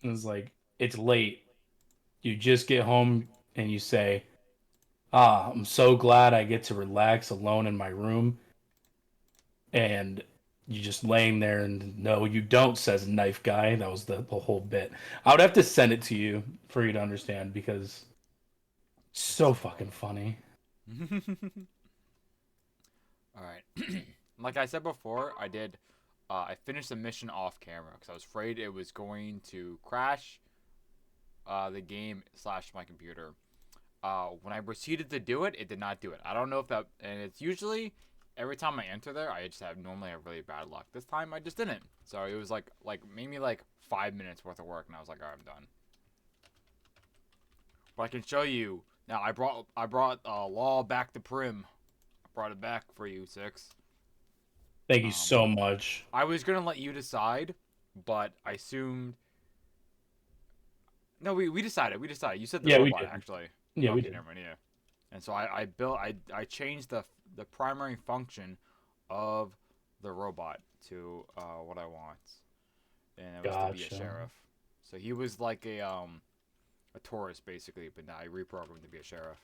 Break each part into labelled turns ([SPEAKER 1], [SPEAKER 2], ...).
[SPEAKER 1] And it's like, it's late. You just get home and you say, ah, I'm so glad I get to relax alone in my room. And you just laying there and no, you don't, says knife guy. That was the whole bit. I would have to send it to you for you to understand because it's
[SPEAKER 2] This
[SPEAKER 1] so
[SPEAKER 2] is
[SPEAKER 1] fucking funny.
[SPEAKER 2] hilarious. All right. Like I said before, I did. I finished the mission off camera because I was afraid it was going to crash the game slash my computer. When I proceeded to do it, it did not do it. I don't know if that, and it's usually every time I enter there, I just normally have really bad luck. This time I just didn't. So it was like maybe like 5 minutes worth of work, and I was like, all right, I'm done. But I can show you now. I brought Law back to Prim. I brought it back for you, Six.
[SPEAKER 1] Thank you
[SPEAKER 2] Um,
[SPEAKER 1] so much.
[SPEAKER 2] I was gonna let you decide, but I assumed. No, we decided. We decided. You said the
[SPEAKER 1] Yeah, we
[SPEAKER 2] robot
[SPEAKER 1] did.
[SPEAKER 2] actually.
[SPEAKER 1] Yeah, we
[SPEAKER 2] Okay,
[SPEAKER 1] did.
[SPEAKER 2] never mind. Yeah. And so I built I changed the primary function of the robot to what I want, and it was to be a
[SPEAKER 1] Gotcha.
[SPEAKER 2] sheriff. So he was like a tourist basically, but now I reprogrammed to be a sheriff.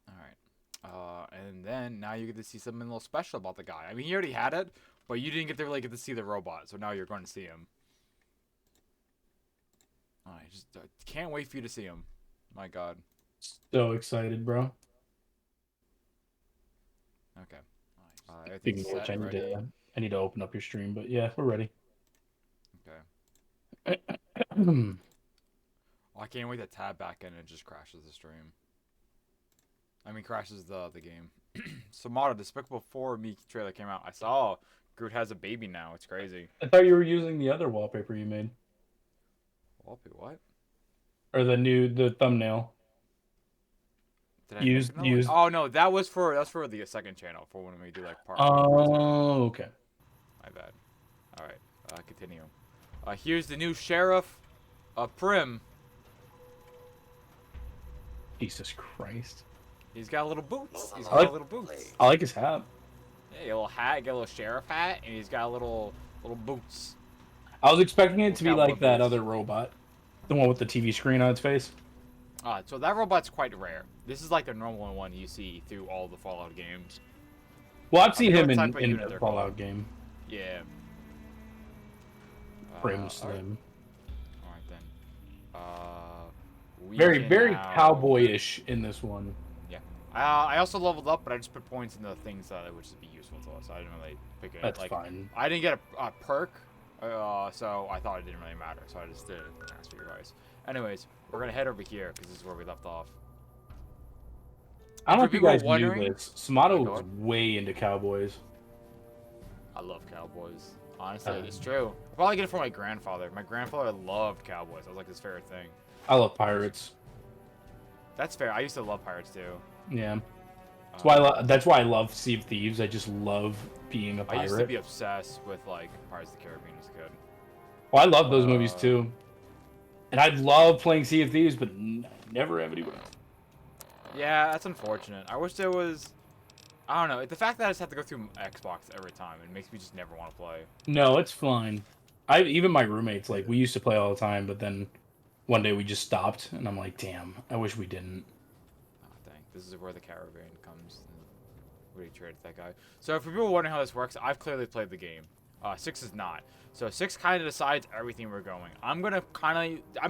[SPEAKER 2] All right. And then now you get to see something a little special about the guy. I mean, he already had it, but you didn't get to really get to see the robot. So now you're going to see him. I just can't wait for you to see him. My God.
[SPEAKER 1] So excited, bro.
[SPEAKER 2] Okay. Everything's
[SPEAKER 1] Speaking of which,
[SPEAKER 2] set, ready.
[SPEAKER 1] I need to open up your stream, but yeah, we're ready.
[SPEAKER 2] Okay. Oh, I can't wait to tab back in and it just crashes the stream. I mean, crashes the game. Samara, Despicable 4 Me trailer came out. I saw Groot has a baby now. It's crazy.
[SPEAKER 1] I thought you were using the other wallpaper you made,
[SPEAKER 2] Whoopie, what?
[SPEAKER 1] or the thumbnail.
[SPEAKER 2] Did I make
[SPEAKER 1] Use
[SPEAKER 2] another one?
[SPEAKER 1] use.
[SPEAKER 2] Oh no, that's for the second channel for when we do like part one, part two.
[SPEAKER 1] Oh, okay.
[SPEAKER 2] My bad. All right, continue. Here's the new sheriff, Prim.
[SPEAKER 1] Jesus Christ.
[SPEAKER 2] He's got little boots. He's
[SPEAKER 1] I
[SPEAKER 2] got
[SPEAKER 1] like
[SPEAKER 2] little boots.
[SPEAKER 1] I like his hat.
[SPEAKER 2] Yeah, a little hat, got a little sheriff hat, and he's got little boots,
[SPEAKER 1] I was expecting it
[SPEAKER 2] little
[SPEAKER 1] to be
[SPEAKER 2] cowboy
[SPEAKER 1] like that
[SPEAKER 2] boots.
[SPEAKER 1] other robot, the one with the TV screen on its face.
[SPEAKER 2] So that robot's quite rare. This is like the normal one you see through all the Fallout games.
[SPEAKER 1] Well, I've
[SPEAKER 2] I
[SPEAKER 1] seen
[SPEAKER 2] forget
[SPEAKER 1] him
[SPEAKER 2] what type of
[SPEAKER 1] in
[SPEAKER 2] unit
[SPEAKER 1] the
[SPEAKER 2] they're called.
[SPEAKER 1] Fallout game.
[SPEAKER 2] Yeah.
[SPEAKER 1] Prim
[SPEAKER 2] All right.
[SPEAKER 1] Slim.
[SPEAKER 2] All right then. We
[SPEAKER 1] Very
[SPEAKER 2] can
[SPEAKER 1] very
[SPEAKER 2] now.
[SPEAKER 1] cowboyish in this one.
[SPEAKER 2] Yeah. I also leveled up, but I just put points in the things that would just be useful to us. I didn't really pick it.
[SPEAKER 1] That's
[SPEAKER 2] Like,
[SPEAKER 1] fine.
[SPEAKER 2] I didn't get a perk, so I thought it didn't really matter. So I just did it and asked for your advice. Anyways, we're gonna head over here because this is where we left off.
[SPEAKER 1] I
[SPEAKER 2] And
[SPEAKER 1] don't know
[SPEAKER 2] for
[SPEAKER 1] if you
[SPEAKER 2] people
[SPEAKER 1] guys knew
[SPEAKER 2] wondering,
[SPEAKER 1] this. Samato
[SPEAKER 2] go
[SPEAKER 1] is
[SPEAKER 2] ahead.
[SPEAKER 1] way into cowboys.
[SPEAKER 2] I love cowboys. Honestly,
[SPEAKER 1] Uh,
[SPEAKER 2] it's true. I probably get it from my grandfather. My grandfather loved cowboys. That was like his favorite thing.
[SPEAKER 1] I love pirates.
[SPEAKER 2] That's fair. I used to love pirates too.
[SPEAKER 1] Yeah.
[SPEAKER 2] Um,
[SPEAKER 1] That's why I love Sea of Thieves. I just love being a
[SPEAKER 2] I used to
[SPEAKER 1] pirate.
[SPEAKER 2] be obsessed with like Pirates of the Caribbean as a kid.
[SPEAKER 1] Well, I love
[SPEAKER 2] But
[SPEAKER 1] those movies too, and I love playing Sea of Thieves, but never have anywhere.
[SPEAKER 2] yeah, that's unfortunate. I wish there was. I don't know. The fact that I just have to go through Xbox every time, it makes me just never want to play.
[SPEAKER 1] No, it's fine. I even my roommates like we used to play all the time, but then one day we just stopped, and I'm like, damn, I wish we didn't.
[SPEAKER 2] Oh, dang. This is where the caravan comes. We traded that guy. So for people wondering how this works, I've clearly played the game. Six is not. So six kind of decides everything we're going. I'm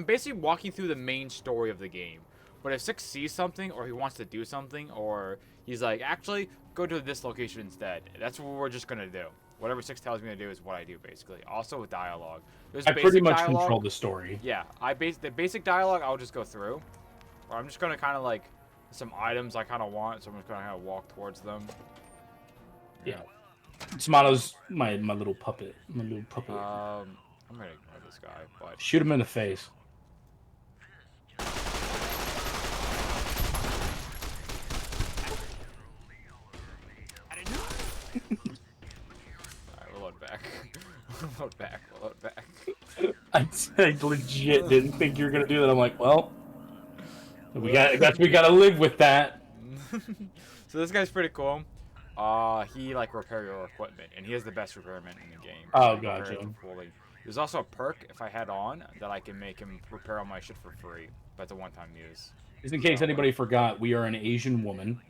[SPEAKER 2] basically walking through the main story of the game. But if Six sees something, or he wants to do something, or he's like, actually, go to this location instead. That's what we're just gonna do. Whatever Six tells me to do is what I do, basically. Also with dialogue. There's
[SPEAKER 1] I pretty
[SPEAKER 2] basic
[SPEAKER 1] much control
[SPEAKER 2] dialogue.
[SPEAKER 1] the story.
[SPEAKER 2] Yeah, the basic dialogue I'll just go through. Or I'm just gonna kind of like some items I kind of want, so I'm just gonna kind of walk towards them. Yeah.
[SPEAKER 1] Yeah, Samato's my little puppet, my little puppet.
[SPEAKER 2] I'm gonna ignore this guy, but
[SPEAKER 1] Shoot him in the face.
[SPEAKER 2] alright, we'll load back. We'll load back. We'll load back.
[SPEAKER 1] I legit didn't think you were gonna do that. I'm like, well, I guess we
[SPEAKER 2] Yeah.
[SPEAKER 1] gotta live with that.
[SPEAKER 2] So this guy's pretty cool. He like repair your equipment, and he has the best repairman in the game.
[SPEAKER 1] Oh,
[SPEAKER 2] He repairs
[SPEAKER 1] gotcha.
[SPEAKER 2] it fully. There's also a perk if I head on that I can make him repair all my shit for free. But it's a one-time use.
[SPEAKER 1] Just in case anybody forgot, we are an Asian woman.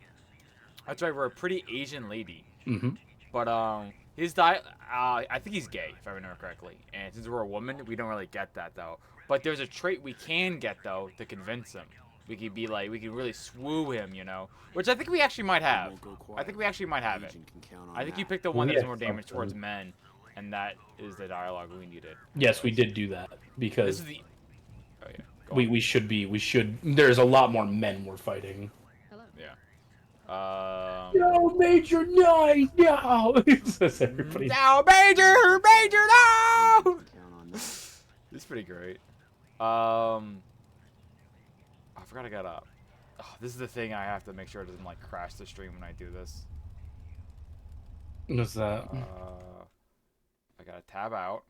[SPEAKER 2] That's right, we're a pretty Asian lady.
[SPEAKER 1] Mm-hmm.
[SPEAKER 2] But I think he's gay, if I remember correctly. And since we're a woman, we don't really get that though. But there's a trait we can get though to convince him. We could be like, we could really swoo him, you know, which I think we actually might have. I think we actually might have it. I think you picked the one that does more damage towards men, and that is the dialogue we needed.
[SPEAKER 1] Yes, we did do that because
[SPEAKER 2] This is the. Oh yeah. Go on.
[SPEAKER 1] we should. There's a lot more men we're fighting.
[SPEAKER 2] Yeah.
[SPEAKER 1] No, Major, no. Says everybody.
[SPEAKER 2] No, Major, no. It's pretty great. I forgot I got up. Oh, this is the thing I have to make sure it doesn't like crash the stream when I do this.
[SPEAKER 1] What's that?
[SPEAKER 2] I gotta tab out.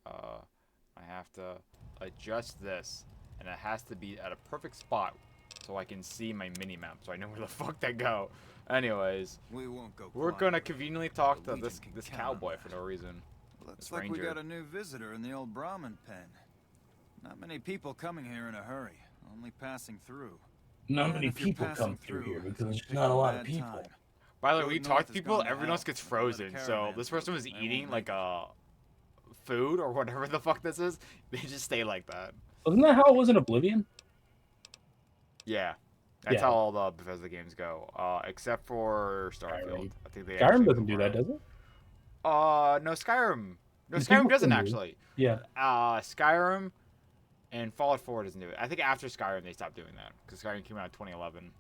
[SPEAKER 2] I have to adjust this, and it has to be at a perfect spot so I can see my mini map, so I know where the fuck they go. Anyways,
[SPEAKER 3] We won't go
[SPEAKER 2] we're
[SPEAKER 3] quiet.
[SPEAKER 2] gonna conveniently talk to
[SPEAKER 3] Legion
[SPEAKER 2] this
[SPEAKER 3] can
[SPEAKER 2] this
[SPEAKER 3] count on
[SPEAKER 2] cowboy
[SPEAKER 3] that.
[SPEAKER 2] for no reason.
[SPEAKER 3] Looks
[SPEAKER 2] This
[SPEAKER 3] like we
[SPEAKER 2] ranger.
[SPEAKER 3] got a new visitor in the old Brahmin pen. Not many people coming here in a hurry, only passing through.
[SPEAKER 1] Not
[SPEAKER 3] And
[SPEAKER 1] many
[SPEAKER 3] if you're
[SPEAKER 1] people
[SPEAKER 3] passing
[SPEAKER 1] come through here because there's
[SPEAKER 3] pick
[SPEAKER 1] not a lot of
[SPEAKER 3] bad
[SPEAKER 1] people.
[SPEAKER 3] time.
[SPEAKER 2] By the way,
[SPEAKER 3] Go
[SPEAKER 2] when you
[SPEAKER 3] north
[SPEAKER 2] talk to
[SPEAKER 3] has
[SPEAKER 2] people,
[SPEAKER 3] gone to
[SPEAKER 2] everyone else
[SPEAKER 3] hell.
[SPEAKER 2] gets
[SPEAKER 3] Let the
[SPEAKER 2] frozen. So
[SPEAKER 3] caravan
[SPEAKER 2] this person was
[SPEAKER 3] through. They
[SPEAKER 2] eating
[SPEAKER 3] won't
[SPEAKER 2] like food or whatever the fuck this is. They just stay like that.
[SPEAKER 1] Wasn't that how it was in Oblivion?
[SPEAKER 2] Yeah. That's
[SPEAKER 1] Yeah.
[SPEAKER 2] how all the Bethesda games go, except for Starfield. I think they
[SPEAKER 1] Skyrim
[SPEAKER 2] actually
[SPEAKER 1] doesn't do
[SPEAKER 2] go
[SPEAKER 1] that,
[SPEAKER 2] around.
[SPEAKER 1] does it?
[SPEAKER 2] No, Skyrim. No,
[SPEAKER 1] The
[SPEAKER 2] Skyrim
[SPEAKER 1] people
[SPEAKER 2] doesn't
[SPEAKER 1] can do it.
[SPEAKER 2] actually.
[SPEAKER 1] Yeah.
[SPEAKER 2] Skyrim and Fallout 4 doesn't do it. I think after Skyrim they stopped doing that because Skyrim came out in 2011.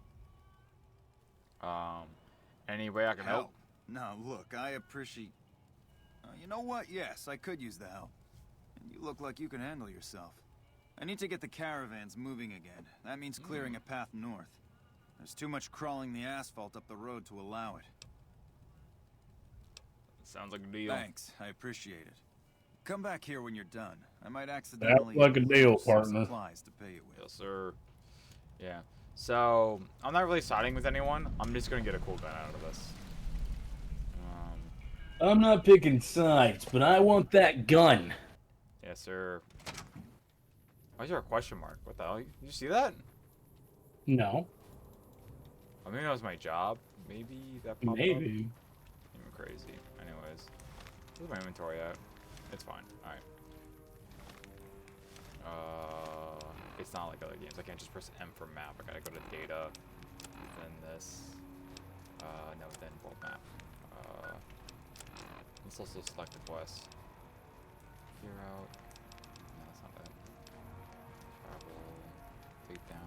[SPEAKER 2] Any way I can help?
[SPEAKER 3] Help. Now, look, I appreciate... you know what? Yes, I could use the help. And you look like you can handle yourself. I need to get the caravans moving again. That means clearing a path north. There's too much crawling the asphalt up the road to allow it.
[SPEAKER 2] Sounds like a deal.
[SPEAKER 3] Thanks, I appreciate it. Come back here when you're done. I might accidentally
[SPEAKER 1] like a deal,
[SPEAKER 3] lose some
[SPEAKER 1] partner.
[SPEAKER 3] supplies to pay you with.
[SPEAKER 2] Yes, sir. Yeah. So I'm not really siding with anyone. I'm just gonna get a cool gun out of this.
[SPEAKER 1] I'm not picking sides, but I want that gun.
[SPEAKER 2] Yes, sir. Why is there a question mark? What the hell? Did you see that?
[SPEAKER 1] No.
[SPEAKER 2] I mean, that was my job. Maybe that popped up.
[SPEAKER 1] Maybe.
[SPEAKER 2] I'm crazy. Anyways, where's my inventory at? It's fine. All right. It's not like other games. I can't just press M for map. I gotta go to data, then this. No, then world map. Let's also select the quest. Clear out. No, that's not that. Travel. Take down.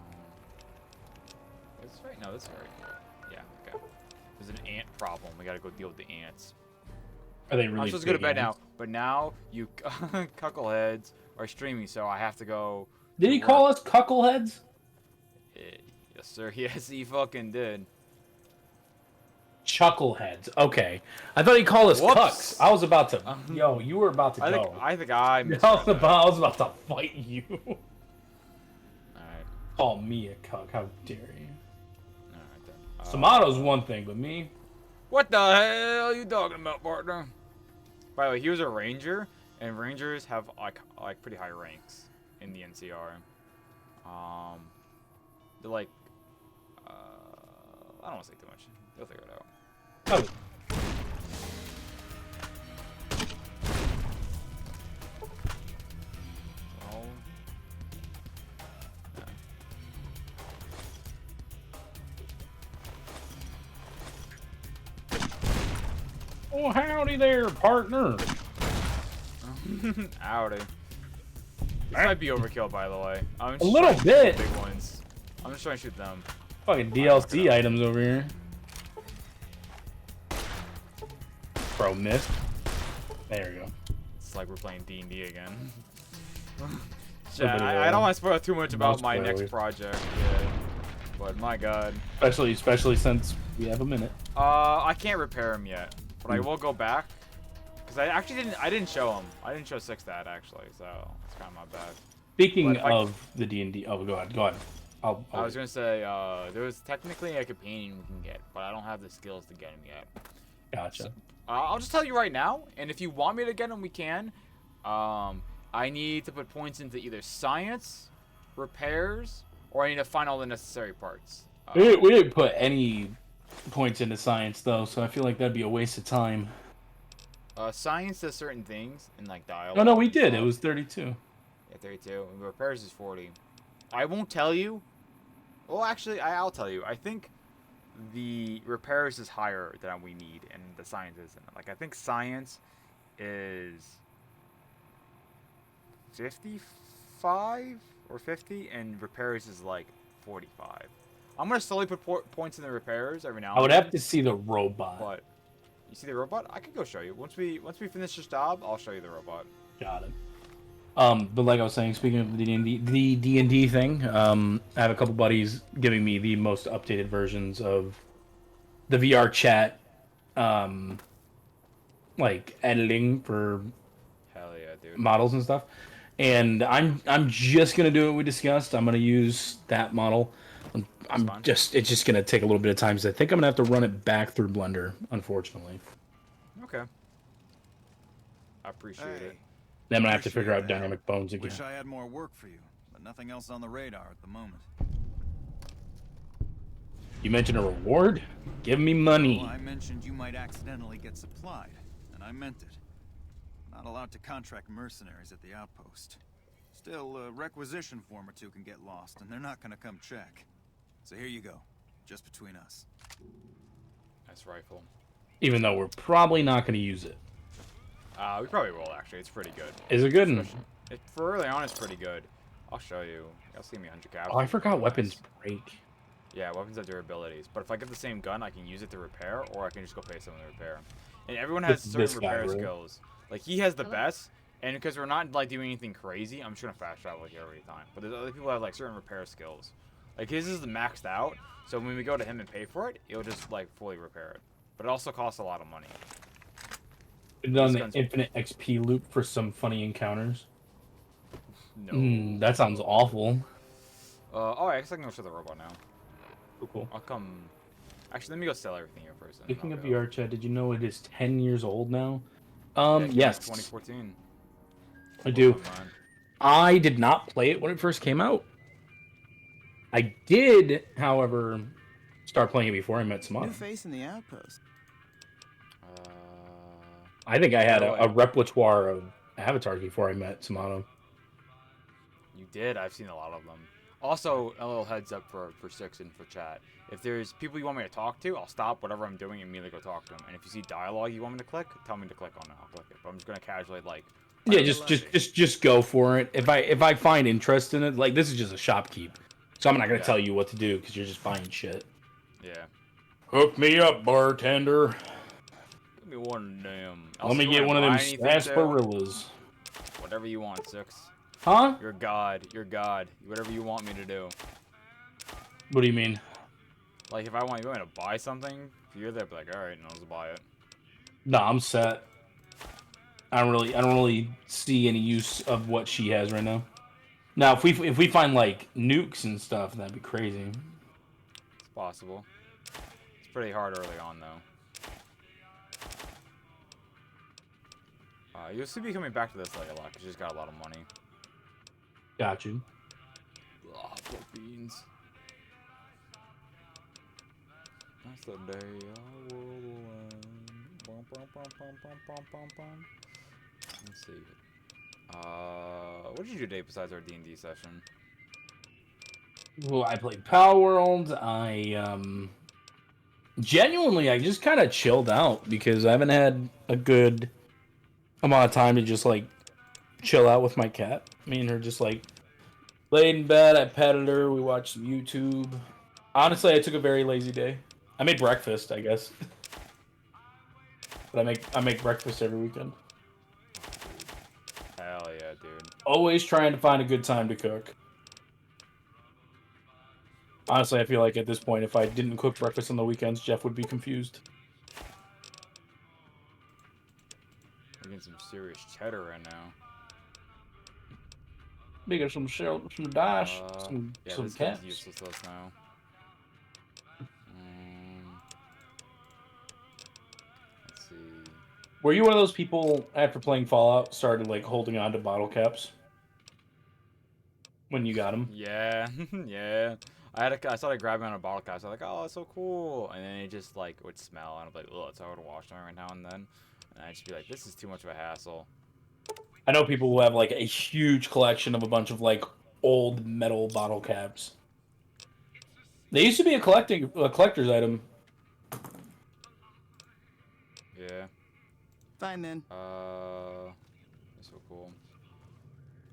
[SPEAKER 2] Is this right? No, this is right. Yeah. Okay. There's an ant problem. We gotta go deal with the ants.
[SPEAKER 1] Are they really?
[SPEAKER 2] I'm supposed to go to
[SPEAKER 1] big
[SPEAKER 2] bed now,
[SPEAKER 1] ants?
[SPEAKER 2] but now you cuckleheads are streaming, so I have to go.
[SPEAKER 1] Did
[SPEAKER 2] to
[SPEAKER 1] he
[SPEAKER 2] work.
[SPEAKER 1] call us cuckleheads?
[SPEAKER 2] Yes, sir. Yes, he fucking did.
[SPEAKER 1] Chuckleheads. Okay. I thought he called us
[SPEAKER 2] Whoops.
[SPEAKER 1] cucks. I was about to. Yo, you were about to
[SPEAKER 2] I
[SPEAKER 1] go.
[SPEAKER 2] think I
[SPEAKER 1] I
[SPEAKER 2] misread that.
[SPEAKER 1] was about to fight you.
[SPEAKER 2] Alright,
[SPEAKER 1] Call me a cuck. How dare you?
[SPEAKER 2] alright then.
[SPEAKER 1] Samato's one thing, but me.
[SPEAKER 2] What the hell are you talking about, partner? By the way, he was a ranger, and rangers have like pretty high ranks in the NCR. They're like, I don't want to say too much. They'll figure it out.
[SPEAKER 1] Oh.
[SPEAKER 2] So, yeah.
[SPEAKER 1] Oh, howdy there, partner.
[SPEAKER 2] Howdy. This might be overkill, by the way. I'm just
[SPEAKER 1] little
[SPEAKER 2] trying to shoot the
[SPEAKER 1] bit.
[SPEAKER 2] Big ones. I'm just trying to shoot them.
[SPEAKER 1] Fucking DLC items over here. Bro, missed. There we go.
[SPEAKER 2] It's like we're playing D&D again.
[SPEAKER 1] Somebody,
[SPEAKER 2] I don't want to spoil too much about
[SPEAKER 1] mouse
[SPEAKER 2] my
[SPEAKER 1] player
[SPEAKER 2] next
[SPEAKER 1] with-
[SPEAKER 2] project. Yeah. But my god.
[SPEAKER 1] Especially since we have a minute.
[SPEAKER 2] I can't repair him yet, but I
[SPEAKER 1] Hmm.
[SPEAKER 2] will go back. Cause I actually didn't show him. I didn't show Six that actually, so it's kind of my bad.
[SPEAKER 1] Speaking
[SPEAKER 2] But if I-
[SPEAKER 1] of the D&D, oh, go ahead, go ahead.
[SPEAKER 2] I was gonna say there was technically a companion we can get, but I don't have the skills to get him yet.
[SPEAKER 1] Gotcha.
[SPEAKER 2] I'll just tell you right now, and if you want me to get him, we can. I need to put points into either science, repairs, or I need to find all the necessary parts.
[SPEAKER 1] We didn't put any points into science though, so I feel like that'd be a waste of time.
[SPEAKER 2] Science does certain things in like dialogue.
[SPEAKER 1] No, we
[SPEAKER 2] and
[SPEAKER 1] did. It
[SPEAKER 2] stuff.
[SPEAKER 1] was 32.
[SPEAKER 2] Yeah, 32. And repairs is 40. I won't tell you. Well, actually, I'll tell you. I think the repairs is higher than we need, and the science isn't. Like, I think science is 55 or 50, and repairs is like 45. I'm gonna slowly put points in the repairs every now and
[SPEAKER 1] I would
[SPEAKER 2] then.
[SPEAKER 1] have to see the robot.
[SPEAKER 2] But you see the robot? I could go show you. Once we finish this job, I'll show you the robot.
[SPEAKER 1] Got it. But like I was saying, speaking of the D&D thing, I have a couple buddies giving me the most updated versions of the VR chat, like editing for
[SPEAKER 2] Hell yeah, dude.
[SPEAKER 1] models and stuff. And I'm just gonna do what we discussed. I'm gonna use that model.
[SPEAKER 2] fine.
[SPEAKER 1] It's just gonna take a little bit of time. So I think I'm gonna have to run it back through Blender, unfortunately.
[SPEAKER 2] Okay. I appreciate it.
[SPEAKER 1] Then I'm gonna have to
[SPEAKER 3] Appreciate
[SPEAKER 1] figure out
[SPEAKER 3] that.
[SPEAKER 1] dynamic bones again.
[SPEAKER 3] Wish I had more work for you, but nothing else on the radar at the moment.
[SPEAKER 1] You mentioned a reward? Give me money.
[SPEAKER 3] Well, I mentioned you might accidentally get supplied, and I meant it. Not allowed to contract mercenaries at the outpost. Still, a requisition form or two can get lost, and they're not gonna come check. So here you go, just between us.
[SPEAKER 2] Nice rifle.
[SPEAKER 1] Even though we're probably not gonna use it.
[SPEAKER 2] We probably will actually. It's pretty good.
[SPEAKER 1] Is it good?
[SPEAKER 2] For early on, it's pretty good. I'll show you. I'll see me 100 cap.
[SPEAKER 1] Oh, I forgot weapons break.
[SPEAKER 2] Yeah, weapons have durabilities. But if I get the same gun, I can use it to repair, or I can just go pay someone to repair. And everyone has
[SPEAKER 1] This
[SPEAKER 2] certain
[SPEAKER 1] guy,
[SPEAKER 2] repair
[SPEAKER 1] right?
[SPEAKER 2] skills. Like he has the best, and because we're not like doing anything crazy, I'm just gonna fast travel here every time. But there's other people who have like certain repair skills. Like his is maxed out, so when we go to him and pay for it, it'll just like fully repair it. But it also costs a lot of money.
[SPEAKER 1] We've done
[SPEAKER 2] This
[SPEAKER 1] the
[SPEAKER 2] gun's-
[SPEAKER 1] infinite XP loop for some funny encounters.
[SPEAKER 2] No.
[SPEAKER 1] That sounds awful.
[SPEAKER 2] Oh, I guess I can go to the robot now.
[SPEAKER 1] Cool.
[SPEAKER 2] I'll come. Actually, let me go sell everything here first. and
[SPEAKER 1] Speaking
[SPEAKER 2] I'll
[SPEAKER 1] of
[SPEAKER 2] go.
[SPEAKER 1] VR chat, did you know it is 10 years old now?
[SPEAKER 2] Yeah, it came out in
[SPEAKER 1] Yes,
[SPEAKER 2] 2014.
[SPEAKER 1] I do.
[SPEAKER 2] Oh, man.
[SPEAKER 1] I did not play it when it first came out. I did, however, start playing it before I met
[SPEAKER 4] New
[SPEAKER 1] Samana.
[SPEAKER 4] face in the outpost.
[SPEAKER 1] I think I had
[SPEAKER 2] No,
[SPEAKER 1] a repertoire of avatars before I met Samana.
[SPEAKER 2] You did. I've seen a lot of them. Also, a little heads up for Six and for chat. If there's people you want me to talk to, I'll stop whatever I'm doing and immediately go talk to them. And if you see dialogue you want me to click, tell me to click on it. I'll click it. But I'm just gonna casually like.
[SPEAKER 1] Yeah, just go for it. If I find interest in it, like this is just a shopkeep, so I'm not gonna
[SPEAKER 2] Yeah.
[SPEAKER 1] tell you what to do because you're just buying shit.
[SPEAKER 2] Yeah.
[SPEAKER 1] Hook me up, bartender.
[SPEAKER 2] Give me one damn.
[SPEAKER 1] Let me get one of them sarsaparillas.
[SPEAKER 2] Whatever you want, Six.
[SPEAKER 1] Huh?
[SPEAKER 2] You're God. You're God. Whatever you want me to do.
[SPEAKER 1] What do you mean?
[SPEAKER 2] Like if I want you to buy something, if you're there, be like, all right, and I'll just buy it.
[SPEAKER 1] No, I'm set. I don't really see any use of what she has right now. Now, if we find like nukes and stuff, that'd be crazy.
[SPEAKER 2] It's possible. It's pretty hard early on though. You'll see me coming back to this like a lot because she's got a lot of money.
[SPEAKER 1] Got you.
[SPEAKER 2] Oh, poor beans. That's the day our world will end. Bum, bum, bum, bum, bum, bum, bum, bum. Let's see. What did you do today besides our D&D session?
[SPEAKER 1] Well, I played Power World. Genuinely, I just kind of chilled out because I haven't had a good amount of time to just like chill out with my cat. Me and her just like laid in bed. I petted her. We watched some YouTube. Honestly, I took a very lazy day. I made breakfast, I guess. But I make breakfast every weekend.
[SPEAKER 2] Hell yeah, dude.
[SPEAKER 1] Always trying to find a good time to cook. Honestly, I feel like at this point, if I didn't cook breakfast on the weekends, Jeff would be confused.
[SPEAKER 2] We're getting some serious cheddar right now.
[SPEAKER 1] Bigger some dash, some
[SPEAKER 2] Yeah, this
[SPEAKER 1] caps.
[SPEAKER 2] guy's useless to us now. Let's see.
[SPEAKER 1] Were you one of those people after playing Fallout started like holding on to bottle caps when you got them?
[SPEAKER 2] Yeah, yeah. I started grabbing on a bottle cap. I was like, oh, it's so cool. And then it just like would smell, and I'm like, oh, it's hard to wash them right now and then. And I'd just be like, this is too much of a hassle.
[SPEAKER 1] I know people who have like a huge collection of a bunch of like old metal bottle caps. They used to be a collector's item.
[SPEAKER 2] Yeah.
[SPEAKER 3] Fine then.
[SPEAKER 2] That's so cool.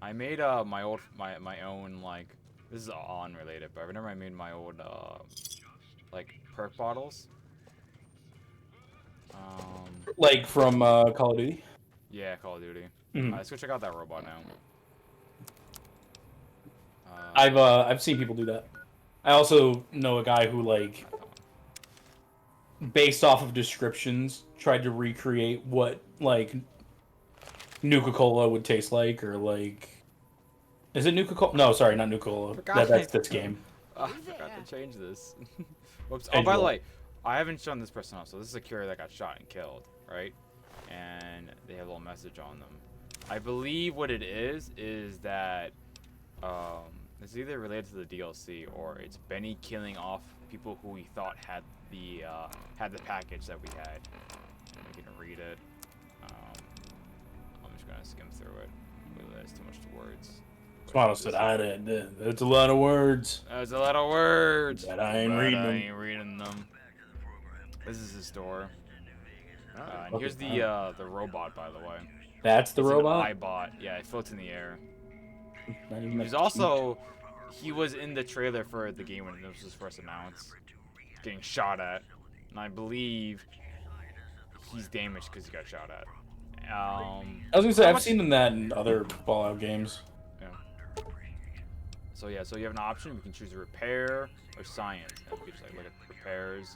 [SPEAKER 2] I made my own like, this is all unrelated, but I remember I made my old like perk bottles.
[SPEAKER 1] Like from Call of Duty.
[SPEAKER 2] Yeah, Call of Duty.
[SPEAKER 1] Mhm.
[SPEAKER 2] Let's go check out that robot now.
[SPEAKER 1] I've seen people do that. I also know a guy who like, based off of descriptions, tried to recreate what like Nuka-Cola would taste like, or like, is it Nuka-Cola? No, sorry, not Nuka-Cola. That's this game.
[SPEAKER 2] I forgot to change this. Whoops. Oh,
[SPEAKER 1] Change
[SPEAKER 2] by the
[SPEAKER 1] what?
[SPEAKER 2] way, I haven't shown this person off. So this is a courier that got shot and killed, right? And they have a little message on them. I believe what it is that it's either related to the DLC or it's Benny killing off people who he thought had the package that we had. We can read it. I'm just gonna skim through it. That's too much words.
[SPEAKER 1] Tomato said, that's a lot of words.
[SPEAKER 2] There's a lot of words.
[SPEAKER 1] But I ain't
[SPEAKER 2] but
[SPEAKER 1] reading
[SPEAKER 2] I
[SPEAKER 1] them.
[SPEAKER 2] ain't reading them. This is his store. And here's the robot, by the way.
[SPEAKER 1] That's the
[SPEAKER 2] It's
[SPEAKER 1] robot?
[SPEAKER 2] an iBot. Yeah, it floats in the air.
[SPEAKER 1] Not even
[SPEAKER 2] He's
[SPEAKER 1] a-
[SPEAKER 2] also, he was in the trailer for the game when it was first announced, getting shot at, and I believe he's damaged because he got shot at.
[SPEAKER 1] I was gonna say,
[SPEAKER 2] how
[SPEAKER 1] I've
[SPEAKER 2] much-
[SPEAKER 1] seen that in other Fallout games.
[SPEAKER 2] Yeah. So yeah, so you have an option. We can choose repair or science. And we can just like look at repairs,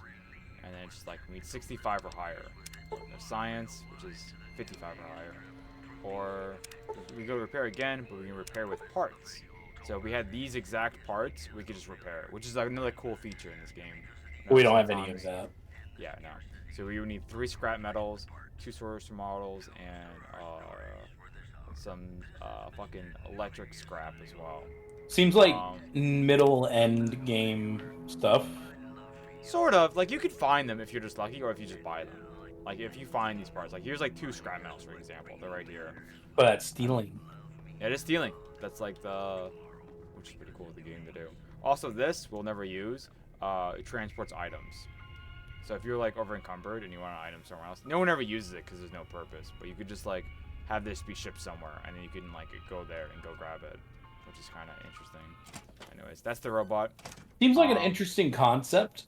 [SPEAKER 2] and then it's just like we need 65 or higher. There's science, which is 55 or higher. Or we go to repair again, but we can repair with parts. So if we had these exact parts, we could just repair it, which is another cool feature in this game.
[SPEAKER 1] We don't have any of
[SPEAKER 2] Sometimes-
[SPEAKER 1] that.
[SPEAKER 2] Yeah, no. So we would need 3 scrap metals, 2 sorcerer models, and some fucking electric scrap as well.
[SPEAKER 1] Seems like
[SPEAKER 2] Um,
[SPEAKER 1] middle end game stuff.
[SPEAKER 2] Sort of. Like, you could find them if you're just lucky, or if you just buy them. Like, if you find these parts. Like, here's, like, 2 scrap metals, for example. They're right here.
[SPEAKER 1] But that's stealing.
[SPEAKER 2] It is stealing. That's, like, which is pretty cool of the game to do. Also, this we'll never use. It transports items. So if you're, like, over encumbered and you want an item somewhere else, no one ever uses it because there's no purpose. But you could just, like, have this be shipped somewhere, and then you can, like, go there and go grab it, which is kind of interesting. Anyways, that's the robot.
[SPEAKER 1] Seems like an
[SPEAKER 2] Um,
[SPEAKER 1] interesting concept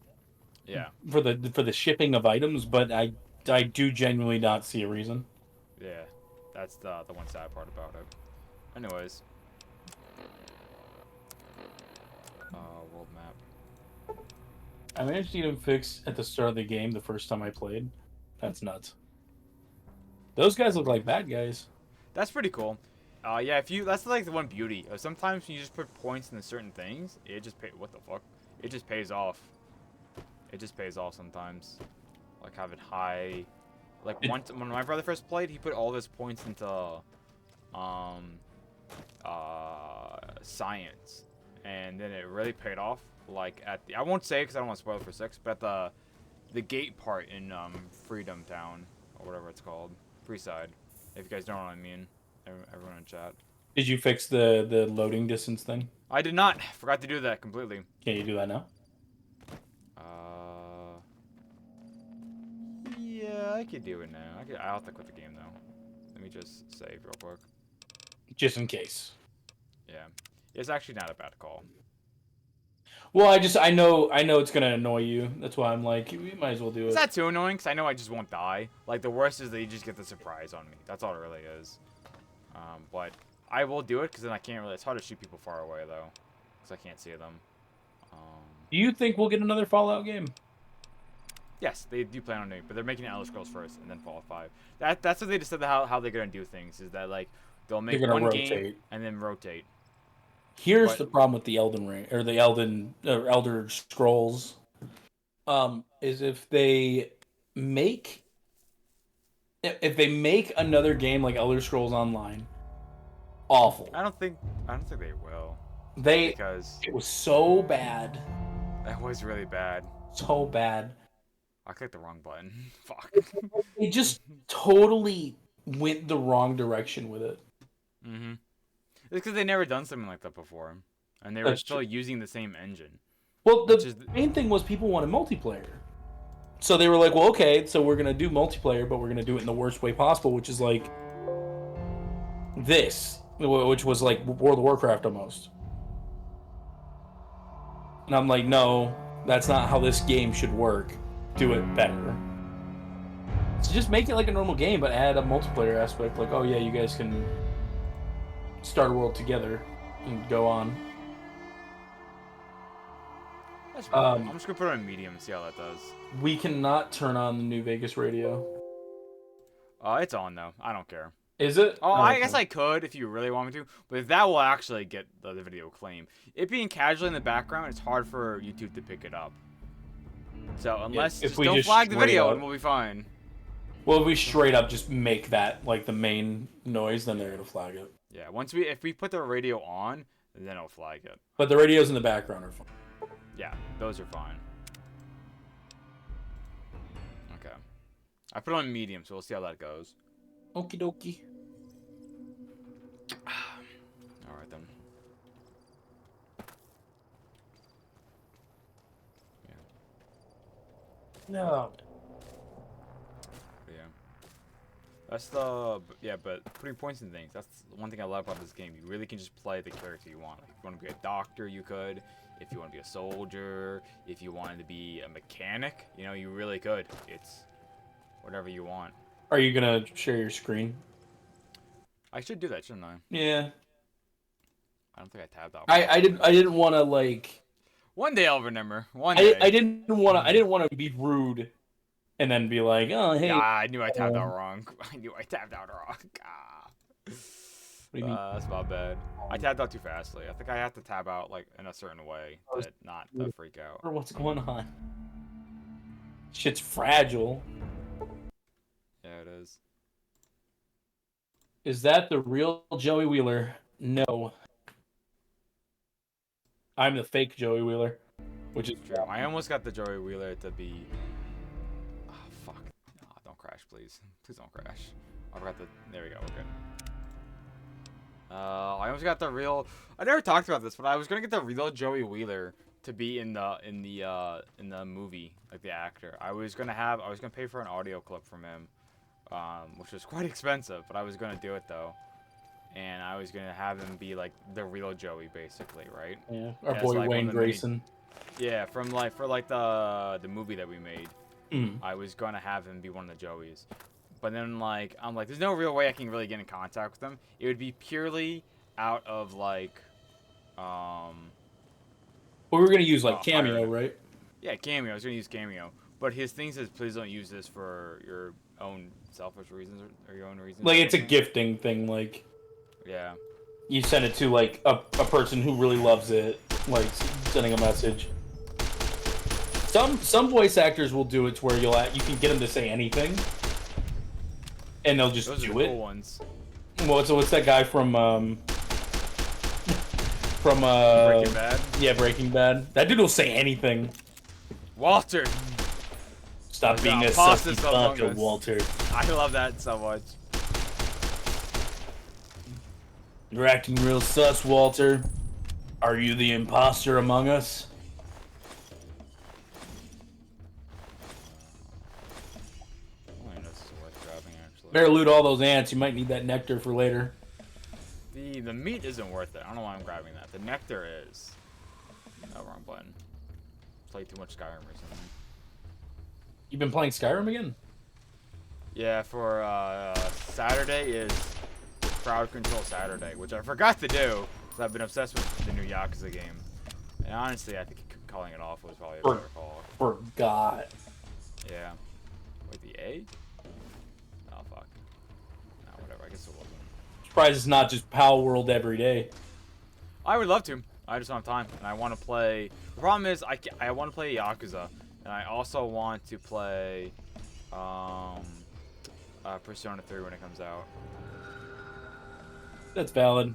[SPEAKER 2] Yeah.
[SPEAKER 1] for the shipping of items, but I do genuinely not see a reason.
[SPEAKER 2] Yeah, that's the one sad part about it. Anyways, world map.
[SPEAKER 1] I managed to get him fixed at the start of the game the first time I played. That's nuts. Those guys look like bad guys.
[SPEAKER 2] That's pretty cool. Yeah, that's like the one beauty. Sometimes when you just put points into certain things, it just what the fuck? It just pays off. It just pays off sometimes. Like having high, like when my brother first played, he put all of his points into, science, and then it really paid off. Like I won't say because I don't want to spoil it for 6, but at the gate part in Freedom Town or whatever it's called, Freeside. If you guys don't know what I mean, everyone in chat.
[SPEAKER 1] Did you fix the loading distance thing?
[SPEAKER 2] I did not. Forgot to do that completely.
[SPEAKER 1] Can you do that now?
[SPEAKER 2] Yeah, I could do it now. I'll have to quit the game though. Let me just save real quick.
[SPEAKER 1] Just in case.
[SPEAKER 2] Yeah, it's actually not a bad call.
[SPEAKER 1] Well, I know it's gonna annoy you. That's why I'm like, we might as well do it.
[SPEAKER 2] It's not too annoying because I know I just won't die. Like the worst is that you just get the surprise on me. That's all it really is. But I will do it because then I can't really. It's hard to shoot people far away though, because I can't see them.
[SPEAKER 1] Do you think we'll get another Fallout game?
[SPEAKER 2] Yes, they do plan on doing it, but they're making Elder Scrolls first and then Fallout 5. That's what they just said how they're gonna do things is that like they'll make
[SPEAKER 1] They're gonna
[SPEAKER 2] one game
[SPEAKER 1] rotate.
[SPEAKER 2] and then rotate.
[SPEAKER 1] Here's
[SPEAKER 2] But-
[SPEAKER 1] the problem with the Elden Ring or the Elder Scrolls. Is if they make If they make another game like Elder Scrolls Online, awful.
[SPEAKER 2] I don't think they will,
[SPEAKER 1] They
[SPEAKER 2] because
[SPEAKER 1] it was so bad,
[SPEAKER 2] that was really bad.
[SPEAKER 1] so bad.
[SPEAKER 2] I clicked the wrong button. Fuck.
[SPEAKER 1] They just totally went the wrong direction with it.
[SPEAKER 2] Mm-hmm. It's because they never done something like that before, and they were
[SPEAKER 1] That's
[SPEAKER 2] still
[SPEAKER 1] true.
[SPEAKER 2] using the same engine.
[SPEAKER 1] Well,
[SPEAKER 2] Which
[SPEAKER 1] the
[SPEAKER 2] is
[SPEAKER 1] main thing was people wanted multiplayer. So they were like, well, okay, so we're going to do multiplayer, but we're going to do it in the worst way possible, which is like this, which was like World of Warcraft almost. And I'm like, no, that's not how this game should work. Do it better. So just make it like a normal game, but add a multiplayer aspect. Like, oh yeah, you guys can start a world together and go on.
[SPEAKER 2] That's fine. I'm just gonna put it on medium and see how that does.
[SPEAKER 1] We cannot turn on the New Vegas radio.
[SPEAKER 2] It's on though. I don't care.
[SPEAKER 1] Is it?
[SPEAKER 2] Oh,
[SPEAKER 1] Oh,
[SPEAKER 2] I
[SPEAKER 1] okay.
[SPEAKER 2] guess I could if you really want me to, but that will actually get the video claim. It being casually in the background, it's hard for YouTube to pick it up. So unless
[SPEAKER 1] if
[SPEAKER 2] just
[SPEAKER 1] we
[SPEAKER 2] don't
[SPEAKER 1] just
[SPEAKER 2] flag the
[SPEAKER 1] straight
[SPEAKER 2] video
[SPEAKER 1] up-
[SPEAKER 2] and we'll be fine.
[SPEAKER 1] Well, if we straight up just make that like the main noise, then they're gonna flag it.
[SPEAKER 2] Yeah, if we put the radio on, then it'll flag it.
[SPEAKER 1] But the radios in the background are fine.
[SPEAKER 2] Yeah, those are fine. Okay. I put it on medium, so we'll see how that goes.
[SPEAKER 1] Okie dokie.
[SPEAKER 2] Alright then.
[SPEAKER 1] No.
[SPEAKER 2] But yeah. But putting points in things, that's one thing I love about this game. You really can just play the character you want. Like, if you want to be a doctor, you could. If you want to be a soldier, if you wanted to be a mechanic, you know, you really could. It's whatever you want.
[SPEAKER 1] Are you gonna share your screen?
[SPEAKER 2] I should do that, shouldn't I?
[SPEAKER 1] Yeah.
[SPEAKER 2] I don't think I tabbed out.
[SPEAKER 1] I didn't want to like.
[SPEAKER 2] One day I'll remember. One day.
[SPEAKER 1] I didn't want to be rude, and then be like, oh hey.
[SPEAKER 2] Yeah, I knew I tabbed out wrong. I knew I tabbed out wrong. Ah.
[SPEAKER 1] What do you mean?
[SPEAKER 2] That's my bad. I tabbed out too fastly. I think I have to tab out like in a certain way to not freak out.
[SPEAKER 1] Or what's going on? Shit's fragile.
[SPEAKER 2] Yeah, it is.
[SPEAKER 1] Is that the real Joey Wheeler? No. I'm the fake Joey Wheeler, which is
[SPEAKER 2] True. I almost got the Joey Wheeler to be. Oh fuck! No, don't crash, please. Please don't crash. I forgot the. There we go. We're good. I almost got the real. I never talked about this, but I was gonna get the real Joey Wheeler to be in the movie, like the actor. I was gonna pay for an audio clip from him, which was quite expensive, but I was gonna do it though, and I was gonna have him be like the real Joey, basically, right?
[SPEAKER 1] yeah, our
[SPEAKER 2] Yeah,
[SPEAKER 1] boy
[SPEAKER 2] it's like one
[SPEAKER 1] Wayne
[SPEAKER 2] of the many-
[SPEAKER 1] Grayson.
[SPEAKER 2] Yeah, for the movie that we made. I was gonna have him be one of the Joeys. But then, like, I'm like, there's no real way I can really get in contact with him. It would be purely out of, like,
[SPEAKER 1] Well, we're gonna use like Cameo,
[SPEAKER 2] Fire.
[SPEAKER 1] right?
[SPEAKER 2] yeah, Cameo. I was gonna use Cameo. But his thing says, please don't use this for your own selfish reasons or your own reasons.
[SPEAKER 1] Like
[SPEAKER 2] or
[SPEAKER 1] it's a
[SPEAKER 2] something.
[SPEAKER 1] gifting thing. Like
[SPEAKER 2] Yeah.
[SPEAKER 1] you send it to like a person who really loves it, like sending a message. Some voice actors will do it to where you can get them to say anything, and they'll just
[SPEAKER 2] Those are
[SPEAKER 1] do
[SPEAKER 2] the
[SPEAKER 1] it.
[SPEAKER 2] cool ones.
[SPEAKER 1] Well, so what's that guy from
[SPEAKER 2] Breaking Bad.
[SPEAKER 1] yeah, Breaking Bad? That dude will say anything.
[SPEAKER 2] Walter.
[SPEAKER 1] Stop
[SPEAKER 2] Like
[SPEAKER 1] being
[SPEAKER 2] the
[SPEAKER 1] a sussy
[SPEAKER 2] imposters among
[SPEAKER 1] fucker,
[SPEAKER 2] us.
[SPEAKER 1] Walter.
[SPEAKER 2] I love that so much.
[SPEAKER 1] You're acting real sus, Walter. Are you the imposter among us?
[SPEAKER 2] I don't know if this is worth grabbing, actually.
[SPEAKER 1] Better loot all those ants. You might need that nectar for later.
[SPEAKER 2] The meat isn't worth it. I don't know why I'm grabbing that. The nectar is. Oh, wrong button. Played too much Skyrim recently.
[SPEAKER 1] You've been playing Skyrim again?
[SPEAKER 2] Yeah, for Saturday is Crowd Control Saturday, which I forgot to do because I've been obsessed with the new Yakuza game. And honestly, I think calling it off was probably a better call.
[SPEAKER 1] Forgot.
[SPEAKER 2] Yeah. Wait, the A? Oh, fuck. No, whatever. I guess it wasn't.
[SPEAKER 1] Surprised it's not just Pal World every day.
[SPEAKER 2] I would love to. I just don't have time, and I want to play. The problem is, I want to play Yakuza, and I also want to play Persona 3 when it comes out.
[SPEAKER 1] That's valid.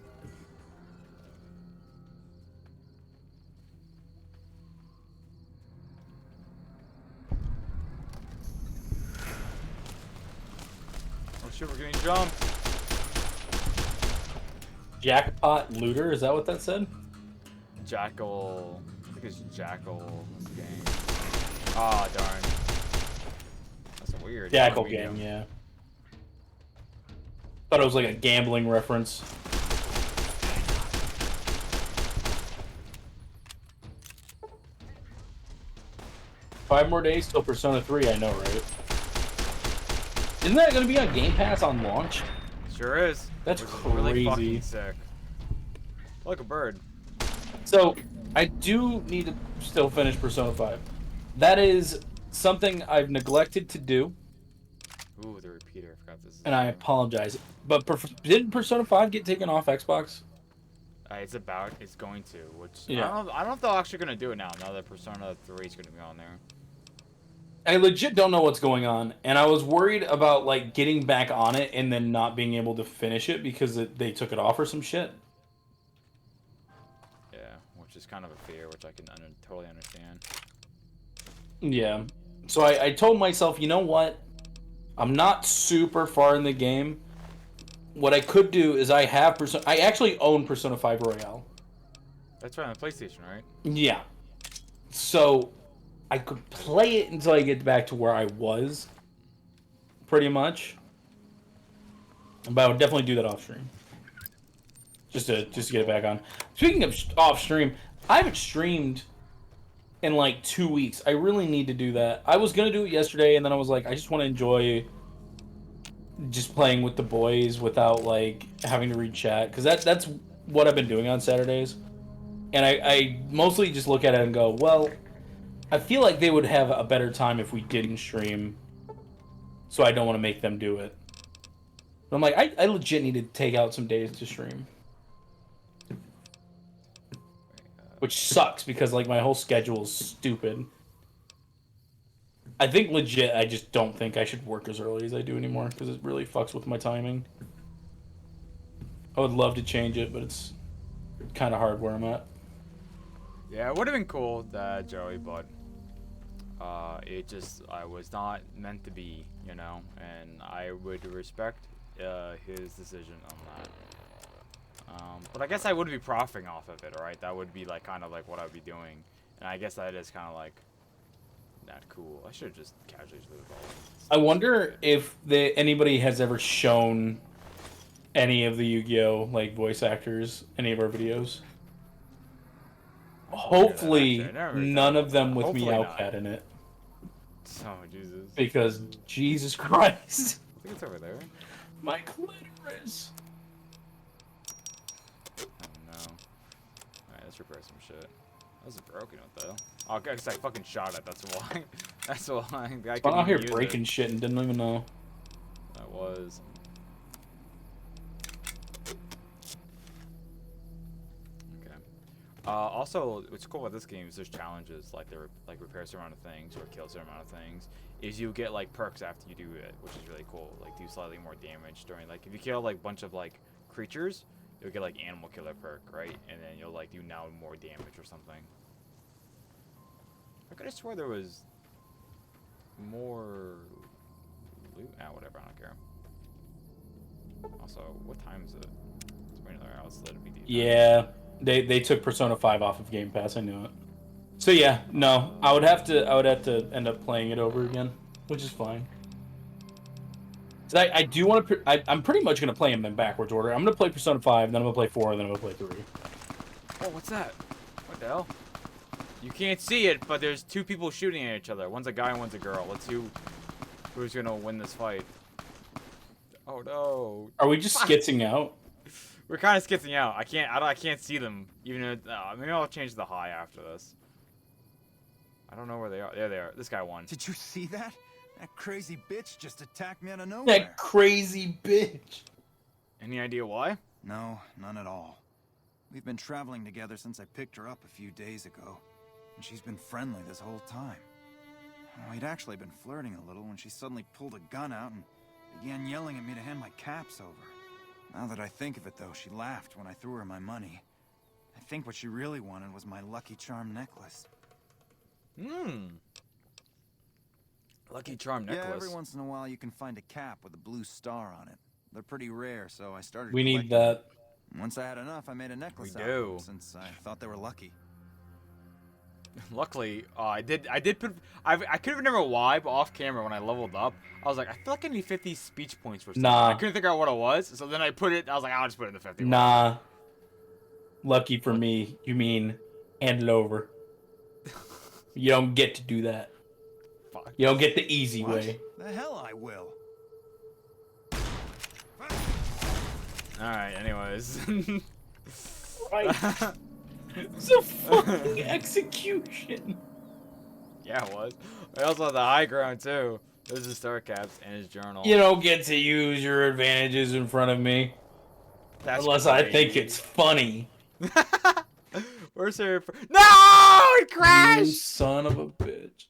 [SPEAKER 2] Oh shit, we're getting jumped.
[SPEAKER 1] Jackpot looter, is that what that said?
[SPEAKER 2] Jackal. I think it's Jackal game. Ah, darn. That's weird.
[SPEAKER 1] Jackal game, yeah. Thought it was like a gambling reference. Five more days till Persona 3, I know, right? Isn't that going to be on Game Pass on launch?
[SPEAKER 2] Sure is.
[SPEAKER 1] That's
[SPEAKER 2] Which is really fucking
[SPEAKER 1] crazy.
[SPEAKER 2] sick. Like a bird.
[SPEAKER 1] So, I do need to still finish Persona 5. That is something I've neglected to do,
[SPEAKER 2] Ooh, the repeater. I forgot this.
[SPEAKER 1] and I apologize. But didn't Persona 5 get taken off Xbox?
[SPEAKER 2] It's going to, which
[SPEAKER 1] Yeah.
[SPEAKER 2] I don't know if they're actually gonna do it now. Now that Persona 3 is gonna be on there.
[SPEAKER 1] I legit don't know what's going on, and I was worried about like getting back on it and then not being able to finish it because they took it off or some shit.
[SPEAKER 2] Yeah, which is kind of a fear, which I can totally understand.
[SPEAKER 1] Yeah. So I told myself, you know what? I'm not super far in the game. What I could do is I actually own Persona 5 Royale.
[SPEAKER 2] That's right on the PlayStation, right?
[SPEAKER 1] Yeah. So I could play it until I get back to where I was, pretty much. But I would definitely do that off stream, just to get it back on. Speaking of off stream, I haven't streamed in like 2 weeks. I really need to do that. I was gonna do it yesterday, and then I was like, I just want to enjoy just playing with the boys without like having to read chat, because that's what I've been doing on Saturdays. And I mostly just look at it and go, well, I feel like they would have a better time if we didn't stream, so I don't want to make them do it. But I'm like, I legit need to take out some days to stream. Which sucks, because like my whole schedule is stupid. I think legit, I just don't think I should work as early as I do anymore, because it really fucks with my timing. I would love to change it, but it's kind of hard where I'm at.
[SPEAKER 2] Yeah, it would have been cool, Joey, but I was not meant to be, you know, and I would respect his decision on that. But I guess I would be profiting off of it, right? That would be like kind of like what I'd be doing, and I guess that is kind of like not cool. I should have just casually leave it all.
[SPEAKER 1] I wonder if anybody has ever shown any of the Yu-Gi-Oh! Like voice actors any of our videos. Hopefully, none of them with Meowcat in it.
[SPEAKER 2] Oh, Jesus.
[SPEAKER 1] Because, Jesus Christ.
[SPEAKER 2] I think it's over there.
[SPEAKER 1] My clitoris.
[SPEAKER 2] Oh, no. Alright, let's repair some shit. That was broken one, though. Oh, because I fucking shot it, that's why. That's why. I
[SPEAKER 1] I'm out here breaking shit and didn't even know.
[SPEAKER 2] That was... Also, what's cool about this game is there's challenges, like repair certain amount of things or kill certain amount of things. Is you get like perks after you do it, which is really cool. Like do slightly more damage during if you kill like a bunch of like creatures, you'll get like animal killer perk, right? And then you'll like do now more damage or something. I could have swore there was more loot. Ah, whatever, I don't care. Also, what time is it? It's way another house. Let it be.
[SPEAKER 1] Yeah. They took Persona 5 off of Game Pass. I knew it. So yeah, no, I would have to end up playing it over again, which is fine. So I do want to. I'm pretty much gonna play them in backwards order. I'm gonna play Persona 5, then I'm gonna play 4, then I'm gonna play 3.
[SPEAKER 2] Oh, what's that? What the hell? You can't see it, but there's two people shooting at each other. One's a guy and one's a girl. Let's see who's gonna win this fight. Oh no!
[SPEAKER 1] Are we just skitzing out?
[SPEAKER 2] We're kind of skitzing out. I can't see them. Even if, maybe I'll change the high after this. I don't know where they are. There they are. This guy won.
[SPEAKER 3] Did you see that? That crazy bitch just attacked me out of nowhere.
[SPEAKER 1] That crazy bitch.
[SPEAKER 2] Any idea why?
[SPEAKER 3] No, none at all. We've been traveling together since I picked her up a few days ago, and she's been friendly this whole time. We'd actually been flirting a little when she suddenly pulled a gun out and began yelling at me to hand my caps over. Now that I think of it, though, she laughed when I threw her my money. I think what she really wanted was my Lucky Charm necklace.
[SPEAKER 2] Lucky Charm necklace.
[SPEAKER 3] Yeah, every once in a while you can find a cap with a blue star on it. They're pretty rare, so I started
[SPEAKER 1] We need
[SPEAKER 3] collecting them.
[SPEAKER 1] that.
[SPEAKER 3] Once I had enough, I made a necklace
[SPEAKER 2] We
[SPEAKER 3] out of them,
[SPEAKER 2] do.
[SPEAKER 3] since I thought they were lucky.
[SPEAKER 2] Luckily, I did put. I couldn't remember why, but off camera when I leveled up, I was like, I feel like I need 50 speech points for something.
[SPEAKER 1] Nah.
[SPEAKER 2] I couldn't figure out what it was, so then I put it. I was like, I'll just put it in the 50.
[SPEAKER 1] Nah. Lucky for me, you mean hand it over. You don't get to do that.
[SPEAKER 2] Fuck.
[SPEAKER 1] You don't get the easy
[SPEAKER 3] What?
[SPEAKER 1] way.
[SPEAKER 3] The hell I will.
[SPEAKER 2] All right. Anyways.
[SPEAKER 1] Right. It's a fucking execution.
[SPEAKER 2] Yeah, it was. I also had the high ground too. There's his star caps and his journal.
[SPEAKER 1] You don't get to use your advantages in front of me.
[SPEAKER 2] That's
[SPEAKER 1] Unless I think
[SPEAKER 2] crazy.
[SPEAKER 1] it's funny.
[SPEAKER 2] Where's her? No! It
[SPEAKER 1] You
[SPEAKER 2] crashed.
[SPEAKER 1] son of a bitch.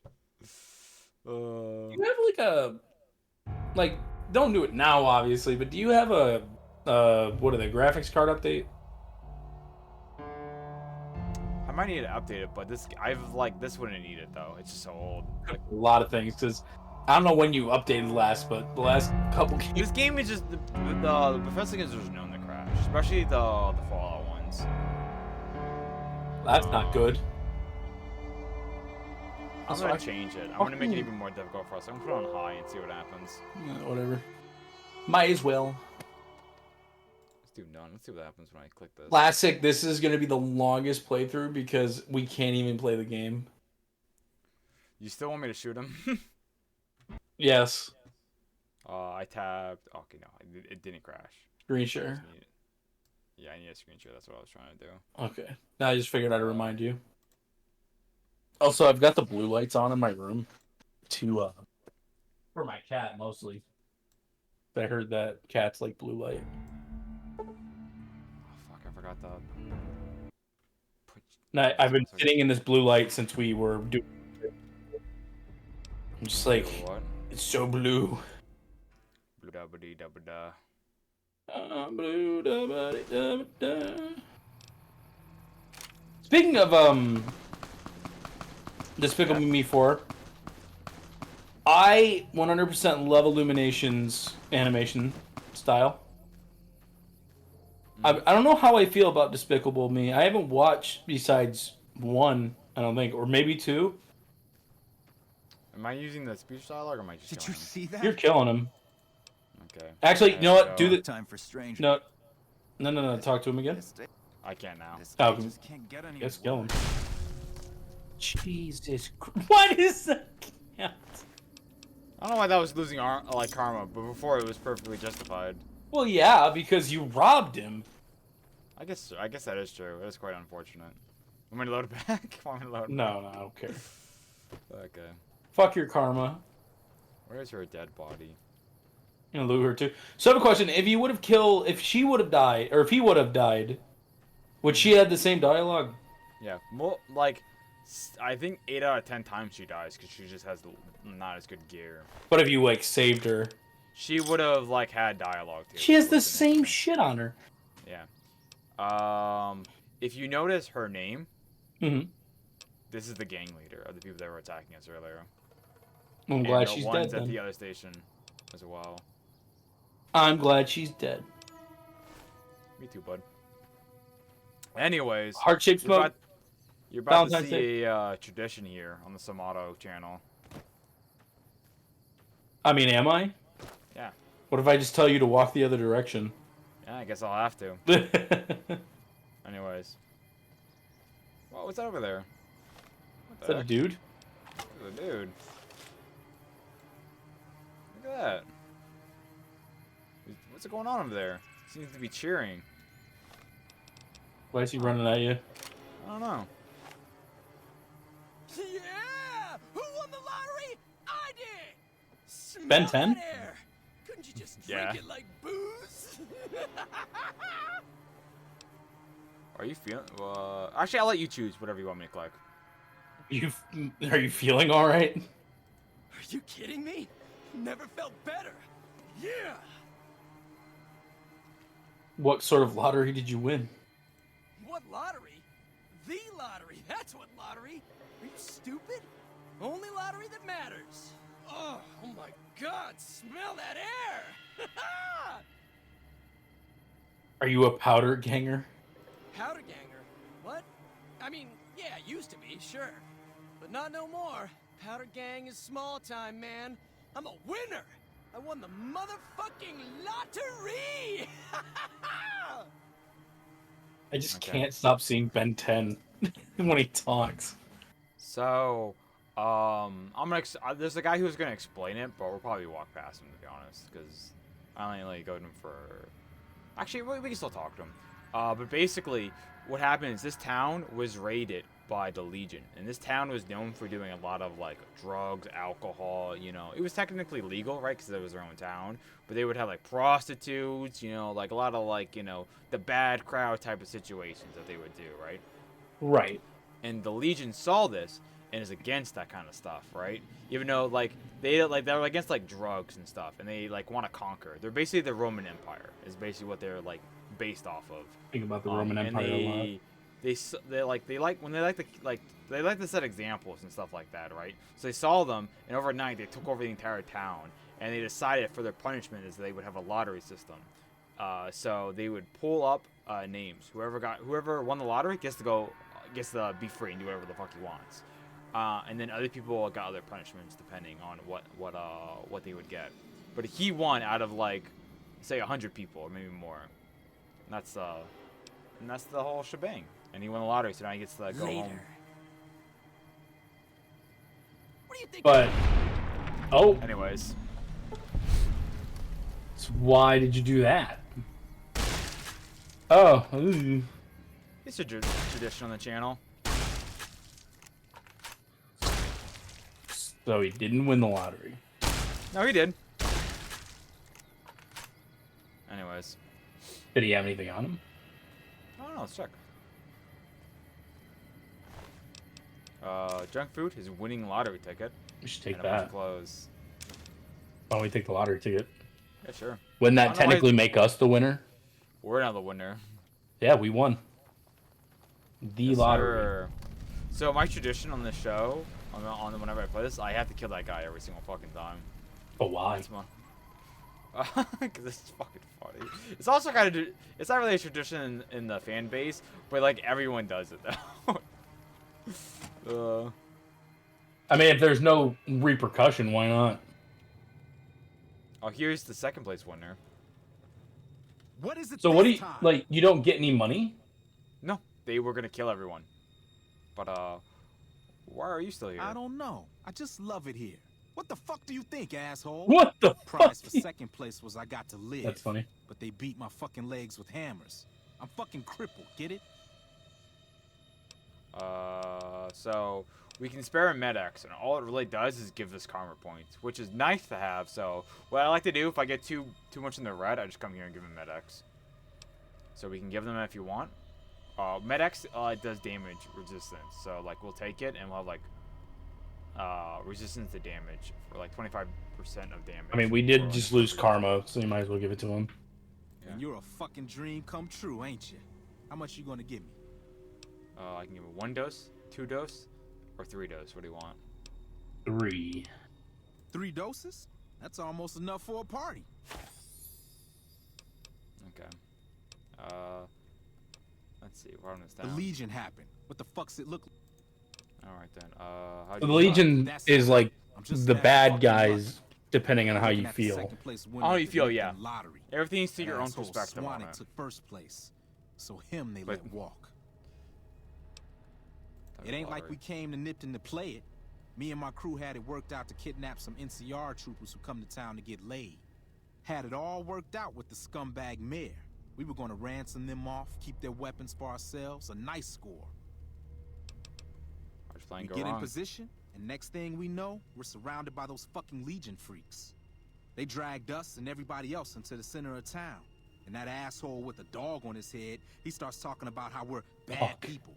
[SPEAKER 1] You have like a... Like, don't do it now, obviously, but do you have a... what are the graphics card update?
[SPEAKER 2] I might need to update it, but this this wouldn't need it though. It's just so old. Like,
[SPEAKER 1] A lot of things, because I don't know when you updated last, but the last couple games...
[SPEAKER 2] this game is just the Bethesda games are known to crash, especially the Fallout ones.
[SPEAKER 1] That's not good.
[SPEAKER 2] I'm
[SPEAKER 1] Sorry.
[SPEAKER 2] gonna change it. I'm gonna make it even more difficult for us. I'm gonna put it on high and see what happens.
[SPEAKER 1] Yeah, whatever. Might as well.
[SPEAKER 2] Let's do none. Let's see what happens when I click this.
[SPEAKER 1] Classic, this is going to be the longest playthrough because we can't even play the game.
[SPEAKER 2] You still want me to shoot him?
[SPEAKER 1] Yes.
[SPEAKER 2] I tabbed. Okay, no, it didn't crash.
[SPEAKER 1] Screen
[SPEAKER 2] I
[SPEAKER 1] share.
[SPEAKER 2] just need- Yeah, I need a screen share. That's what I was trying to do.
[SPEAKER 1] Okay. Now I just figured I'd remind you. Also, I've got the blue lights on in my room to for my cat mostly. I heard that cats like blue light.
[SPEAKER 2] Oh fuck! I forgot that.
[SPEAKER 1] And I've been sitting in this blue light since we were doing. I'm just like,
[SPEAKER 2] What?
[SPEAKER 1] it's so blue.
[SPEAKER 2] Blue da ba dee da ba da.
[SPEAKER 1] Blue da ba dee da ba da. Speaking of Despicable Me 4, I 100% love Illumination's animation style. I don't know how I feel about Despicable Me. I haven't watched besides one, I don't think, or maybe two.
[SPEAKER 2] Am I using the speech dialogue or am I just
[SPEAKER 3] Did you
[SPEAKER 2] killing him?
[SPEAKER 3] see that?
[SPEAKER 1] You're killing him.
[SPEAKER 2] Okay.
[SPEAKER 1] Actually, you know what? Do the
[SPEAKER 3] Time for strange.
[SPEAKER 1] no. Talk to him again.
[SPEAKER 3] This day,
[SPEAKER 2] I can't now.
[SPEAKER 3] this
[SPEAKER 1] Oh,
[SPEAKER 3] day just can't get any
[SPEAKER 1] Yes, kill him.
[SPEAKER 3] worse.
[SPEAKER 1] Jesus, what is that?
[SPEAKER 2] I don't know why that was losing karma, but before it was perfectly justified.
[SPEAKER 1] Well, yeah, because you robbed him.
[SPEAKER 2] I guess that is true. It is quite unfortunate. Want me to load it back? Want me to load it
[SPEAKER 1] No, I don't care.
[SPEAKER 2] back? Okay.
[SPEAKER 1] Fuck your karma.
[SPEAKER 2] Where's her dead body?
[SPEAKER 1] You know, loot her too. So I have a question: if you would have killed, if she would have died, or if he would have died, would she have the same dialogue?
[SPEAKER 2] Yeah, more like I think 8 out of 10 times she dies because she just has not as good gear.
[SPEAKER 1] But if you like saved her,
[SPEAKER 2] She would have like had dialogue too.
[SPEAKER 1] she has
[SPEAKER 2] It
[SPEAKER 1] the
[SPEAKER 2] would've been
[SPEAKER 1] same
[SPEAKER 2] interesting.
[SPEAKER 1] shit on her.
[SPEAKER 2] Yeah. If you notice her name,
[SPEAKER 1] Mm-hmm.
[SPEAKER 2] this is the gang leader of the people that were attacking us earlier.
[SPEAKER 1] I'm
[SPEAKER 2] And
[SPEAKER 1] glad
[SPEAKER 2] the
[SPEAKER 1] she's
[SPEAKER 2] ones
[SPEAKER 1] dead.
[SPEAKER 2] at the
[SPEAKER 1] Then.
[SPEAKER 2] other station as well.
[SPEAKER 1] I'm glad she's dead.
[SPEAKER 2] Me too, bud. Anyways,
[SPEAKER 1] Heart shaped
[SPEAKER 2] you're
[SPEAKER 1] smoke.
[SPEAKER 2] about, you're about to
[SPEAKER 1] Valentine's
[SPEAKER 2] see a tradition here on the Samato channel.
[SPEAKER 1] I mean, am I?
[SPEAKER 2] Yeah.
[SPEAKER 1] What if I just tell you to walk the other direction?
[SPEAKER 2] Yeah, I guess I'll have to.
[SPEAKER 1] Is
[SPEAKER 2] Anyways. Well, what's that over there? What the
[SPEAKER 1] that a
[SPEAKER 2] heck?
[SPEAKER 1] dude?
[SPEAKER 2] Look at the dude. Look at that. What's going on over there? Seems to be cheering.
[SPEAKER 1] Why is he running at you?
[SPEAKER 2] I don't know.
[SPEAKER 4] Yeah! Who won the lottery? I did! Smell
[SPEAKER 1] Ben 10?
[SPEAKER 4] that air. Couldn't you just drink
[SPEAKER 2] Yeah.
[SPEAKER 4] it like booze?
[SPEAKER 2] Are you feeling? Actually, I'll let you choose whatever you want me to click.
[SPEAKER 1] Are you feeling all right?
[SPEAKER 4] Are you kidding me? Never felt better. Yeah!
[SPEAKER 1] What sort of lottery did you win?
[SPEAKER 4] What lottery? The lottery! That's what lottery! Are you stupid? Only lottery that matters! Oh my god, smell that air!
[SPEAKER 1] Are you a powder ganger?
[SPEAKER 4] Powder ganger? What? I mean, yeah, used to be, sure. But not no more. Powder gang is small time, man. I'm a winner! I won the motherfucking lottery!
[SPEAKER 1] I just
[SPEAKER 2] Okay.
[SPEAKER 1] can't stop seeing Ben 10 when he talks.
[SPEAKER 2] So, I'm gonna. There's a guy who's gonna explain it, but we'll probably walk past him to be honest, because I only like go to him for. Actually, we can still talk to him. But basically, what happened is this town was raided by the Legion, and this town was known for doing a lot of like drugs, alcohol. You know, it was technically legal, right? Because it was their own town, but they would have like prostitutes. You know, like a lot of like the bad crowd type of situations that they would do, right?
[SPEAKER 1] Right.
[SPEAKER 2] And the Legion saw this and is against that kind of stuff, right? Even though they're against like drugs and stuff, and they like want to conquer. They're basically the Roman Empire is basically what they're like based off of.
[SPEAKER 1] Think about the Roman
[SPEAKER 2] And
[SPEAKER 1] Empire a lot.
[SPEAKER 2] they like to set examples and stuff like that, right? So they saw them, and overnight they took over the entire town, and they decided for their punishment is they would have a lottery system. So they would pull up names. Whoever won the lottery gets to be free and do whatever the fuck he wants. And then other people got other punishments depending on what they would get. But he won out of like, say 100 people or maybe more. And that's the whole shebang. And he won the lottery, so now he gets to go
[SPEAKER 4] Later.
[SPEAKER 2] home.
[SPEAKER 4] What do you think?
[SPEAKER 1] But, oh,
[SPEAKER 2] Anyways,
[SPEAKER 1] so why did you do that? Oh, ooh.
[SPEAKER 2] it's a tradition on the channel.
[SPEAKER 1] So he didn't win the lottery.
[SPEAKER 2] No, he did. Anyways,
[SPEAKER 1] Did he have anything on him?
[SPEAKER 2] I don't know. Let's check. Junk food, his winning lottery ticket,
[SPEAKER 1] We should take
[SPEAKER 2] and a bunch
[SPEAKER 1] that.
[SPEAKER 2] of clothes.
[SPEAKER 1] Why don't we take the lottery ticket?
[SPEAKER 2] Yeah, sure.
[SPEAKER 1] Wouldn't
[SPEAKER 2] I
[SPEAKER 1] that
[SPEAKER 2] don't know why-
[SPEAKER 1] technically make us the winner?
[SPEAKER 2] We're now the winner.
[SPEAKER 1] Yeah, we won. The
[SPEAKER 2] Yes,
[SPEAKER 1] lottery.
[SPEAKER 2] sir. So my tradition on this show, on the whenever I play this, I have to kill that guy every single fucking time.
[SPEAKER 1] But why?
[SPEAKER 2] That's my. Because it's fucking funny. It's also kind of. It's not really a tradition in the fan base, but like everyone does it though.
[SPEAKER 1] I mean, if there's no repercussion, why not?
[SPEAKER 2] Oh, here's the second place winner.
[SPEAKER 5] What is it
[SPEAKER 1] So what do
[SPEAKER 5] this
[SPEAKER 1] you,
[SPEAKER 5] time?
[SPEAKER 1] like, you don't get any money?
[SPEAKER 2] No, they were gonna kill everyone. But why are you still here?
[SPEAKER 5] I don't know. I just love it here. What the fuck do you think, asshole?
[SPEAKER 1] What the
[SPEAKER 5] Prize
[SPEAKER 1] fuck?
[SPEAKER 5] for second place was I got to live.
[SPEAKER 1] That's funny.
[SPEAKER 5] But they beat my fucking legs with hammers. I'm fucking crippled, get it?
[SPEAKER 2] So we can spare a Med-X, and all it really does is give us karma points, which is nice to have. So what I like to do, if I get too much in the red, I just come here and give them Med-X. So we can give them if you want. Med-X does damage resistance, so like we'll take it, and we'll have like resistance to damage for like 25% of damage.
[SPEAKER 1] I mean, we
[SPEAKER 2] for,
[SPEAKER 1] did
[SPEAKER 2] like,
[SPEAKER 1] just lose karma, so you might as well give it to him.
[SPEAKER 2] Yeah.
[SPEAKER 5] And you're a fucking dream come true, ain't you? How much you gonna give me?
[SPEAKER 2] I can give it 1 dose, 2 dose, or 3 dose. What do you want?
[SPEAKER 1] 3.
[SPEAKER 5] 3 doses? That's almost enough for a party.
[SPEAKER 2] Okay. Let's see. We're on this
[SPEAKER 5] The
[SPEAKER 2] down.
[SPEAKER 5] Legion happened. What the fuck's it look like?
[SPEAKER 2] All right then. How
[SPEAKER 1] The
[SPEAKER 2] do you
[SPEAKER 1] Legion
[SPEAKER 5] That's
[SPEAKER 1] is
[SPEAKER 5] it.
[SPEAKER 1] like
[SPEAKER 5] I'm just
[SPEAKER 1] the
[SPEAKER 5] that
[SPEAKER 1] bad
[SPEAKER 5] fucking
[SPEAKER 1] guys,
[SPEAKER 5] lucky.
[SPEAKER 1] depending on how
[SPEAKER 5] Looking
[SPEAKER 1] you
[SPEAKER 5] at the
[SPEAKER 1] feel.
[SPEAKER 5] second place winner
[SPEAKER 2] How
[SPEAKER 5] of
[SPEAKER 2] you
[SPEAKER 5] the
[SPEAKER 2] feel,
[SPEAKER 5] Lipton
[SPEAKER 2] yeah.
[SPEAKER 5] Lottery.
[SPEAKER 2] Everything's to
[SPEAKER 5] That
[SPEAKER 2] your own
[SPEAKER 5] asshole
[SPEAKER 2] perspective on
[SPEAKER 5] Swanwick
[SPEAKER 2] it.
[SPEAKER 5] took first place, so him they
[SPEAKER 2] But-
[SPEAKER 5] let walk.
[SPEAKER 2] Type
[SPEAKER 5] It
[SPEAKER 2] of
[SPEAKER 5] ain't like
[SPEAKER 2] lottery.
[SPEAKER 5] we came to Nipton to play it. Me and my crew had it worked out to kidnap some NCR troopers who come to town to get laid. Had it all worked out with the scumbag mayor. We were gonna ransom them off, keep their weapons for ourselves, a nice score.
[SPEAKER 2] How'd your
[SPEAKER 5] We
[SPEAKER 2] plan go
[SPEAKER 5] get in
[SPEAKER 2] wrong?
[SPEAKER 5] position, and next thing we know, we're surrounded by those fucking Legion freaks. They dragged us and everybody else into the center of town. And that asshole with a dog on his head, he starts talking about how we're bad
[SPEAKER 1] Fuck.
[SPEAKER 5] people.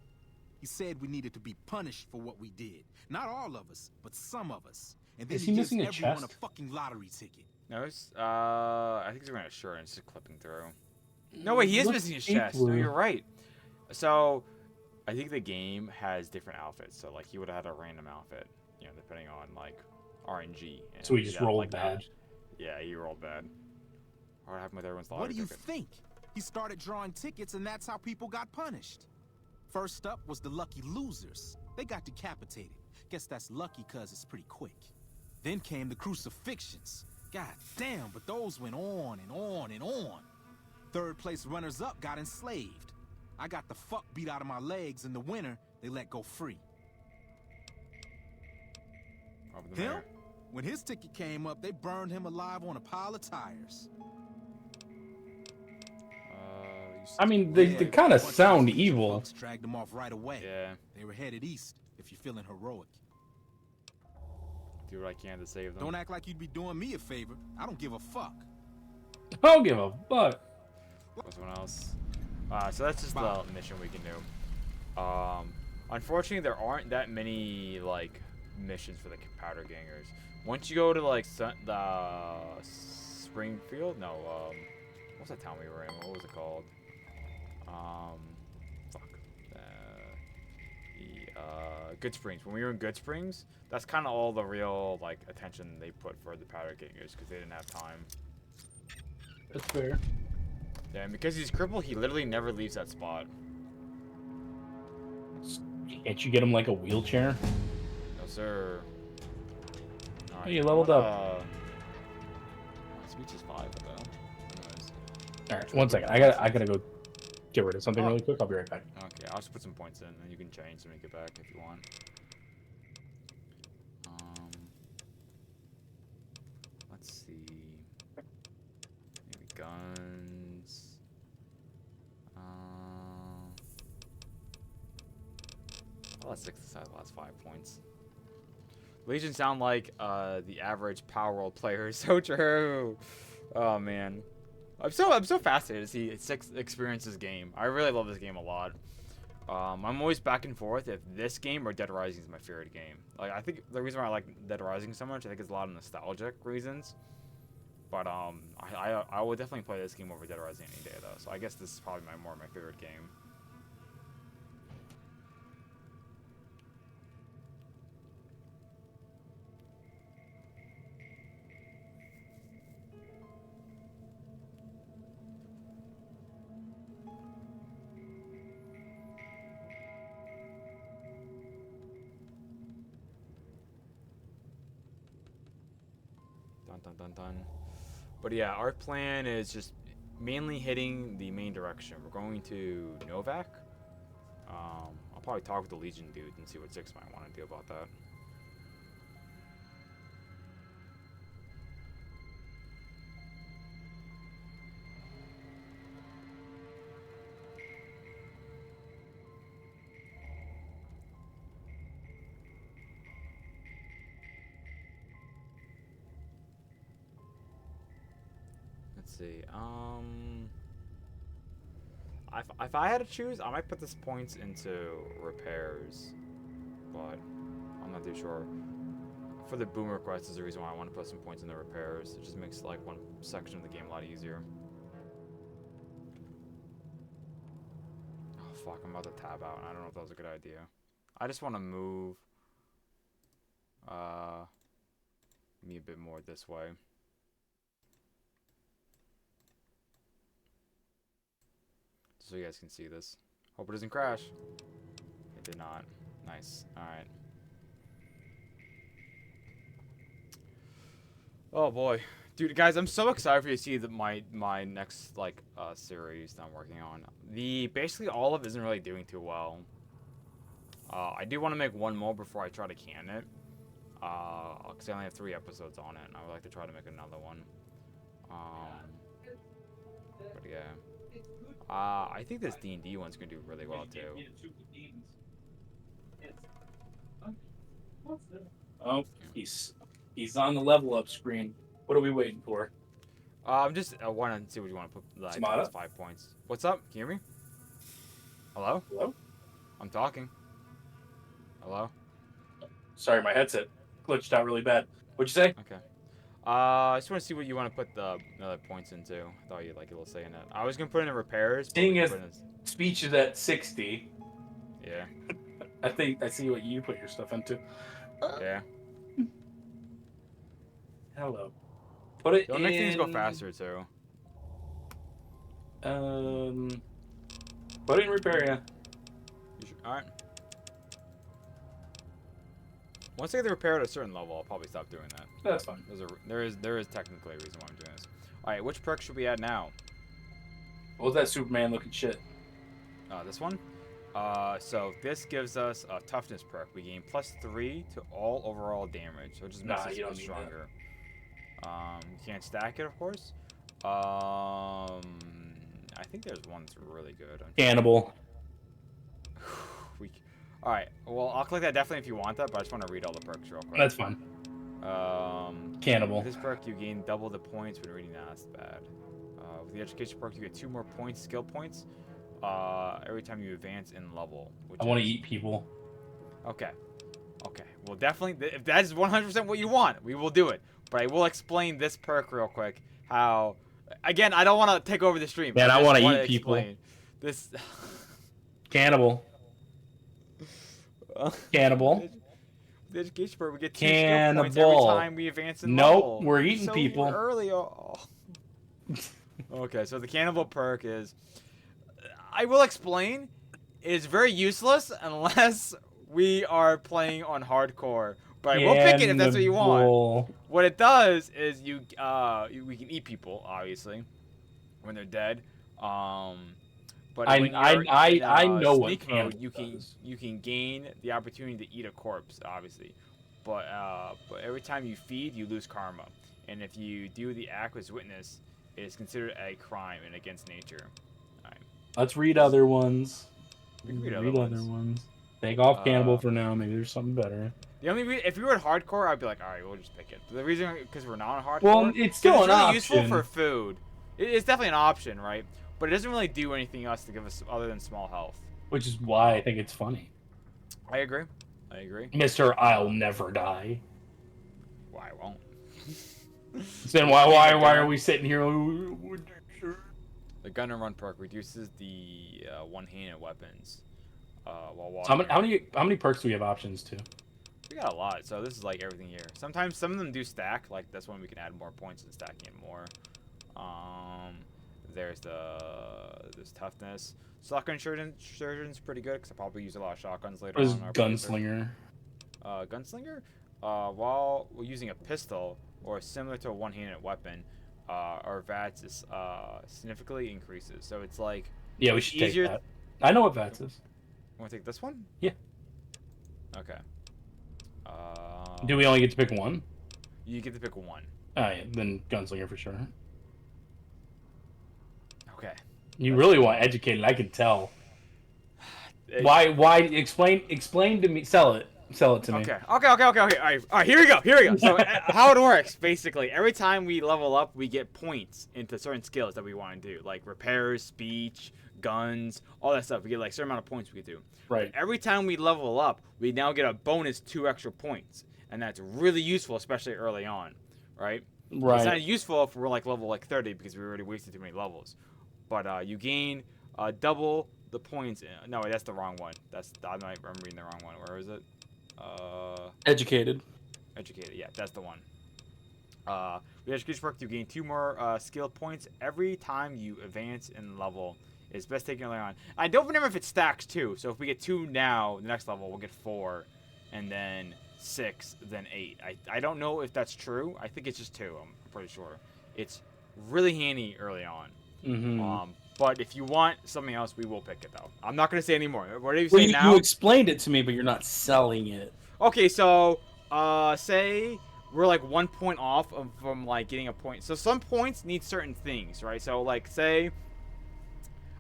[SPEAKER 5] He said we needed to be punished for what we did. Not all of us, but some of us. And then
[SPEAKER 1] Is
[SPEAKER 5] he
[SPEAKER 1] he
[SPEAKER 5] gives
[SPEAKER 1] missing a
[SPEAKER 5] everyone a
[SPEAKER 1] chest?
[SPEAKER 5] fucking lottery ticket.
[SPEAKER 2] No, I think he's wearing a shirt and it's just clipping through. No, wait, he is
[SPEAKER 1] Looks
[SPEAKER 2] missing his chest. No,
[SPEAKER 1] see-through.
[SPEAKER 2] you're right. So, I think the game has different outfits. So, like, he would have had a random outfit, you know, depending on, like, RNG. And
[SPEAKER 1] So he just
[SPEAKER 2] got,
[SPEAKER 1] rolled
[SPEAKER 2] like,
[SPEAKER 1] bad.
[SPEAKER 2] Yeah, he rolled bad. What happened with everyone's
[SPEAKER 5] What
[SPEAKER 2] lottery
[SPEAKER 5] do you
[SPEAKER 2] ticket?
[SPEAKER 5] think? He started drawing tickets, and that's how people got punished. First up was the lucky losers. They got decapitated. Guess that's lucky cause it's pretty quick. Then came the crucifixions. God damn, but those went on and on and on. Third place runners-up got enslaved. I got the fuck beat out of my legs. In the winter, they let go free.
[SPEAKER 2] Over the
[SPEAKER 5] Him?
[SPEAKER 2] mayor.
[SPEAKER 5] When his ticket came up, they burned him alive on a pile of tires.
[SPEAKER 1] I mean, they kind of
[SPEAKER 5] Bunch
[SPEAKER 1] sound
[SPEAKER 5] those
[SPEAKER 1] evil.
[SPEAKER 5] folks dragged them off right away.
[SPEAKER 2] Yeah,
[SPEAKER 5] They were headed east, if you're feeling heroic.
[SPEAKER 2] do what I can to save them.
[SPEAKER 5] Don't act like you'd be doing me a favor. I don't give a fuck.
[SPEAKER 1] I don't give a fuck.
[SPEAKER 2] What's someone else? So that's just the mission we can do. Unfortunately, there aren't that many like missions for the powder gangers. Once you go to like the Springfield, no, what's that town we were in? What was it called? Fuck. Good Springs. When we were in Good Springs, that's kind of all the real like attention they put for the powder gangers because they didn't have time.
[SPEAKER 1] That's fair.
[SPEAKER 2] Yeah, and because he's crippled, he literally never leaves that spot.
[SPEAKER 1] Can't you get him like a wheelchair?
[SPEAKER 2] No, sir. All
[SPEAKER 1] Oh, you leveled up.
[SPEAKER 2] My speech is 5, though. Anyways.
[SPEAKER 1] All right, one second. I gotta go get rid of something really quick. I'll be right back.
[SPEAKER 2] Okay, I'll just put some points in, and you can change to make it back if you want. Let's see. Maybe guns. Let's 6 aside the last 5 points. Legion sound like the average Power World player. So true. Oh man, I'm so fascinated to see Six experience this game. I really love this game a lot. I'm always back and forth if this game or Dead Rising is my favorite game. Like I think the reason why I like Dead Rising so much, I think it's a lot of nostalgic reasons. But I would definitely play this game over Dead Rising any day though. So I guess this is probably my favorite game. Dun dun dun dun. But yeah, our plan is just mainly hitting the main direction. We're going to Novak. I'll probably talk with the Legion dude and see what Six might want to do about that. Let's see. If I had to choose, I might put this points into repairs, but I'm not too sure. For the boomer quest is the reason why I want to put some points into repairs. It just makes like one section of the game a lot easier. Oh fuck! I'm about to tab out. I don't know if that was a good idea. I just want to move me a bit more this way. So you guys can see this. Hope it doesn't crash. It did not. Nice. Alright. Oh boy. Dude, guys, I'm so excited for you to see my next like series that I'm working on. Basically all of it isn't really doing too well. I do want to make one more before I try to can it. Because I only have 3 episodes on it, and I would like to try to make another one. But yeah. I think this D&D one's gonna do really well too.
[SPEAKER 1] Oh, he's on the level up screen. What are we waiting for?
[SPEAKER 2] I'm just wanting to see what you want to put. Like,
[SPEAKER 1] Samada?
[SPEAKER 2] 5 points. What's up? Can you hear me? Hello?
[SPEAKER 1] Hello?
[SPEAKER 2] I'm talking. Hello?
[SPEAKER 1] Sorry, my headset glitched out really bad. What'd you say?
[SPEAKER 2] Okay. I just want to see what you want to put the other points into. I thought you'd like a little say in that. I was gonna put in the repairs. But
[SPEAKER 1] Seeing
[SPEAKER 2] we can
[SPEAKER 1] as
[SPEAKER 2] put in
[SPEAKER 1] speech is at 60,
[SPEAKER 2] yeah,
[SPEAKER 1] I think I see what you put your stuff into.
[SPEAKER 2] yeah.
[SPEAKER 1] Hello. Put it
[SPEAKER 2] It'll
[SPEAKER 1] in.
[SPEAKER 2] make things go faster too.
[SPEAKER 1] Put it in repair, yeah.
[SPEAKER 2] All right. Once I get the repair at a certain level, I'll probably stop doing that.
[SPEAKER 1] That's fine.
[SPEAKER 2] There is technically a reason why I'm doing this. All right, which perk should we add now?
[SPEAKER 1] What was that Superman looking shit?
[SPEAKER 2] This one. So this gives us a toughness perk. We gain +3 to all overall damage, so it just makes us
[SPEAKER 1] you don't
[SPEAKER 2] feel
[SPEAKER 1] need
[SPEAKER 2] stronger. You can't stack it, of course. I think there's one that's really good.
[SPEAKER 1] Cannibal.
[SPEAKER 2] All right. Well, I'll click that definitely if you want that, but I just want to read all the perks real quick.
[SPEAKER 1] That's fine. Cannibal.
[SPEAKER 2] With this perk, you gain double the points when reading. That's bad. With the education perk, you get 2 more points, skill points, every time you advance in level.
[SPEAKER 1] I want to eat people.
[SPEAKER 2] Okay. Okay. Well, definitely, if that is 100% what you want, we will do it. But I will explain this perk real quick. How, again, I don't want to take over the stream.
[SPEAKER 1] Man, I
[SPEAKER 2] want
[SPEAKER 1] wanna
[SPEAKER 2] to
[SPEAKER 1] eat people.
[SPEAKER 2] explain this.
[SPEAKER 1] Cannibal. Cannibal.
[SPEAKER 2] The education perk, we get 2 skill points every
[SPEAKER 1] Cannibal.
[SPEAKER 2] time we advance in
[SPEAKER 1] Nope,
[SPEAKER 2] level.
[SPEAKER 1] we're eating
[SPEAKER 2] So
[SPEAKER 1] people.
[SPEAKER 2] early. Oh. Okay, so the cannibal perk is, I will explain, is very useless unless we are playing on hardcore. But I will pick it if that's what you want.
[SPEAKER 1] Cannibal.
[SPEAKER 2] What it does is we can eat people, obviously, when they're dead. But when you're
[SPEAKER 1] I
[SPEAKER 2] in,
[SPEAKER 1] know what
[SPEAKER 2] sneak mode,
[SPEAKER 1] cannibal does.
[SPEAKER 2] you can gain the opportunity to eat a corpse, obviously. But every time you feed, you lose karma, and if you do the act with witness, it is considered a crime and against nature. All right.
[SPEAKER 1] Let's read other ones.
[SPEAKER 2] We can read
[SPEAKER 1] Read
[SPEAKER 2] other
[SPEAKER 1] other
[SPEAKER 2] ones.
[SPEAKER 1] ones. Take off Cannibal for now. Maybe there's something better.
[SPEAKER 2] The only if we were at hardcore, I'd be like, all right, we'll just pick it. But the reason because we're not on hardcore,
[SPEAKER 1] Well, it's still
[SPEAKER 2] 'cause
[SPEAKER 1] an
[SPEAKER 2] really
[SPEAKER 1] option.
[SPEAKER 2] useful for food. It's definitely an option, right? But it doesn't really do anything else to give us other than small health.
[SPEAKER 1] Which is why I think it's funny.
[SPEAKER 2] I agree. I agree.
[SPEAKER 1] Mr. I'll never die.
[SPEAKER 2] Why won't?
[SPEAKER 1] Then why are we sitting here?
[SPEAKER 2] The gun and run perk reduces the one-handed weapons while walking.
[SPEAKER 1] How many perks do we have options to?
[SPEAKER 2] We got a lot, so this is like everything here. Sometimes some of them do stack, like that's when we can add more points and stacking it more. There's toughness. Shotgun surgeon's pretty good because I probably use a lot of shotguns later
[SPEAKER 1] What is
[SPEAKER 2] on. in our
[SPEAKER 1] Gunslinger?
[SPEAKER 2] Gunslinger? While using a pistol or similar to a one-handed weapon, our VATS is, significantly increases. So it's like
[SPEAKER 1] Yeah, we should
[SPEAKER 2] easier.
[SPEAKER 1] take that. I know what VATS is.
[SPEAKER 2] Want to take this one?
[SPEAKER 1] Yeah.
[SPEAKER 2] Okay.
[SPEAKER 1] Do we only get to pick one?
[SPEAKER 2] You get to pick one.
[SPEAKER 1] Oh, yeah, then Gunslinger for sure.
[SPEAKER 2] Okay.
[SPEAKER 1] You really want educated, I can tell.
[SPEAKER 2] It-
[SPEAKER 1] Why explain to me, sell it to me.
[SPEAKER 2] Okay. All right, here we go. So how it works, basically, every time we level up, we get points into certain skills that we want to do, like repairs, speech, guns, all that stuff. We get like a certain amount of points we can do.
[SPEAKER 1] Right.
[SPEAKER 2] Every time we level up, we now get a bonus 2 extra points, and that's really useful, especially early on, right?
[SPEAKER 1] Right.
[SPEAKER 2] It's not useful if we're like level 30 because we already wasted too many levels. But you gain double the points. No, wait, that's the wrong one. I'm reading the wrong one. Where is it?
[SPEAKER 1] Educated.
[SPEAKER 2] Educated. Yeah, that's the one. With education perk, you gain 2 more skill points every time you advance in level. It's best taken early on. I don't remember if it stacks too. So if we get 2 now, the next level we'll get 4, and then 6, then 8. I don't know if that's true. I think it's just 2. I'm pretty sure. It's really handy early on.
[SPEAKER 1] Mm-hmm.
[SPEAKER 2] But if you want something else, we will pick it though. I'm not gonna say anymore. What are you
[SPEAKER 1] Well,
[SPEAKER 2] saying now?
[SPEAKER 1] you explained it to me, but you're not selling it.
[SPEAKER 2] Okay, so say we're like 1 point off from like getting a point. So some points need certain things, right? So like say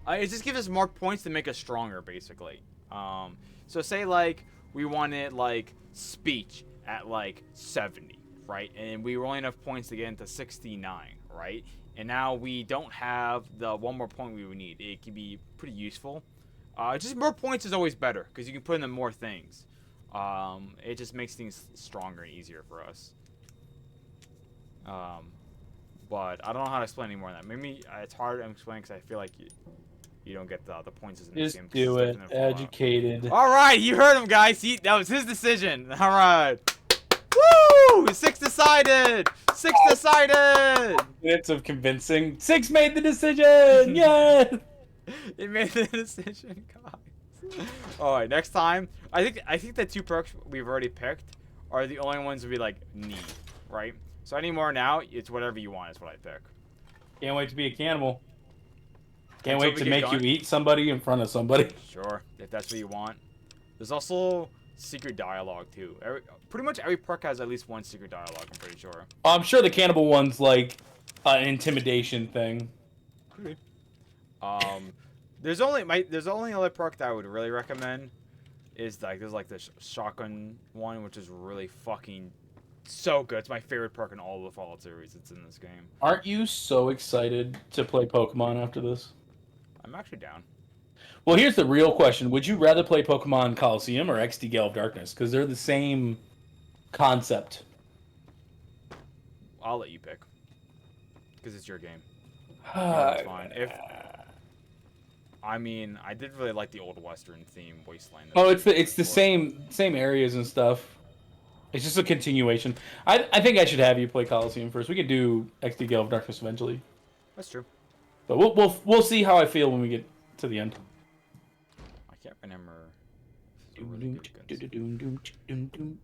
[SPEAKER 2] it just gives us more points to make us stronger, basically. So say like we wanted like speech at like 70, right? And we were only enough points to get into 69, right? And now we don't have the 1 more point we would need. It can be pretty useful. Just more points is always better because you can put in more things. It just makes things stronger and easier for us. But I don't know how to explain any more than that. Maybe it's hard to explain because I feel like you don't get the points in this
[SPEAKER 1] Just
[SPEAKER 2] game. 'cause
[SPEAKER 1] do
[SPEAKER 2] it's
[SPEAKER 1] it.
[SPEAKER 2] different than Fallout.
[SPEAKER 1] Educated.
[SPEAKER 2] All right, you heard him, guys. That was his decision. All right. Woo! 6 decided. 6 decided.
[SPEAKER 1] Minutes of convincing. 6 made the decision. Yeah.
[SPEAKER 2] It made the decision, guys. All right, next time. I think the 2 perks we've already picked are the only ones we like need, right? So any more now, it's whatever you want is what I pick.
[SPEAKER 1] Can't wait to be a cannibal. Can't
[SPEAKER 2] Until
[SPEAKER 1] wait
[SPEAKER 2] we
[SPEAKER 1] to
[SPEAKER 2] get
[SPEAKER 1] make
[SPEAKER 2] going.
[SPEAKER 1] you eat somebody in front of somebody.
[SPEAKER 2] Sure, if that's what you want. There's also secret dialogue too. Pretty much every perk has at least one secret dialogue, I'm pretty sure.
[SPEAKER 1] I'm sure the cannibal one's like an intimidation thing.
[SPEAKER 2] There's only other perk that I would really recommend is like there's like this shotgun one, which is really fucking so good. It's my favorite perk in all of the Fallout series. It's in this game.
[SPEAKER 1] Aren't you so excited to play Pokemon after this?
[SPEAKER 2] I'm actually down.
[SPEAKER 1] Well, here's the real question. Would you rather play Pokemon Coliseum or XD Gale of Darkness? Because they're the same concept.
[SPEAKER 2] I'll let you pick. Because it's your game. That's fine. I mean, I did really like the old Western theme Wasteland.
[SPEAKER 1] Oh, it's the same areas and stuff. It's just a continuation. I think I should have you play Coliseum first. We could do XD Gale of Darkness eventually.
[SPEAKER 2] That's true.
[SPEAKER 1] But we'll see how I feel when we get to the end.
[SPEAKER 2] I can't remember. If it's a really good gun.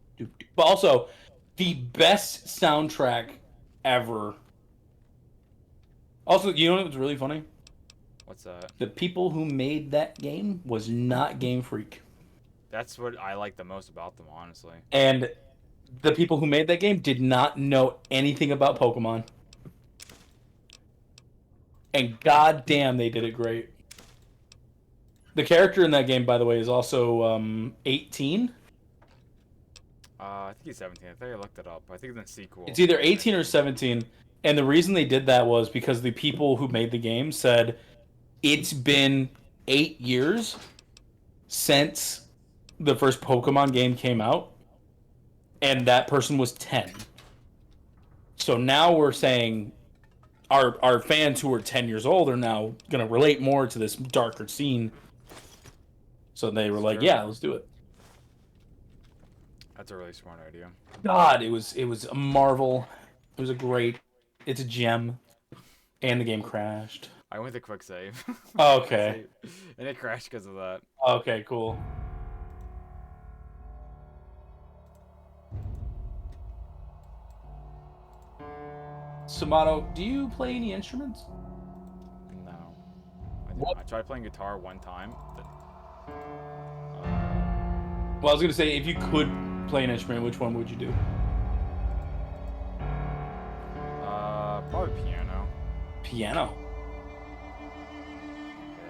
[SPEAKER 1] But also, the best soundtrack ever. Also, you know what's really funny?
[SPEAKER 2] What's that?
[SPEAKER 1] The people who made that game was not Game Freak.
[SPEAKER 2] That's what I like the most about them, honestly.
[SPEAKER 1] And the people who made that game did not know anything about Pokemon. And goddamn, they did it great. The character in that game, by the way, is also 18.
[SPEAKER 2] I think he's 17. I think I looked it up. I think it's in the sequel.
[SPEAKER 1] It's either 18 or 17. And the reason they did that was because the people who made the game said it's been 8 years since the first Pokemon game came out. And that person was 10. So now we're saying our fans who are 10 years old are now going to relate more to this darker scene. So they were like, yeah, let's do it.
[SPEAKER 2] That's a really smart idea.
[SPEAKER 1] God, it was a marvel. It was it's a gem. And the game crashed.
[SPEAKER 2] I went to quick save.
[SPEAKER 1] Okay.
[SPEAKER 2] And it crashed because of that.
[SPEAKER 1] Okay, cool. Samato, do you play any instruments?
[SPEAKER 2] No. I,
[SPEAKER 1] What?
[SPEAKER 2] I tried playing guitar one time. But,
[SPEAKER 1] Well, I was gonna say, if you could play an instrument, which one would you do?
[SPEAKER 2] probably piano.
[SPEAKER 1] Piano.
[SPEAKER 2] There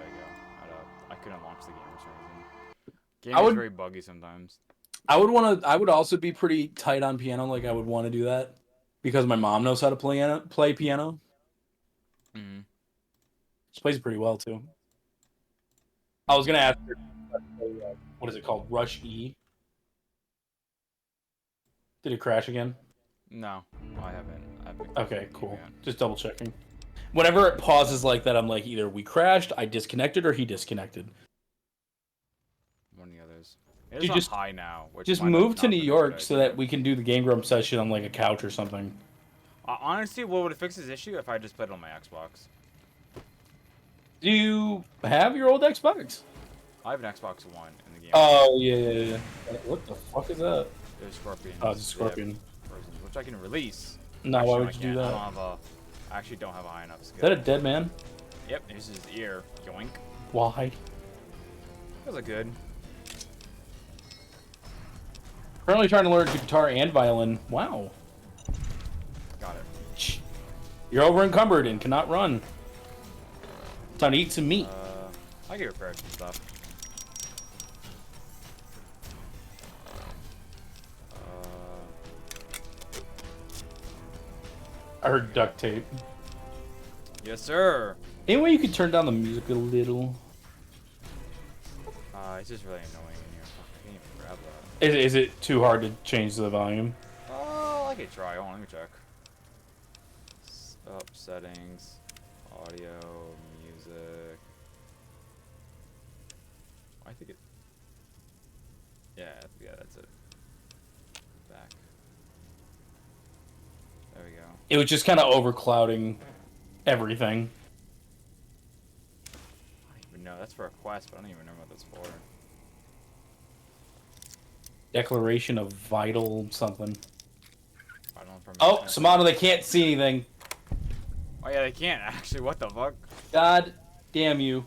[SPEAKER 2] you go. I couldn't launch the game for some reason. Game
[SPEAKER 1] I
[SPEAKER 2] is
[SPEAKER 1] would-
[SPEAKER 2] very buggy sometimes.
[SPEAKER 1] I would also be pretty tight on piano. Like I would want to do that because my mom knows how to play piano.
[SPEAKER 2] Mm-hmm.
[SPEAKER 1] She plays it pretty well too. I was gonna ask her, what is it called? Rush E. Did it crash again?
[SPEAKER 2] No, I haven't.
[SPEAKER 1] Okay, cool. Just double checking. Whenever it pauses like that, I'm like, either we crashed, I disconnected, or he disconnected.
[SPEAKER 2] One of the others. It
[SPEAKER 1] Dude,
[SPEAKER 2] is
[SPEAKER 1] just-
[SPEAKER 2] on high now. Which
[SPEAKER 1] Just
[SPEAKER 2] might
[SPEAKER 1] move
[SPEAKER 2] have
[SPEAKER 1] to
[SPEAKER 2] not
[SPEAKER 1] New
[SPEAKER 2] been a
[SPEAKER 1] York
[SPEAKER 2] good
[SPEAKER 1] so
[SPEAKER 2] idea.
[SPEAKER 1] that we can do the Game Grump session on like a couch or something.
[SPEAKER 2] Honestly, what would fix this issue if I just played it on my Xbox?
[SPEAKER 1] Do you have your old Xbox?
[SPEAKER 2] I have an Xbox One in the game.
[SPEAKER 1] Oh yeah. What the fuck is that?
[SPEAKER 2] There's Scorpions.
[SPEAKER 1] Oh, it's a Scorpion.
[SPEAKER 2] Yeah, Frozen, which I can release.
[SPEAKER 1] No,
[SPEAKER 2] Actually,
[SPEAKER 1] why
[SPEAKER 2] I
[SPEAKER 1] would you do
[SPEAKER 2] can't.
[SPEAKER 1] that?
[SPEAKER 2] I actually don't have a high enough skill.
[SPEAKER 1] Is that a dead man?
[SPEAKER 2] Yep, here's his ear. Yoink.
[SPEAKER 1] Why?
[SPEAKER 2] Those are good.
[SPEAKER 1] Currently trying to learn guitar and violin. Wow.
[SPEAKER 2] Got it.
[SPEAKER 1] You're over encumbered and cannot run. Time to eat some meat.
[SPEAKER 2] I can repair some stuff.
[SPEAKER 1] I heard duct tape.
[SPEAKER 2] Yes, sir.
[SPEAKER 1] Any way you could turn down the music a little?
[SPEAKER 2] It's just really annoying in here. I can't even grab that.
[SPEAKER 1] Is it too hard to change the volume?
[SPEAKER 2] Oh, I could try. Hold on, let me check. Up settings, audio, music. I think it. Yeah, that's it. Back. There we go.
[SPEAKER 1] It was just kind of overclouding everything.
[SPEAKER 2] I don't even know. That's for a quest, but I don't even know what that's for.
[SPEAKER 1] Declaration of vital something.
[SPEAKER 2] Final
[SPEAKER 1] Oh,
[SPEAKER 2] information.
[SPEAKER 1] Samano, they can't see anything.
[SPEAKER 2] Oh yeah, they can't actually. What the fuck?
[SPEAKER 1] God damn you.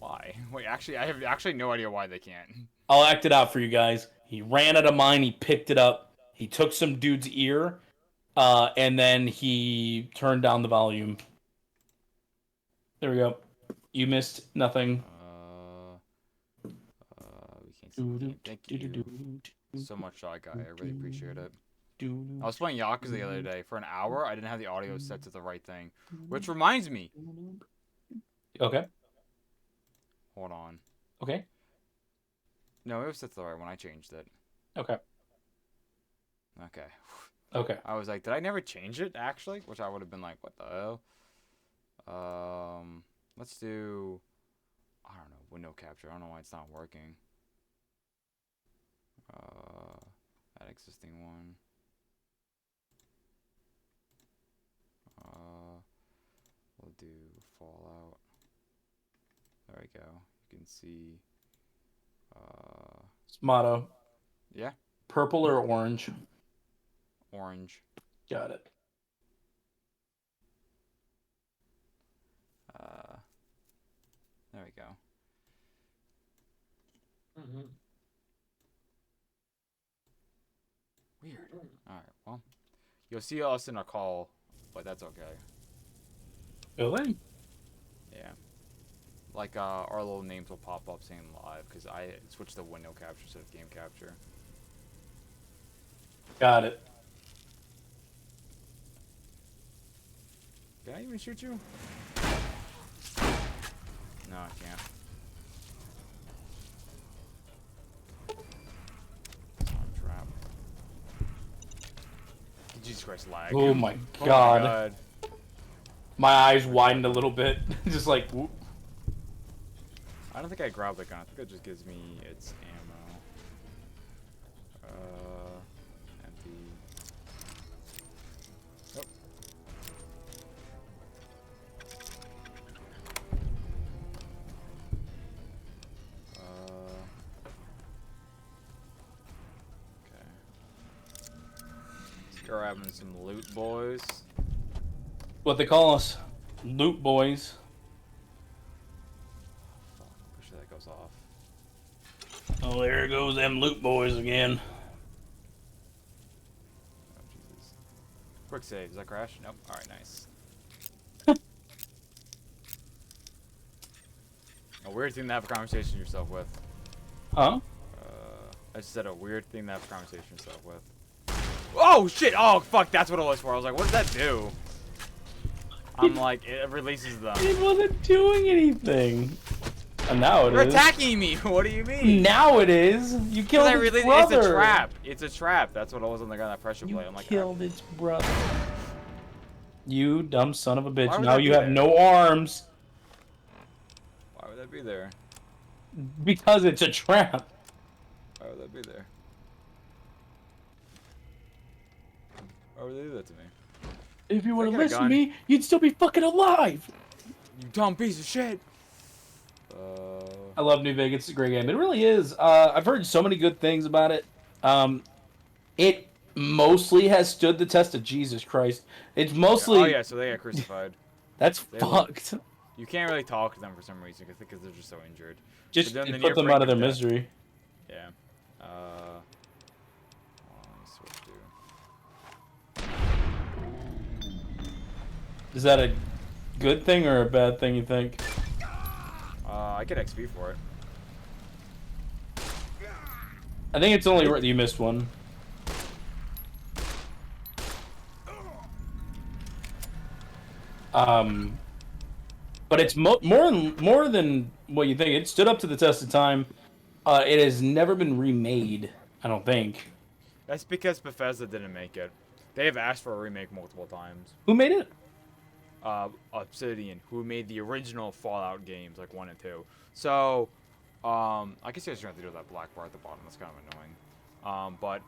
[SPEAKER 2] Why? Wait, actually, I have actually no idea why they can't.
[SPEAKER 1] I'll act it out for you guys. He ran out of mine, he picked it up, he took some dude's ear, and then he turned down the volume. There we go. You missed nothing.
[SPEAKER 2] We can't see. Thank you so much, Shy Guy. I really appreciate it. I was playing Yakuza the other day. For an hour, I didn't have the audio set to the right thing. Which reminds me.
[SPEAKER 1] Okay.
[SPEAKER 2] Hold on.
[SPEAKER 1] Okay.
[SPEAKER 2] No, it was set to the right one. I changed it.
[SPEAKER 1] Okay.
[SPEAKER 2] Okay.
[SPEAKER 1] Okay.
[SPEAKER 2] I was like, did I never change it, actually? Which I would have been like, what the hell? Let's do... I don't know. Window capture. I don't know why it's not working. That existing one. We'll do Fallout. There we go. You can see.
[SPEAKER 1] Smato.
[SPEAKER 2] Yeah.
[SPEAKER 1] Purple or orange?
[SPEAKER 2] Orange.
[SPEAKER 1] Got it.
[SPEAKER 2] There we go. Weird. Alright, well. You'll see us in a call, but that's okay.
[SPEAKER 1] Really?
[SPEAKER 2] Yeah. Like, our little names will pop up saying live, because I switched to window capture instead of game capture.
[SPEAKER 1] Got it.
[SPEAKER 2] Can I even shoot you? No, I can't. Time trap. Jesus Christ, lag.
[SPEAKER 1] Oh my
[SPEAKER 2] Oh
[SPEAKER 1] god.
[SPEAKER 2] my god.
[SPEAKER 1] My eyes widened a little bit. Just like, whoop.
[SPEAKER 2] I don't think I grabbed the gun. I think it just gives me its ammo. Empty. Oh. Okay. Let's go grabbing some loot, boys.
[SPEAKER 1] What they call us. Loot boys.
[SPEAKER 2] Fuck, I'm pretty sure that goes off.
[SPEAKER 1] Oh, there goes them loot boys again.
[SPEAKER 2] Oh, Jesus. Quick save. Does that crash? Nope. Alright, nice. A weird thing to have a conversation yourself with.
[SPEAKER 1] Huh?
[SPEAKER 2] I just said a weird thing to have a conversation yourself with. Oh, shit! Oh, fuck, that's what it was for. I was like, what does that do? I'm like, it releases them.
[SPEAKER 1] It wasn't doing anything. And now it
[SPEAKER 2] You're
[SPEAKER 1] is.
[SPEAKER 2] attacking me! What do you mean?
[SPEAKER 1] Now it is. You killed
[SPEAKER 2] I
[SPEAKER 1] its
[SPEAKER 2] really,
[SPEAKER 1] brother.
[SPEAKER 2] it's a trap. It's a trap. That's what it was on the gun that pressure plate. I'm like,
[SPEAKER 1] Killed its brother. You dumb son of a
[SPEAKER 2] Why
[SPEAKER 1] bitch.
[SPEAKER 2] would
[SPEAKER 1] Now
[SPEAKER 2] that
[SPEAKER 1] you
[SPEAKER 2] be
[SPEAKER 1] have
[SPEAKER 2] there?
[SPEAKER 1] no arms
[SPEAKER 2] why would that be there?
[SPEAKER 1] because it's a trap.
[SPEAKER 2] Why would that be there? Why would they do that to me?
[SPEAKER 1] If you would have
[SPEAKER 2] get a
[SPEAKER 1] listened to
[SPEAKER 2] gun.
[SPEAKER 1] me, you'd still be fucking alive.
[SPEAKER 2] You dumb piece of shit!
[SPEAKER 1] I love New Vegas. It's a great game. It really is. I've heard so many good things about it. It mostly has stood the test of Jesus Christ. It's mostly...
[SPEAKER 2] Oh yeah, so they got crucified.
[SPEAKER 1] That's
[SPEAKER 2] They will-
[SPEAKER 1] fucked.
[SPEAKER 2] You can't really talk to them for some reason because they're just so injured.
[SPEAKER 1] Just
[SPEAKER 2] But then
[SPEAKER 1] put
[SPEAKER 2] you're
[SPEAKER 1] them
[SPEAKER 2] afraid
[SPEAKER 1] out of their
[SPEAKER 2] death.
[SPEAKER 1] misery.
[SPEAKER 2] Yeah. Let me switch to.
[SPEAKER 1] Is that a good thing or a bad thing, you think?
[SPEAKER 2] I get XP for it.
[SPEAKER 1] I think it's only right that you missed one. But it's more than what you think. It stood up to the test of time. It has never been remade, I don't think.
[SPEAKER 2] That's because Bethesda didn't make it. They have asked for a remake multiple times.
[SPEAKER 1] Who made it?
[SPEAKER 2] Obsidian, who made the original Fallout games, like 1 and 2. So, I guess you guys don't have to do that black bar at the bottom. That's kind of annoying. But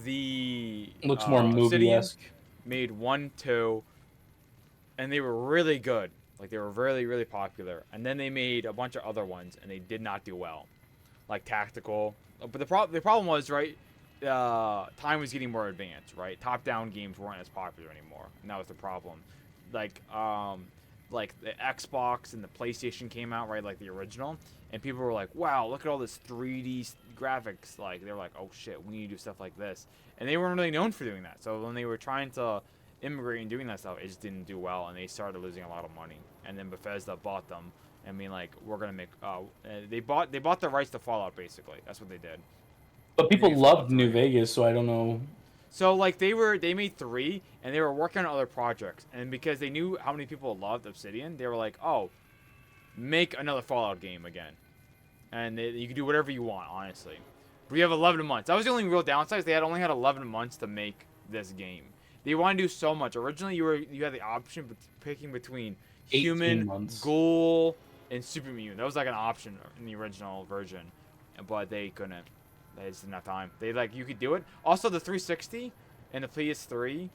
[SPEAKER 2] the
[SPEAKER 1] Looks more
[SPEAKER 2] Obsidian
[SPEAKER 1] movie-esque.
[SPEAKER 2] made 1, 2, and they were really good. Like, they were really, really popular. And then they made a bunch of other ones, and they did not do well. Like, Tactical. But the problem was, right, time was getting more advanced, right? Top-down games weren't as popular anymore, and that was the problem. Like the Xbox and the PlayStation came out, right, like the original, and people were like, wow, look at all this 3D graphics. Like, they were like, oh, shit, we need to do stuff like this. And they weren't really known for doing that. So when they were trying to immigrate and doing that stuff, it just didn't do well, and they started losing a lot of money. And then Bethesda bought them. I mean, like, we're gonna make. They bought the rights to Fallout, basically. That's what they did.
[SPEAKER 1] But people
[SPEAKER 2] made
[SPEAKER 1] loved
[SPEAKER 2] Fallout
[SPEAKER 1] New
[SPEAKER 2] 3.
[SPEAKER 1] Vegas, so I don't know.
[SPEAKER 2] So like they made 3, and they were working on other projects, and because they knew how many people loved Obsidian, they were like, oh, make another Fallout game again, and you can do whatever you want, honestly. But you have 11 months. That was the only real downside. They only had 11 months to make this game. They wanted to do so much. Originally, you had the option of picking between
[SPEAKER 1] 18
[SPEAKER 2] human,
[SPEAKER 1] months.
[SPEAKER 2] ghoul, and super mutant. That was like an option in the original version, but they couldn't. They just didn't have time. They you could do it. Also, the 360 and the PS3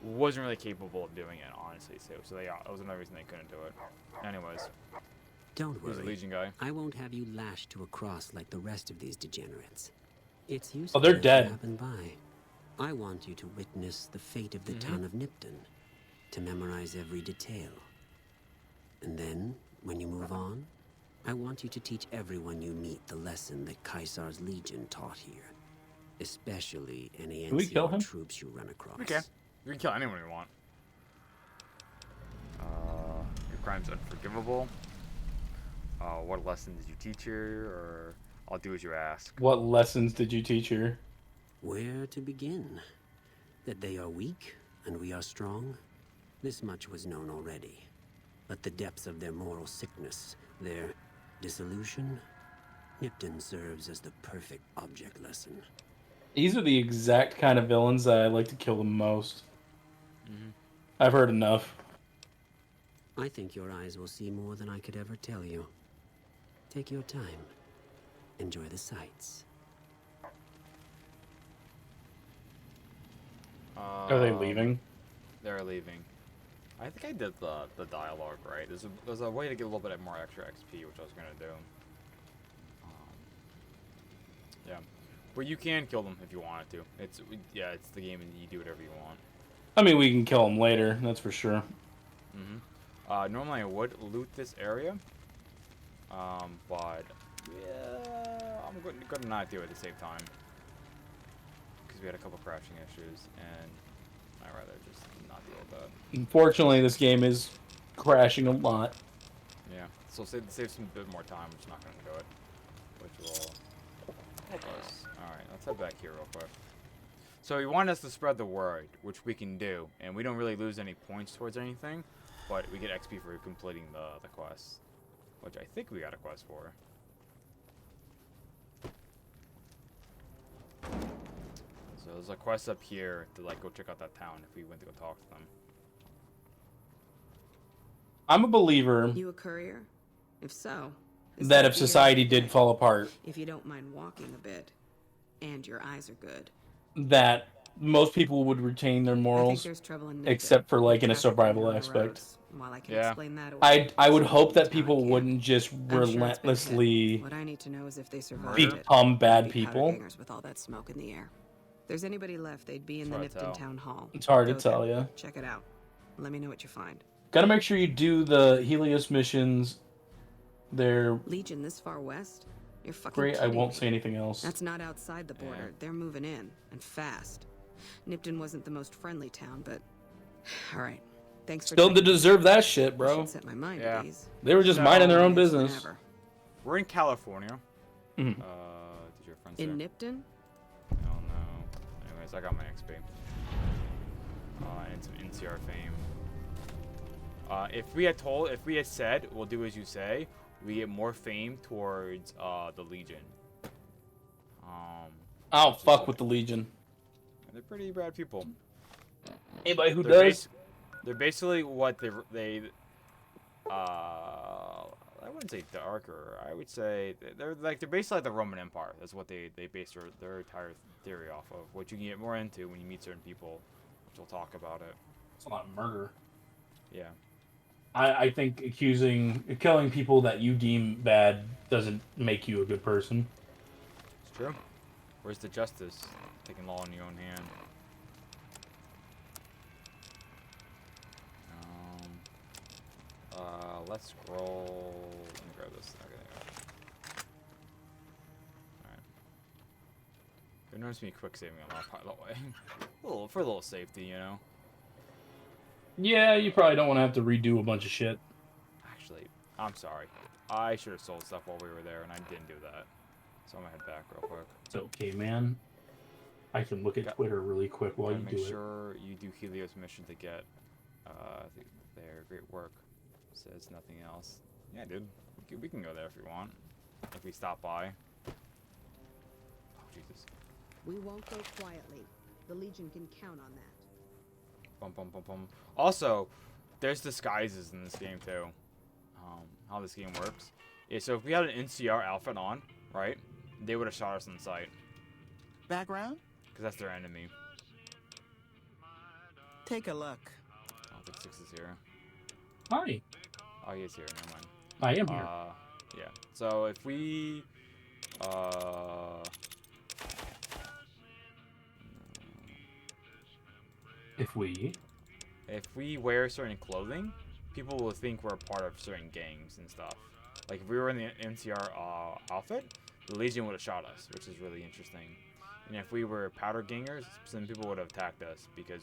[SPEAKER 2] wasn't really capable of doing it, honestly. So that was another reason they couldn't do it. Anyways,
[SPEAKER 6] Don't
[SPEAKER 2] who's the
[SPEAKER 6] worry.
[SPEAKER 2] Legion guy?
[SPEAKER 6] I won't have you lashed to a cross like the rest of these degenerates. It's useful
[SPEAKER 1] Oh, they're
[SPEAKER 6] to
[SPEAKER 1] dead.
[SPEAKER 6] happen by. I want you to witness the fate of the town of Nipton, to memorize every detail. And then, when you move on, I want you to teach everyone you meet the lesson that Caesar's Legion taught here. Especially any
[SPEAKER 1] Can we kill him?
[SPEAKER 6] NCR troops you run across.
[SPEAKER 2] Okay. You can kill anyone you want. Your crime's unforgivable. What lesson did you teach her? Or I'll do as you ask.
[SPEAKER 1] What lessons did you teach her?
[SPEAKER 6] Where to begin? That they are weak and we are strong? This much was known already. But the depths of their moral sickness, their dissolution, Nipton serves as the perfect object lesson.
[SPEAKER 1] These are the exact kind of villains that I like to kill the most. I've heard enough.
[SPEAKER 6] I think your eyes will see more than I could ever tell you. Take your time. Enjoy the sights.
[SPEAKER 1] Are they leaving?
[SPEAKER 2] They're leaving. I think I did the dialogue right. There's a way to get a little bit more extra XP, which I was gonna do. Yeah, but you can kill them if you wanted to. It's the game, and you do whatever you want.
[SPEAKER 1] I mean, we can kill them later, that's for sure.
[SPEAKER 2] Normally I would loot this area, but yeah, I'm gonna not do it to save time because we had a couple crashing issues, and I'd rather just not deal with that.
[SPEAKER 1] Unfortunately, this game is crashing a lot.
[SPEAKER 2] Yeah, so save some bit more time. I'm just not gonna do it, which will help us. All right, let's head back here real quick. So you want us to spread the word, which we can do, and we don't really lose any points towards anything, but we get XP for completing the quest, which I think we got a quest for. So there's a quest up here to go check out that town if we went to go talk to them.
[SPEAKER 1] I'm a believer
[SPEAKER 7] You a courier? If so,
[SPEAKER 1] that if society did fall apart,
[SPEAKER 7] if you don't mind walking a bit, and your eyes are good.
[SPEAKER 1] that most people would retain their
[SPEAKER 7] I think
[SPEAKER 1] morals,
[SPEAKER 7] there's trouble in Nipton.
[SPEAKER 1] except for in a
[SPEAKER 7] Traffic
[SPEAKER 1] survival
[SPEAKER 7] on the
[SPEAKER 1] aspect.
[SPEAKER 7] roads. While I can
[SPEAKER 2] Yeah.
[SPEAKER 7] explain that away,
[SPEAKER 1] I would hope that
[SPEAKER 7] town I
[SPEAKER 1] people
[SPEAKER 7] can't.
[SPEAKER 1] wouldn't just
[SPEAKER 7] I'm sure it's been
[SPEAKER 1] relentlessly
[SPEAKER 7] hit. What I need to know is if they survived
[SPEAKER 2] Murder?
[SPEAKER 7] it.
[SPEAKER 1] become bad
[SPEAKER 7] They'd be powder
[SPEAKER 1] people.
[SPEAKER 7] gangers with all that smoke in the air. If there's anybody left, they'd be in the
[SPEAKER 2] It's hard to
[SPEAKER 7] Nipton
[SPEAKER 2] tell.
[SPEAKER 7] Town Hall.
[SPEAKER 1] It's hard to
[SPEAKER 7] Go
[SPEAKER 1] tell,
[SPEAKER 7] there.
[SPEAKER 1] yeah.
[SPEAKER 7] Check it out. Let me know what you find.
[SPEAKER 1] Gotta make sure you do the Helios missions. They're
[SPEAKER 7] Legion this far west? You're fucking
[SPEAKER 1] great. I
[SPEAKER 7] kidding
[SPEAKER 1] won't
[SPEAKER 7] me.
[SPEAKER 1] say anything else.
[SPEAKER 7] That's not outside the border.
[SPEAKER 2] Yeah.
[SPEAKER 7] They're moving in, and fast. Nipton wasn't the most friendly town, but... Alright. Thanks for
[SPEAKER 1] Still
[SPEAKER 7] checking.
[SPEAKER 1] to deserve that shit,
[SPEAKER 7] I
[SPEAKER 1] bro.
[SPEAKER 7] should set my mind
[SPEAKER 2] Yeah.
[SPEAKER 7] at ease.
[SPEAKER 1] They were just
[SPEAKER 2] So-
[SPEAKER 1] minding their own
[SPEAKER 7] Yes,
[SPEAKER 1] business.
[SPEAKER 7] whenever.
[SPEAKER 2] We're in California.
[SPEAKER 1] Mhm.
[SPEAKER 2] Did your friends
[SPEAKER 7] In
[SPEAKER 2] there?
[SPEAKER 7] Nipton?
[SPEAKER 2] Oh no. Anyways, I got my XP. And some NCR fame. If we had said, we'll do as you say, we get more fame towards the Legion.
[SPEAKER 1] I'll fuck with the Legion.
[SPEAKER 2] They're pretty bad people.
[SPEAKER 1] Anybody who
[SPEAKER 2] They're
[SPEAKER 1] does,
[SPEAKER 2] They're basically what they I wouldn't say darker. I would say they're basically like the Roman Empire. That's what they base their entire theory off of. What you can get more into when you meet certain people, which we'll talk about it.
[SPEAKER 1] It's a lot of murder.
[SPEAKER 2] Yeah.
[SPEAKER 1] I think killing people that you deem bad doesn't make you a good person.
[SPEAKER 2] It's true. Where's the justice? Taking law in your own hand. Let's scroll. Let me grab this. Okay. Alright. You'll notice me quick saving on that, by the way. For a little safety, you know?
[SPEAKER 1] Yeah, you probably don't want to have to redo a bunch of shit.
[SPEAKER 2] Actually, I'm sorry. I should have sold stuff while we were there, and I didn't do that. So I'm gonna head back real quick.
[SPEAKER 1] It's okay, man. I can look at Twitter really quick while you do it.
[SPEAKER 2] Make sure you do Helios mission to get their great work. Says nothing else. Yeah, dude. We can go there if you want. If we stop by. Oh, Jesus.
[SPEAKER 7] We won't go quietly. The Legion can count on that.
[SPEAKER 2] Bum, bum, bum, bum. Also, there's disguises in this game, too. How this game works. Yeah, so if we had an NCR outfit on, right, they would have shot us on sight.
[SPEAKER 8] Background?
[SPEAKER 2] Because that's their enemy.
[SPEAKER 8] Take a look.
[SPEAKER 2] I don't think Six is here.
[SPEAKER 1] Hi.
[SPEAKER 2] Oh, he is here. Never mind.
[SPEAKER 1] I am here.
[SPEAKER 2] Yeah. So if we, if we wear certain clothing, people will think we're a part of certain gangs and stuff. Like if we were in the MCR outfit, the Legion would have shot us, which is really interesting. And if we were powder gangers, some people would have attacked us because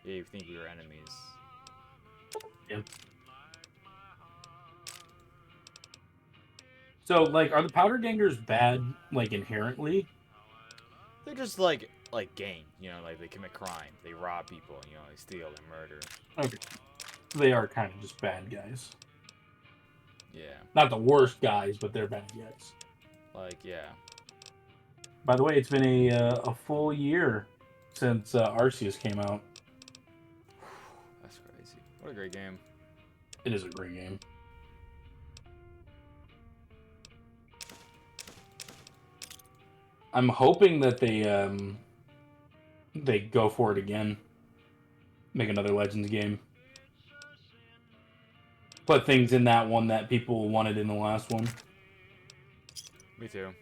[SPEAKER 2] they think we were enemies.
[SPEAKER 1] Yep. So, like, are the powder gangers bad, like, inherently?
[SPEAKER 2] They're just like gang, you know, like they commit crime, they rob people, you know, they steal, they murder.
[SPEAKER 1] Okay. They are kind of just bad guys.
[SPEAKER 2] Yeah.
[SPEAKER 1] Not the worst guys, but they're bad guys.
[SPEAKER 2] Like, yeah.
[SPEAKER 1] By the way, it's been a full year since Arceus came out.
[SPEAKER 2] That's crazy. What a great game.
[SPEAKER 1] It is a great game. I'm hoping that they go for it again. Make another Legends game. Put things in that one that people wanted in the last one.
[SPEAKER 2] Me too.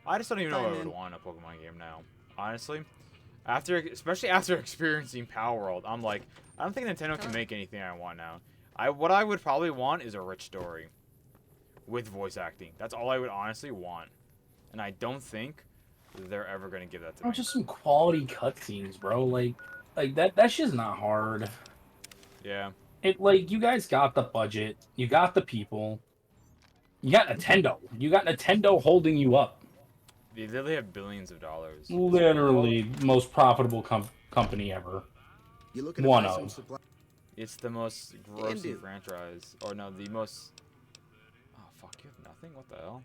[SPEAKER 2] I just don't even know what I would want in a Pokemon game now. Honestly. Especially after experiencing Power World, I'm like, I don't think Nintendo can make anything I want now. What I would probably want is a rich story. With voice acting. That's all I would honestly want. And I don't think they're ever going to give that to me.
[SPEAKER 1] Just some quality cutscenes, bro. Like that's just not hard.
[SPEAKER 2] Yeah.
[SPEAKER 1] You guys got the budget. You got the people. You got Nintendo. You got Nintendo holding you up.
[SPEAKER 2] They literally have billions of dollars.
[SPEAKER 1] Literally, most profitable company ever. One of.
[SPEAKER 2] It's the most grossing franchise. Or no, the most... Oh, fuck, you have nothing? What the hell?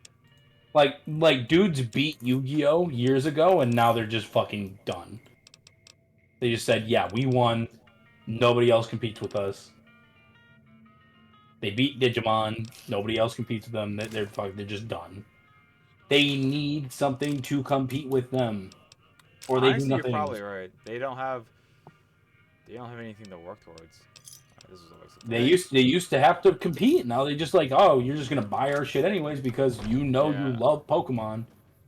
[SPEAKER 1] Like dudes beat Yu-Gi-Oh! Years ago, and now they're just fucking done. They just said, yeah, we won. Nobody else competes with us. They beat Digimon. Nobody else competes with them. They're just done. They need something to compete with them, or they
[SPEAKER 2] Honestly,
[SPEAKER 1] do nothing.
[SPEAKER 2] You're probably right. They don't have anything to work towards. Right, this is
[SPEAKER 1] They used to have to compete. Now they just like, oh, you're just gonna buy our shit anyways because you love Pokemon.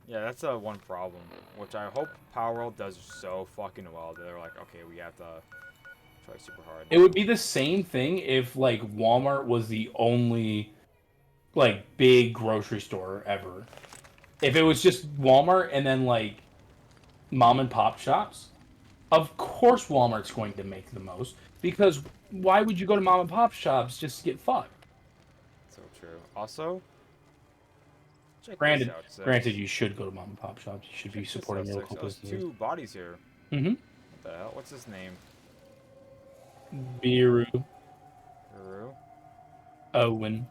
[SPEAKER 2] Yeah, that's one problem, which I hope Power World does so fucking well. They're like, okay, we have to try super hard.
[SPEAKER 1] It would be the same thing if like Walmart was the only like big grocery store ever. If it was just Walmart and then like mom and pop shops, of course Walmart's going to make the most because why would you go to mom and pop shops just to get fucked?
[SPEAKER 2] So true. Also,
[SPEAKER 1] granted, you should go to mom and pop shops. You should be supporting your local businesses.
[SPEAKER 2] There's 2 bodies here.
[SPEAKER 1] Mm-hmm.
[SPEAKER 2] What the hell? What's his name?
[SPEAKER 1] Biru.
[SPEAKER 2] Biru?
[SPEAKER 1] Owen.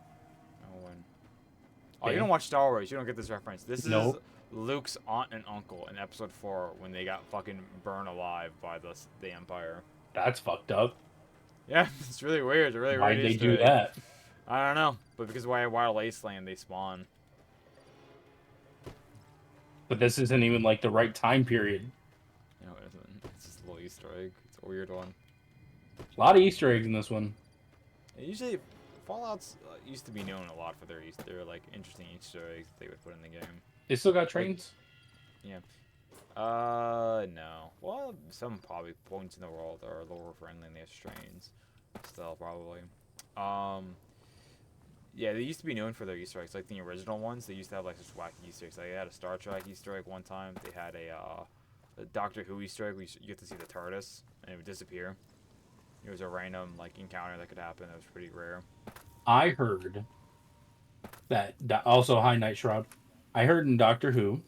[SPEAKER 2] Oh, you don't watch Star Wars. You don't get this reference. This is Luke's aunt and uncle in Episode 4 when they got fucking burned alive by the Empire.
[SPEAKER 1] That's fucked up.
[SPEAKER 2] Yeah, it's really weird. It's a really
[SPEAKER 1] Why'd
[SPEAKER 2] weird
[SPEAKER 1] they
[SPEAKER 2] Easter
[SPEAKER 1] do
[SPEAKER 2] egg.
[SPEAKER 1] that?
[SPEAKER 2] I don't know, but because why Wild Wasteland they spawn.
[SPEAKER 1] But this isn't even like the right time period.
[SPEAKER 2] No, it isn't. It's just a little Easter egg. It's a weird one.
[SPEAKER 1] A lot of Easter eggs in this one.
[SPEAKER 2] And usually, Fallout's used to be known a lot for their like interesting Easter eggs that they would put in the game.
[SPEAKER 1] They still got trains?
[SPEAKER 2] Yeah. No. Well, some probably points in the world are lower friendly than the strains. Still, probably. Yeah, they used to be known for their Easter eggs. Like the original ones, they used to have like such wacky Easter eggs. Like, they had a Star Trek Easter egg one time. They had a Doctor Who Easter egg. You get to see the TARDIS, and it would disappear. It was a random like encounter that could happen. That was pretty rare.
[SPEAKER 1] I heard that also High Night Shroud. I heard in Doctor Who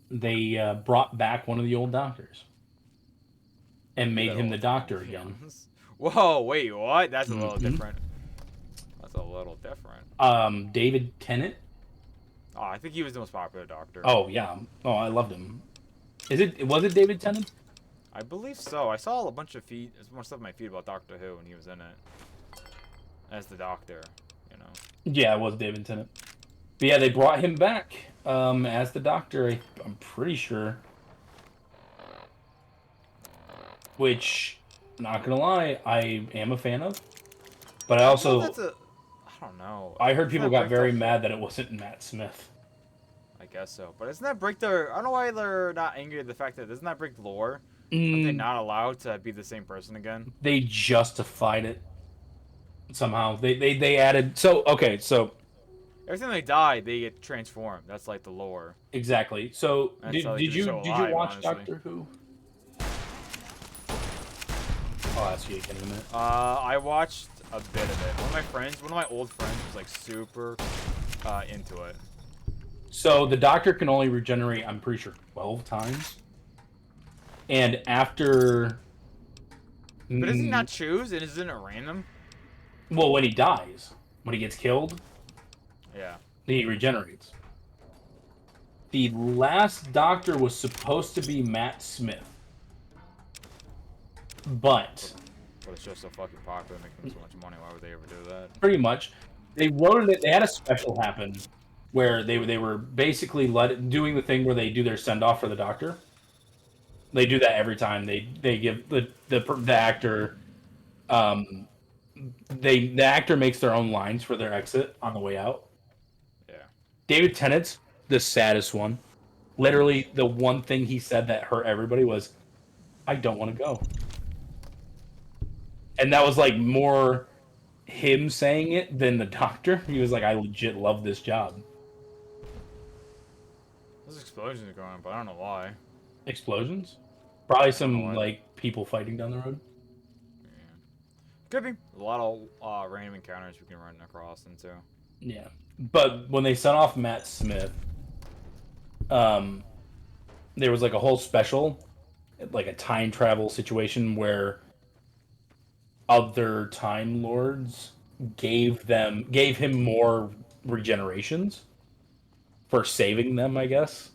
[SPEAKER 1] they brought back one of the old doctors and made him the Doctor again.
[SPEAKER 2] Whoa, wait, what? That's a little
[SPEAKER 1] Mhm.
[SPEAKER 2] different. That's a little different.
[SPEAKER 1] David Tennant.
[SPEAKER 2] Oh, I think he was the most popular Doctor.
[SPEAKER 1] Oh yeah. Oh, I loved him. Was it David Tennant?
[SPEAKER 2] I believe so. I saw a bunch of more stuff on my feed about Doctor Who, and he was in it as the Doctor. You know.
[SPEAKER 1] Yeah, it was David Tennant. But yeah, they brought him back as the Doctor. I'm pretty sure. Which, not gonna lie, I am a fan of. But I also,
[SPEAKER 2] Well, I don't know.
[SPEAKER 1] I heard people
[SPEAKER 2] Doesn't that
[SPEAKER 1] got
[SPEAKER 2] break
[SPEAKER 1] very
[SPEAKER 2] the-
[SPEAKER 1] mad that it wasn't Matt Smith.
[SPEAKER 2] I guess so, but doesn't that break their? I don't know why they're not angry at the fact that doesn't that break lore? Are they not allowed to be the same person again?
[SPEAKER 1] They justified it somehow. They added so okay, so
[SPEAKER 2] Every time they die, they get transformed. That's like the lore.
[SPEAKER 1] exactly. So
[SPEAKER 2] That's
[SPEAKER 1] did,
[SPEAKER 2] how they
[SPEAKER 1] did
[SPEAKER 2] keep
[SPEAKER 1] you
[SPEAKER 2] the show
[SPEAKER 1] did you
[SPEAKER 2] alive,
[SPEAKER 1] watch
[SPEAKER 2] honestly.
[SPEAKER 1] Doctor Who? I'll ask you again in a minute.
[SPEAKER 2] I watched a bit of it. One of my old friends was like super into it.
[SPEAKER 1] So the Doctor can only regenerate, I'm pretty sure, 12 times. And after
[SPEAKER 2] But does he not choose? And isn't it random?
[SPEAKER 1] well, when he dies, when he gets killed,
[SPEAKER 2] Yeah.
[SPEAKER 1] he regenerates. The last Doctor was supposed to be Matt Smith. But
[SPEAKER 2] But it's just so fucking popular, making so much money. Why would they ever do that?
[SPEAKER 1] pretty much they wrote it, they had a special happen where they were basically doing the thing where they do their send off for the Doctor. They do that every time they give the actor the actor makes their own lines for their exit on the way out.
[SPEAKER 2] Yeah.
[SPEAKER 1] David Tennant's the saddest one. Literally the one thing he said that hurt everybody was, I don't want to go. And that was like more him saying it than the Doctor. He was like, I legit love this job.
[SPEAKER 2] There's explosions are going on, but I don't know why.
[SPEAKER 1] Explosions? Probably
[SPEAKER 2] know
[SPEAKER 1] some
[SPEAKER 2] why.
[SPEAKER 1] like people fighting down the road.
[SPEAKER 2] Could be. A lot of random encounters we can run across into.
[SPEAKER 1] Yeah. But when they sent off Matt Smith, there was like a whole special, like a time travel situation where other Time Lords gave him more regenerations for saving them, I guess.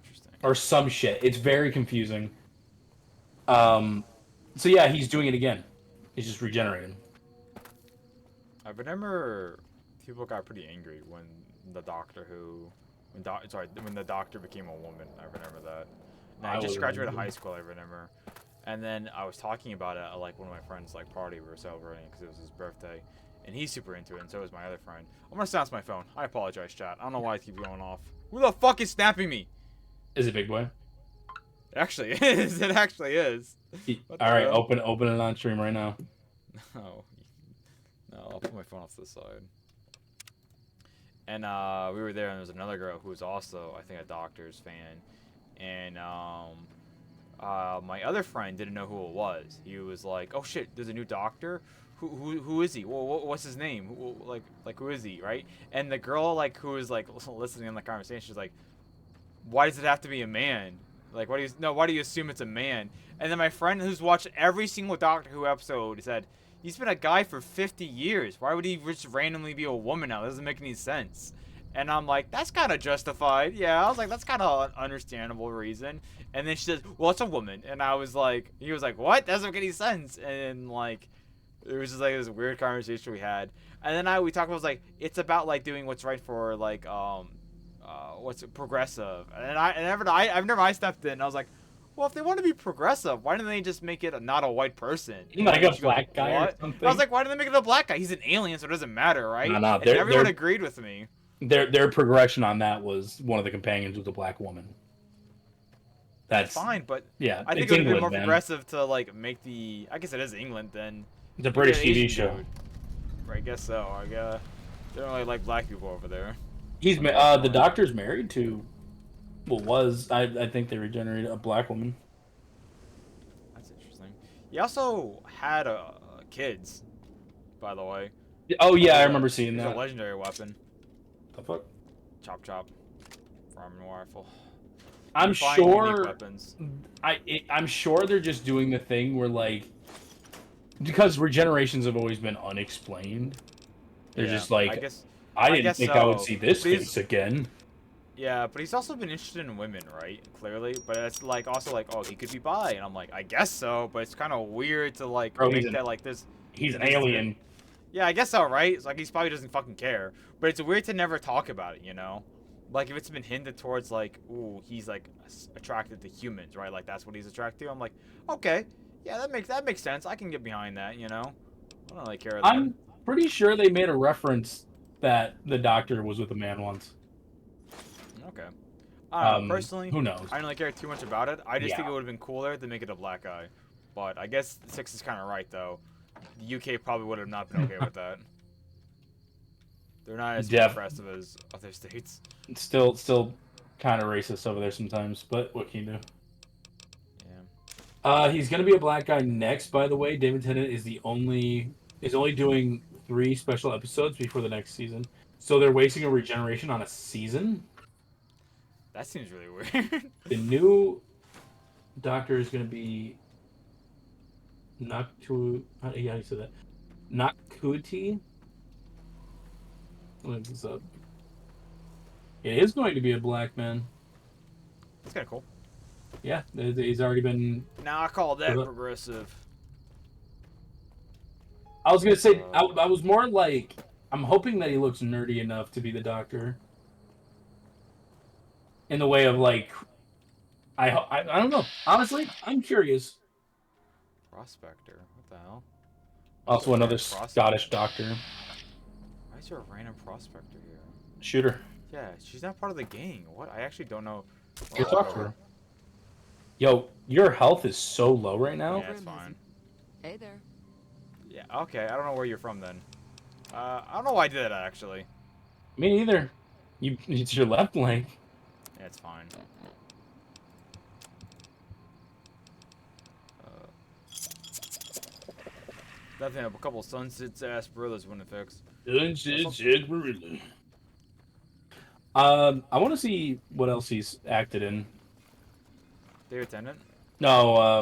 [SPEAKER 2] Interesting.
[SPEAKER 1] Or some shit. It's very confusing. So yeah, he's doing it again. He's just regenerating.
[SPEAKER 2] I remember people got pretty angry when the Doctor became a woman. I remember that. And I
[SPEAKER 1] I
[SPEAKER 2] just
[SPEAKER 1] was
[SPEAKER 2] graduated
[SPEAKER 1] angry.
[SPEAKER 2] high school. I remember, and then I was talking about it at like one of my friends' like party we were celebrating because it was his birthday, and he's super into it, and so is my other friend. I'm gonna silence my phone. I apologize, chat. I don't know why it keeps going off. Who the fuck is snapping me?
[SPEAKER 1] Is it Big Boy?
[SPEAKER 2] It actually is. It actually is. What the
[SPEAKER 1] All right,
[SPEAKER 2] hell?
[SPEAKER 1] open it on stream right now.
[SPEAKER 2] No, I'll put my phone off to the side. And we were there, and there was another girl who was also, I think, a Doctor's fan. And my other friend didn't know who it was. He was like, "Oh shit, there's a new Doctor. Who is he? Well, what's his name? Who is he?" Right? And the girl who was listening in the conversation, she's like, "Why does it have to be a man? Like, why do you assume it's a man?" And then my friend who's watched every single Doctor Who episode said, "He's been a guy for 50 years. Why would he just randomly be a woman now? That doesn't make any sense." And I'm like, that's kind of justified. Yeah, I was like, that's kind of an understandable reason. And then she says, well, it's a woman. And I was like, he was like, what? That doesn't make any sense. And like, it was just like this weird conversation we had. And then we talked about, like, it's about like doing what's right for like, what's it, progressive. And I've never stepped in. I was like, well, if they want to be progressive, why didn't they just make it not a white person?
[SPEAKER 1] Like a
[SPEAKER 2] She goes,
[SPEAKER 1] black guy or
[SPEAKER 2] "What?"
[SPEAKER 1] something?
[SPEAKER 2] I was like, why didn't they make it a black guy? He's an alien, so it doesn't matter, right?
[SPEAKER 1] No,
[SPEAKER 2] And everyone agreed with me.
[SPEAKER 1] Their progression on that was one of the companions was a black woman. That's
[SPEAKER 2] Fine, but
[SPEAKER 1] yeah.
[SPEAKER 2] I think
[SPEAKER 1] it's
[SPEAKER 2] it would have been
[SPEAKER 1] England,
[SPEAKER 2] more
[SPEAKER 1] man.
[SPEAKER 2] progressive to like make the. I guess it is England then.
[SPEAKER 1] It's a British
[SPEAKER 2] Asian
[SPEAKER 1] TV show.
[SPEAKER 2] dude. I guess so. I guess they don't really like black people over there.
[SPEAKER 1] The doctor's married to, I think they regenerated a black woman.
[SPEAKER 2] That's interesting. He also had kids, by the way.
[SPEAKER 1] Oh yeah, I remember seeing
[SPEAKER 2] He's
[SPEAKER 1] that.
[SPEAKER 2] a legendary weapon.
[SPEAKER 1] The fuck?
[SPEAKER 2] Chop chop. Farming rifle.
[SPEAKER 1] I'm
[SPEAKER 2] Find unique
[SPEAKER 1] sure.
[SPEAKER 2] weapons.
[SPEAKER 1] I'm sure they're just doing the thing where like, because regenerations have always been unexplained. They're
[SPEAKER 2] Yeah,
[SPEAKER 1] just like,
[SPEAKER 2] I guess.
[SPEAKER 1] I didn't
[SPEAKER 2] guess
[SPEAKER 1] think I would
[SPEAKER 2] so.
[SPEAKER 1] see this
[SPEAKER 2] But he's-
[SPEAKER 1] face again.
[SPEAKER 2] Yeah, but he's also been interested in women, right? Clearly, but it's like also like, oh, he could be bi, and I'm like, I guess so, but it's kind of weird to like
[SPEAKER 1] Bro,
[SPEAKER 2] make that like this.
[SPEAKER 1] He's an
[SPEAKER 2] this-
[SPEAKER 1] alien.
[SPEAKER 2] Yeah, I guess so, right? It's like he probably doesn't fucking care, but it's weird to never talk about it, you know? Like if it's been hinted towards like, ooh, he's like attracted to humans, right? Like that's what he's attracted to. I'm like, okay, yeah, that makes sense. I can get behind that, you know? I don't really care.
[SPEAKER 1] I'm pretty sure they made a reference that the doctor was with a man once.
[SPEAKER 2] Okay. I don't know, personally,
[SPEAKER 1] who knows?
[SPEAKER 2] I don't really care too much about it. I just think
[SPEAKER 1] Yeah.
[SPEAKER 2] it would have been cooler to make it a black guy. But I guess Six is kind of right, though. The UK probably would have not been okay with that. They're not as progressive as other states.
[SPEAKER 1] It's still kind of racist over there sometimes, but what can you do?
[SPEAKER 2] Yeah.
[SPEAKER 1] He's gonna be a black guy next, by the way. David Tennant is only doing 3 special episodes before the next season, so they're wasting a regeneration on a season.
[SPEAKER 2] That seems really weird.
[SPEAKER 1] The new Doctor is gonna be Noctu. Yeah, you said that. Noctuity. Look this up. It is going to be a black man.
[SPEAKER 2] That's kind of cool.
[SPEAKER 1] Yeah, he's already been.
[SPEAKER 2] Now I call that progressive.
[SPEAKER 1] I was gonna say I was more like I'm hoping that he looks nerdy enough to be the Doctor. In the way of like, I don't know. Honestly, I'm curious.
[SPEAKER 2] Prospector. What the hell?
[SPEAKER 1] Also, another
[SPEAKER 2] Prospector.
[SPEAKER 1] Scottish doctor.
[SPEAKER 2] Why is there a random prospector here?
[SPEAKER 1] Shooter.
[SPEAKER 2] Yeah, she's not part of the gang. What? I actually don't know.
[SPEAKER 1] Go talk to her. Yo, your health is so low right now.
[SPEAKER 2] Yeah, it's fine.
[SPEAKER 9] Hey there.
[SPEAKER 2] Yeah, okay. I don't know where you're from then. I don't know why I did that actually.
[SPEAKER 1] Me neither. It's your left leg.
[SPEAKER 2] Yeah, it's fine. Definitely have a couple Sunsets ass brothers wouldn't fix.
[SPEAKER 1] I want to see what else he's acted in.
[SPEAKER 2] David Tennant?
[SPEAKER 1] No, I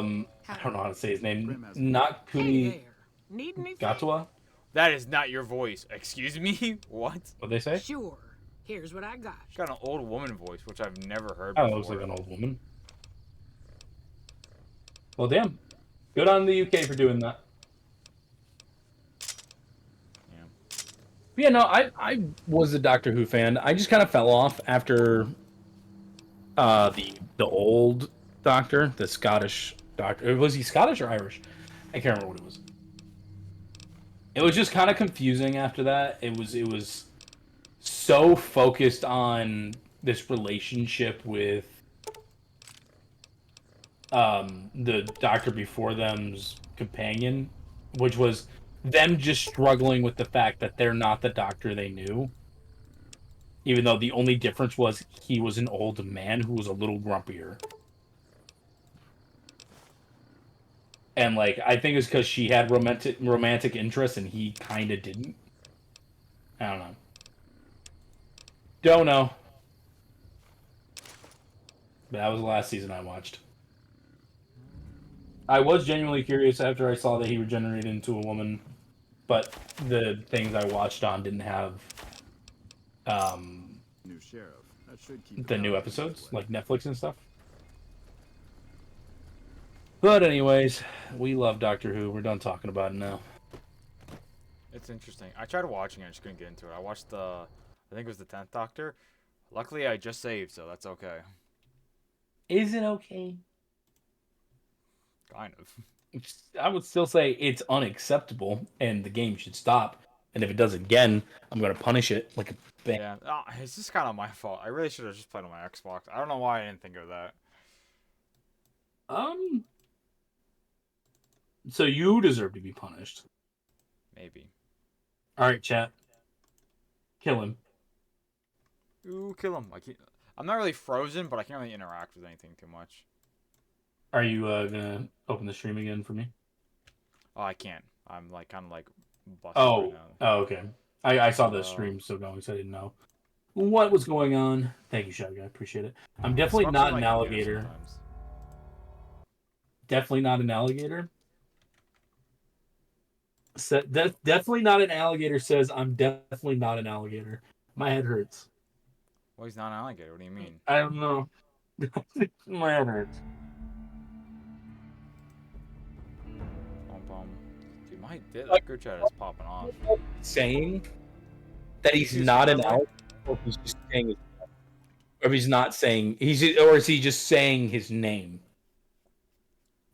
[SPEAKER 1] don't know how to say his name. Not Kuni
[SPEAKER 10] Need anything?
[SPEAKER 1] Gatwa.
[SPEAKER 2] That is not your voice. Excuse me? What?
[SPEAKER 1] What'd they say?
[SPEAKER 10] Sure. Here's what I got.
[SPEAKER 2] She's got an old woman voice, which I've never heard
[SPEAKER 1] Oh,
[SPEAKER 2] before.
[SPEAKER 1] it looks like an old woman. Well, damn. Good on the UK for doing that.
[SPEAKER 2] Yeah.
[SPEAKER 1] But yeah, no, I was a Doctor Who fan. I just kind of fell off after the old Doctor, the Scottish Doctor. Was he Scottish or Irish? I can't remember what it was. It was just kind of confusing after that. It was so focused on this relationship with the Doctor before them's companion, which was them just struggling with the fact that they're not the Doctor they knew. Even though the only difference was he was an old man who was a little grumpier. And like I think it's because she had romantic interest and he kind of didn't. I don't know. Don't know. But that was the last season I watched. I was genuinely curious after I saw that he regenerated into a woman, but the things I watched on didn't have
[SPEAKER 9] New sheriff. That should keep
[SPEAKER 1] The new
[SPEAKER 9] crowd
[SPEAKER 1] episodes,
[SPEAKER 9] this way.
[SPEAKER 1] like Netflix and stuff. But anyways, we love Doctor Who. We're done talking about it now.
[SPEAKER 2] It's interesting. I tried watching it, I just couldn't get into it. I watched I think it was the 10th Doctor. Luckily, I just saved, so that's okay.
[SPEAKER 1] Is it okay?
[SPEAKER 2] Kind of.
[SPEAKER 1] I would still say it's unacceptable, and the game should stop. And if it does again, I'm gonna punish it like a bang.
[SPEAKER 2] Yeah, it's just kind of my fault. I really should have just played on my Xbox. I don't know why I didn't think of that.
[SPEAKER 1] So you deserve to be punished.
[SPEAKER 2] Maybe.
[SPEAKER 1] All right, chat. Kill him.
[SPEAKER 2] Ooh, kill him. I'm not really frozen, but I can't really interact with anything too much.
[SPEAKER 1] Are you gonna open the stream again for me?
[SPEAKER 2] Oh, I can't. I'm like kind of like busted
[SPEAKER 1] Oh,
[SPEAKER 2] right now.
[SPEAKER 1] oh, okay. I saw the stream still going, so I didn't know what was going on. Thank you, Shotgun. I appreciate it. I'm definitely
[SPEAKER 2] Sucks
[SPEAKER 1] not
[SPEAKER 2] when,
[SPEAKER 1] an
[SPEAKER 2] like,
[SPEAKER 1] alligator.
[SPEAKER 2] sometimes.
[SPEAKER 1] Definitely not an alligator. Definitely not an alligator says I'm definitely not an alligator. My head hurts.
[SPEAKER 2] Well, he's not an alligator. What do you mean?
[SPEAKER 1] I don't know. My head hurts.
[SPEAKER 2] Dude, my group chat is popping off.
[SPEAKER 1] Saying that he's
[SPEAKER 2] Excuse
[SPEAKER 1] not
[SPEAKER 2] me,
[SPEAKER 1] an
[SPEAKER 2] what?
[SPEAKER 1] alligator, or if he's just saying, or if he's not saying or is he just saying his name,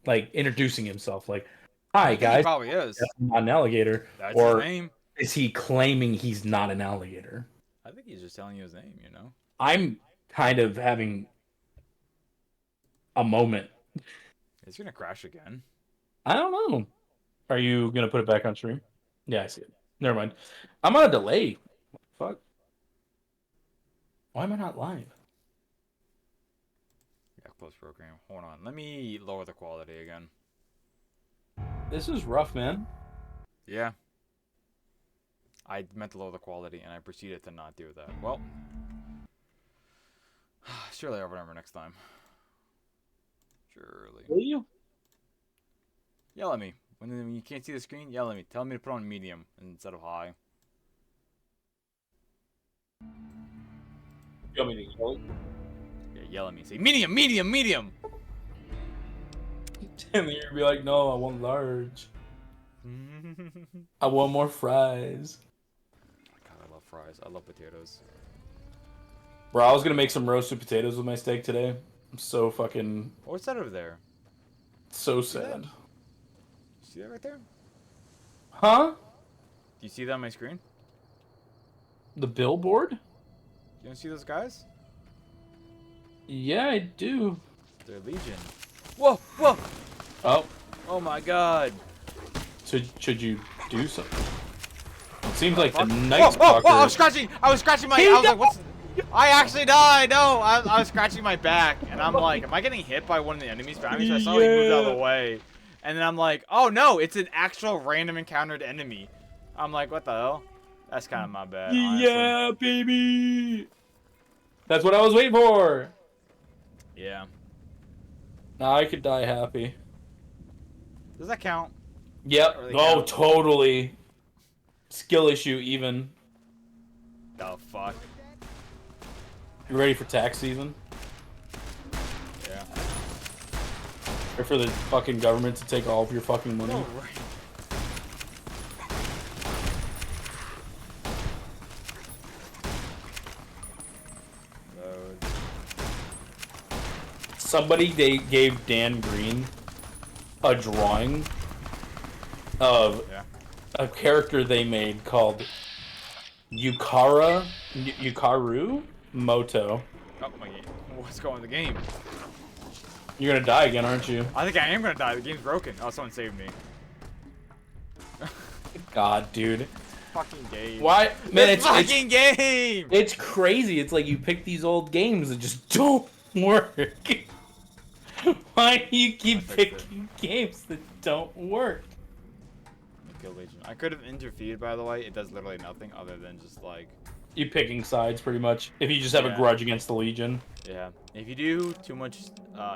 [SPEAKER 1] like introducing himself, like, "Hi
[SPEAKER 2] I think
[SPEAKER 1] guys,
[SPEAKER 2] he probably is.
[SPEAKER 1] I'm not an alligator,"
[SPEAKER 2] That's
[SPEAKER 1] or
[SPEAKER 2] his name.
[SPEAKER 1] is he claiming he's not an alligator?
[SPEAKER 2] I think he's just telling you his name, you know?
[SPEAKER 1] I'm kind of having a moment.
[SPEAKER 2] It's gonna crash again.
[SPEAKER 1] I don't know. Are you gonna put it back on stream? Yeah, I see it. Never mind. I'm on a delay. Fuck. Why am I not live?
[SPEAKER 2] Yeah, close program. Hold on. Let me lower the quality again.
[SPEAKER 1] This is rough, man.
[SPEAKER 2] Yeah. I meant to lower the quality, and I proceeded to not do that. Well, surely I'll remember next time. Surely.
[SPEAKER 1] Will you?
[SPEAKER 2] Yell at me. When you can't see the screen, yell at me. Tell me to put on medium instead of high.
[SPEAKER 1] You want me to yell?
[SPEAKER 2] Yeah, yell at me. Say medium, medium, medium!
[SPEAKER 1] And then you'll be like, no, I want large. I want more fries.
[SPEAKER 2] God, I love fries. I love potatoes.
[SPEAKER 1] Bro, I was gonna make some roasted potatoes with my steak today. I'm so fucking
[SPEAKER 2] What's that over there?
[SPEAKER 1] so
[SPEAKER 2] See that?
[SPEAKER 1] sad.
[SPEAKER 2] See that right there?
[SPEAKER 1] Huh?
[SPEAKER 2] Do you see that on my screen?
[SPEAKER 1] The billboard?
[SPEAKER 2] You don't see those guys?
[SPEAKER 1] Yeah, I do.
[SPEAKER 2] They're Legion. Whoa, whoa!
[SPEAKER 1] Oh,
[SPEAKER 2] Oh my god.
[SPEAKER 1] should you do something? It seems like the
[SPEAKER 2] Fuck.
[SPEAKER 1] Night
[SPEAKER 2] Whoa, whoa,
[SPEAKER 1] Stalker.
[SPEAKER 2] whoa! I was scratching my. I was like, what's? I actually died. No, I was scratching my back, and I'm like, am I getting hit by one of the enemies behind me? So I saw he moved out of the way, and then I'm like, oh no, it's an actual random encountered enemy. I'm like, what the hell? That's kind of my bad. Honestly.
[SPEAKER 1] Yeah, baby. That's what I was waiting for.
[SPEAKER 2] Yeah.
[SPEAKER 1] Now I could die happy.
[SPEAKER 2] Does that count?
[SPEAKER 1] Yep.
[SPEAKER 2] Really
[SPEAKER 1] Oh,
[SPEAKER 2] count.
[SPEAKER 1] totally. Skill issue even.
[SPEAKER 2] The fuck.
[SPEAKER 1] You ready for tax season?
[SPEAKER 2] Yeah.
[SPEAKER 1] Or for the fucking government to take all of your fucking money?
[SPEAKER 2] Oh, right. Load.
[SPEAKER 1] Somebody they gave Dan Green a drawing of
[SPEAKER 2] Yeah.
[SPEAKER 1] a character they made called Yukaru Moto.
[SPEAKER 2] Oh my game. What's going on in the game?
[SPEAKER 1] You're gonna die again, aren't you?
[SPEAKER 2] I think I am gonna die. The game's broken. Oh, someone saved me.
[SPEAKER 1] God, dude.
[SPEAKER 2] Fucking game.
[SPEAKER 1] Why, man?
[SPEAKER 2] This fucking game.
[SPEAKER 1] It's crazy. It's like you pick these old games that just don't work. Why do you keep picking games that don't work?
[SPEAKER 2] Kill Legion. I could have interfered, by the way. It does literally nothing other than just like.
[SPEAKER 1] You picking sides, pretty much. If you just have a
[SPEAKER 2] Yeah.
[SPEAKER 1] grudge against the Legion.
[SPEAKER 2] Yeah. If you do too much,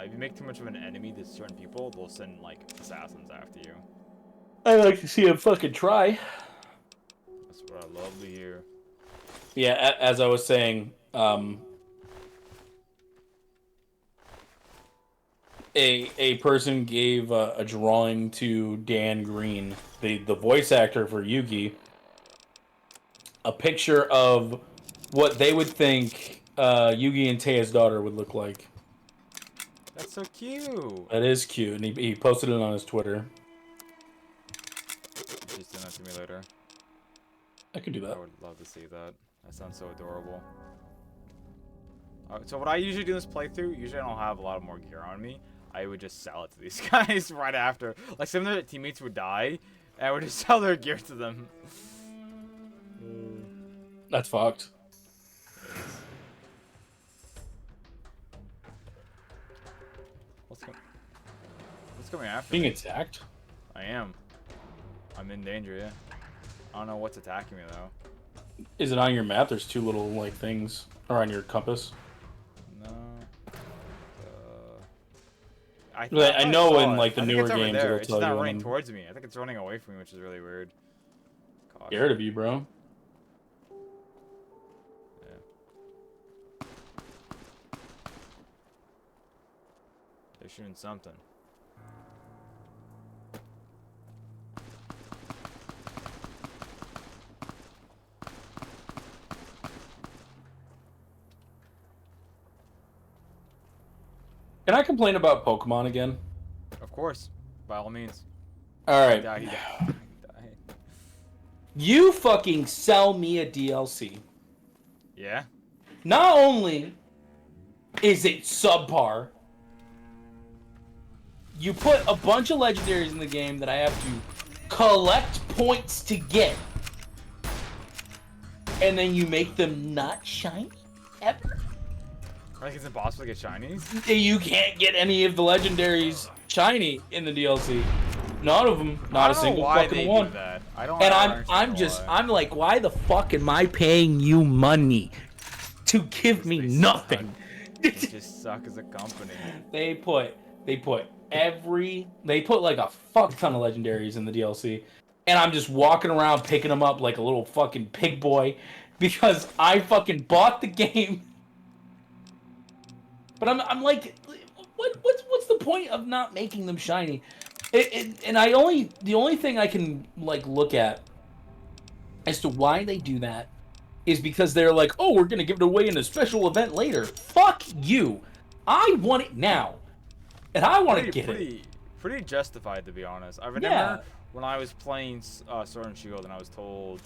[SPEAKER 2] if you make too much of an enemy to certain people, they'll send like assassins after you.
[SPEAKER 1] I like to see him fucking try.
[SPEAKER 2] That's what I love to hear.
[SPEAKER 1] Yeah, as I was saying, a person gave a drawing to Dan Green, the voice actor for Yugi, a picture of what they would think Yugi and Teia's daughter would look like.
[SPEAKER 2] That's so cute.
[SPEAKER 1] That is cute, and he posted it on his Twitter.
[SPEAKER 2] Just send that to me later.
[SPEAKER 1] I could do that.
[SPEAKER 2] I would love to see that. That sounds so adorable. So what I usually do in this playthrough, usually I don't have a lot of more gear on me. I would just sell it to these guys right after. Like some of their teammates would die, and I would just sell their gear to them.
[SPEAKER 1] That's fucked.
[SPEAKER 2] What's coming after
[SPEAKER 1] Being
[SPEAKER 2] me?
[SPEAKER 1] attacked?
[SPEAKER 2] I am. I'm in danger, yeah. I don't know what's attacking me though.
[SPEAKER 1] Is it on your map? There's two little like things, or on your compass.
[SPEAKER 2] No.
[SPEAKER 1] I know
[SPEAKER 2] saw
[SPEAKER 1] in
[SPEAKER 2] it.
[SPEAKER 1] like the
[SPEAKER 2] I think
[SPEAKER 1] newer
[SPEAKER 2] it's over
[SPEAKER 1] games
[SPEAKER 2] there.
[SPEAKER 1] it'll
[SPEAKER 2] It's
[SPEAKER 1] tell
[SPEAKER 2] not
[SPEAKER 1] you.
[SPEAKER 2] running
[SPEAKER 1] When
[SPEAKER 2] towards me. I think it's running away from me, which is really weird. Gosh.
[SPEAKER 1] scared of you, bro.
[SPEAKER 2] Yeah. They're shooting something.
[SPEAKER 1] Can I complain about Pokemon again?
[SPEAKER 2] Of course, by all means.
[SPEAKER 1] All right.
[SPEAKER 2] He died. He died.
[SPEAKER 1] You fucking sell me a DLC.
[SPEAKER 2] Yeah.
[SPEAKER 1] Not only is it subpar, you put a bunch of legendaries in the game that I have to collect points to get, and then you make them not shiny ever.
[SPEAKER 2] I think it's impossible to get shinies.
[SPEAKER 1] You can't get any of the legendaries shiny in the DLC. None of them. Not a single fucking one.
[SPEAKER 2] Do that. I don't.
[SPEAKER 1] And
[SPEAKER 2] I don't understand why.
[SPEAKER 1] I'm like, why the fuck am I paying you money to give me nothing?
[SPEAKER 2] They just suck as a company.
[SPEAKER 1] They put like a fuck ton of legendaries in the DLC, and I'm just walking around picking them up like a little fucking pig boy because I fucking bought the game. But I'm like, what's the point of not making them shiny? And the only thing I can like look at as to why they do that is because they're like, oh, we're gonna give it away in a special event later. Fuck you! I want it now, and I want to get it.
[SPEAKER 2] Pretty justified, to be honest. I remember when I was playing Sword and Shield, and I was told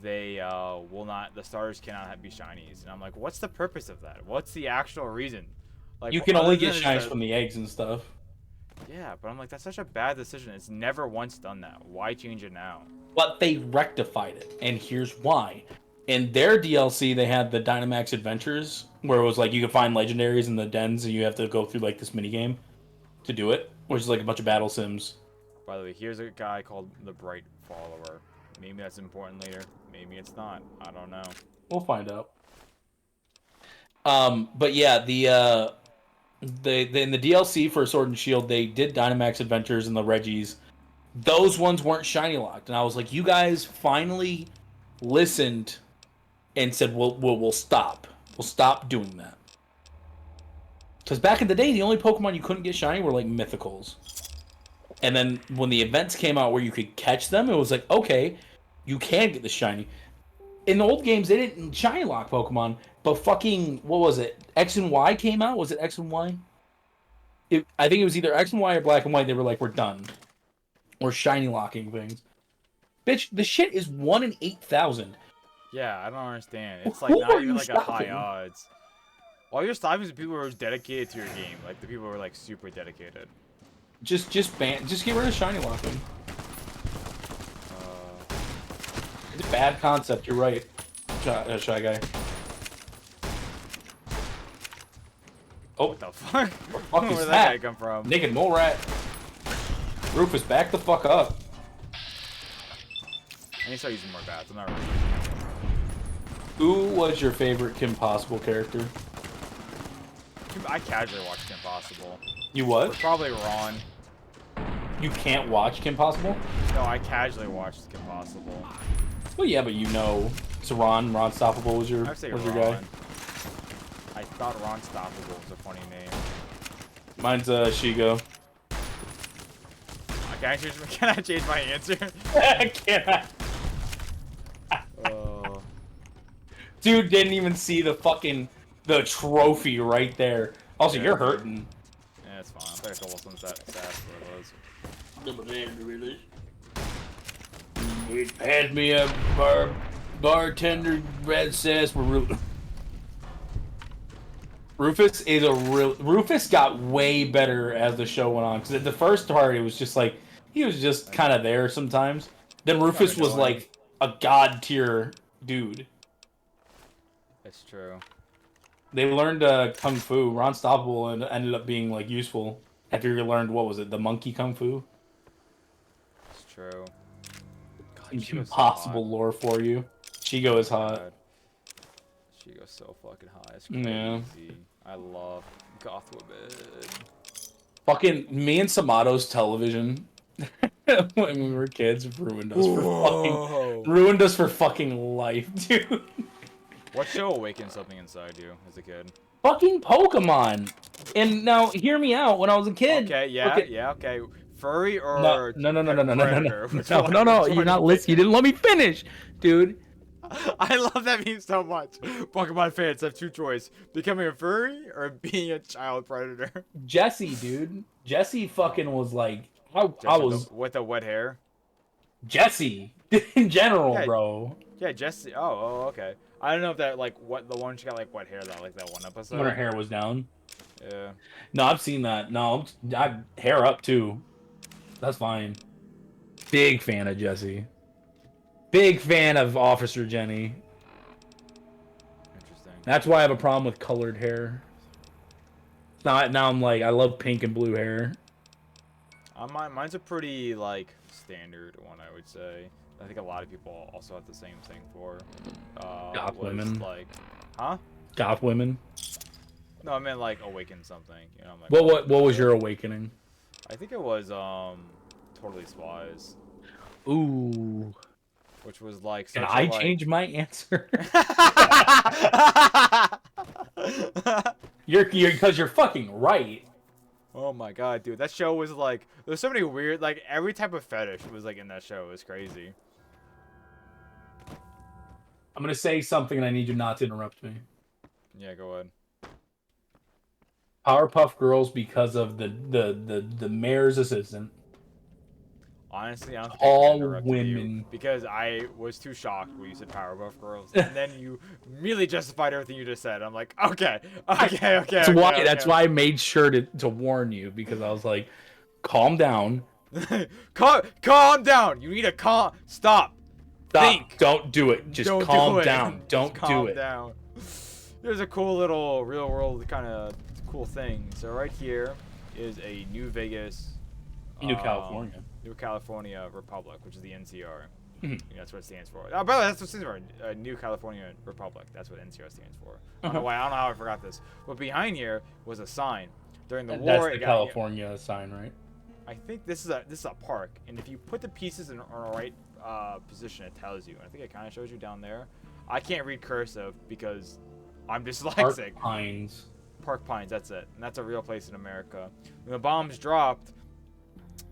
[SPEAKER 2] they the starters cannot be shinies, and I'm like, what's the purpose of that? What's the actual reason? Like,
[SPEAKER 1] You can only get shinies from the eggs and stuff.
[SPEAKER 2] Yeah, but I'm like, that's such a bad decision. It's never once done that. Why change it now?
[SPEAKER 1] But they rectified it, and here's why. In their DLC, they had the Dynamax Adventures, where it was like you could find legendaries in the dens, and you have to go through like this mini game to do it, which is like a bunch of battle sims.
[SPEAKER 2] By the way, here's a guy called the Bright Follower. Maybe that's important later. Maybe it's not. I don't know.
[SPEAKER 1] We'll find out. But yeah, in the DLC for Sword and Shield, they did Dynamax Adventures and the Reggies. Those ones weren't shiny locked, and I was like, you guys finally listened and said, we'll stop. We'll stop doing that. Because back in the day, the only Pokemon you couldn't get shiny were like mythicals. And then when the events came out where you could catch them, it was like, okay, you can get the shiny. In the old games, they didn't shiny lock Pokemon, but fucking, what was it? X and Y came out? Was it X and Y? I think it was either X and Y or Black and White. They were like, we're done. We're shiny locking things. Bitch, the shit is 1 in 8,000.
[SPEAKER 2] Yeah, I don't understand. It's like
[SPEAKER 1] Who
[SPEAKER 2] not
[SPEAKER 1] are
[SPEAKER 2] even
[SPEAKER 1] you
[SPEAKER 2] like a high
[SPEAKER 1] stopping?
[SPEAKER 2] odds. All you're stopping is people who are dedicated to your game. Like the people who are like super dedicated.
[SPEAKER 1] Just get rid of shiny locking. It's a bad concept. You're right, Shy Guy. Oh,
[SPEAKER 2] What the fuck?
[SPEAKER 1] the fuck
[SPEAKER 2] Where
[SPEAKER 1] is
[SPEAKER 2] did
[SPEAKER 1] that?
[SPEAKER 2] guy come from?
[SPEAKER 1] Naked mole rat. Rufus, back the fuck up.
[SPEAKER 2] I need to start using more bats. I'm not really.
[SPEAKER 1] Who was your favorite Kim Possible character?
[SPEAKER 2] I casually watch Kim Possible.
[SPEAKER 1] You what?
[SPEAKER 2] Probably Ron.
[SPEAKER 1] You can't watch Kim Possible?
[SPEAKER 2] No, I casually watch Kim Possible.
[SPEAKER 1] Well, yeah, but you know So Ron Stoppable was your
[SPEAKER 2] I'd say
[SPEAKER 1] your
[SPEAKER 2] Ron.
[SPEAKER 1] guy.
[SPEAKER 2] I thought Ron Stoppable was a funny name.
[SPEAKER 1] Mine's Shigo.
[SPEAKER 2] Can I change my answer?
[SPEAKER 1] Can I?
[SPEAKER 2] Oh.
[SPEAKER 1] Dude didn't even see the trophy right there. Also,
[SPEAKER 2] Yeah,
[SPEAKER 1] you're
[SPEAKER 2] dude.
[SPEAKER 1] hurting.
[SPEAKER 2] Yeah, it's fine. I thought I told that sass what it was.
[SPEAKER 1] Pass me a bartender red sass for Rufus is a real. Rufus got way better as the show went on. Because at the first part, it was just like he was just kind of there sometimes. Then Rufus was
[SPEAKER 2] annoying.
[SPEAKER 1] like a god tier dude.
[SPEAKER 2] It's true.
[SPEAKER 1] They learned kung fu. Ron Stoppable and ended up being like useful after you learned what was it, the monkey kung fu.
[SPEAKER 2] It's true. God,
[SPEAKER 1] Seems
[SPEAKER 2] she was so
[SPEAKER 1] impossible
[SPEAKER 2] hot.
[SPEAKER 1] lore for you. Shigo is hot.
[SPEAKER 2] God. She goes so fucking high. It's
[SPEAKER 1] Yeah.
[SPEAKER 2] crazy. I love goth women.
[SPEAKER 1] Fucking me and Samato's television when we were kids ruined us for fucking life, dude.
[SPEAKER 2] What show awakened something inside you as a kid?
[SPEAKER 1] Fucking Pokemon. And now hear me out. When I was a kid.
[SPEAKER 2] Okay, yeah,
[SPEAKER 1] okay.
[SPEAKER 2] yeah, okay. Furry or
[SPEAKER 1] No.
[SPEAKER 2] Predator? Which one-
[SPEAKER 1] No.
[SPEAKER 2] which
[SPEAKER 1] You're
[SPEAKER 2] one
[SPEAKER 1] not
[SPEAKER 2] is it?
[SPEAKER 1] listening. You didn't let me finish, dude.
[SPEAKER 2] I love that meme so much. Pokemon fans have two choices: becoming a furry or being a child predator.
[SPEAKER 1] Jesse, dude. Jesse fucking was like, I
[SPEAKER 2] Just
[SPEAKER 1] was
[SPEAKER 2] with the wet hair.
[SPEAKER 1] Jesse in general,
[SPEAKER 2] Yeah.
[SPEAKER 1] bro.
[SPEAKER 2] Yeah, Jesse. Oh, okay. I don't know if that like what the one she got like wet hair that like that one episode.
[SPEAKER 1] When her hair was down.
[SPEAKER 2] Yeah.
[SPEAKER 1] No, I've seen that. No, I hair up too. That's fine. Big fan of Jesse. Big fan of Officer Jenny.
[SPEAKER 2] Interesting.
[SPEAKER 1] That's why I have a problem with colored hair. Now I'm like, I love pink and blue hair.
[SPEAKER 2] Mine's a pretty like standard one, I would say. I think a lot of people also have the same thing for.
[SPEAKER 1] Goth
[SPEAKER 2] was,
[SPEAKER 1] women.
[SPEAKER 2] Like, huh?
[SPEAKER 1] Goth women.
[SPEAKER 2] No, I meant like awaken something. You know, I'm like,
[SPEAKER 1] What was your awakening?
[SPEAKER 2] I think it was Totally Spies,
[SPEAKER 1] Ooh.
[SPEAKER 2] which was like.
[SPEAKER 1] Can
[SPEAKER 2] such
[SPEAKER 1] I
[SPEAKER 2] a, like...
[SPEAKER 1] change my answer? You're because you're fucking right.
[SPEAKER 2] Oh my god, dude, that show was like. There's so many weird, like every type of fetish was like in that show. It was crazy.
[SPEAKER 1] I'm gonna say something and I need you not to interrupt me.
[SPEAKER 2] Yeah, go ahead.
[SPEAKER 1] Powerpuff Girls because of the mayor's assistant.
[SPEAKER 2] Honestly, I don't think
[SPEAKER 1] All
[SPEAKER 2] I interrupted you
[SPEAKER 1] women.
[SPEAKER 2] because I was too shocked when you said Powerpuff Girls, and then you immediately justified everything you just said. I'm like, okay.
[SPEAKER 1] That's why I made sure to warn you because I was like, calm down.
[SPEAKER 2] Calm down. You need to stop.
[SPEAKER 1] Stop.
[SPEAKER 2] Think.
[SPEAKER 1] Don't do it. Just
[SPEAKER 2] Don't
[SPEAKER 1] calm
[SPEAKER 2] do it.
[SPEAKER 1] down. Don't
[SPEAKER 2] Just
[SPEAKER 1] do
[SPEAKER 2] calm
[SPEAKER 1] it.
[SPEAKER 2] down. There's a cool little real world kind of cool thing. So right here is a New Vegas,
[SPEAKER 1] New California.
[SPEAKER 2] New California Republic, which is the NCR.
[SPEAKER 1] Mhm.
[SPEAKER 2] That's what it stands for. Oh, by the way, that's what it stands for. New California Republic. That's what NCR stands for. I don't know why. I don't know how I forgot this. But behind here was a sign. During the war,
[SPEAKER 1] That's
[SPEAKER 2] it
[SPEAKER 1] the
[SPEAKER 2] got-
[SPEAKER 1] California sign, right?
[SPEAKER 2] I think this is a park, and if you put the pieces in the right position, it tells you. And I think it kind of shows you down there. I can't read cursive because I'm dyslexic.
[SPEAKER 1] Park Pines.
[SPEAKER 2] Park Pines, that's it, and that's a real place in America. When the bombs dropped,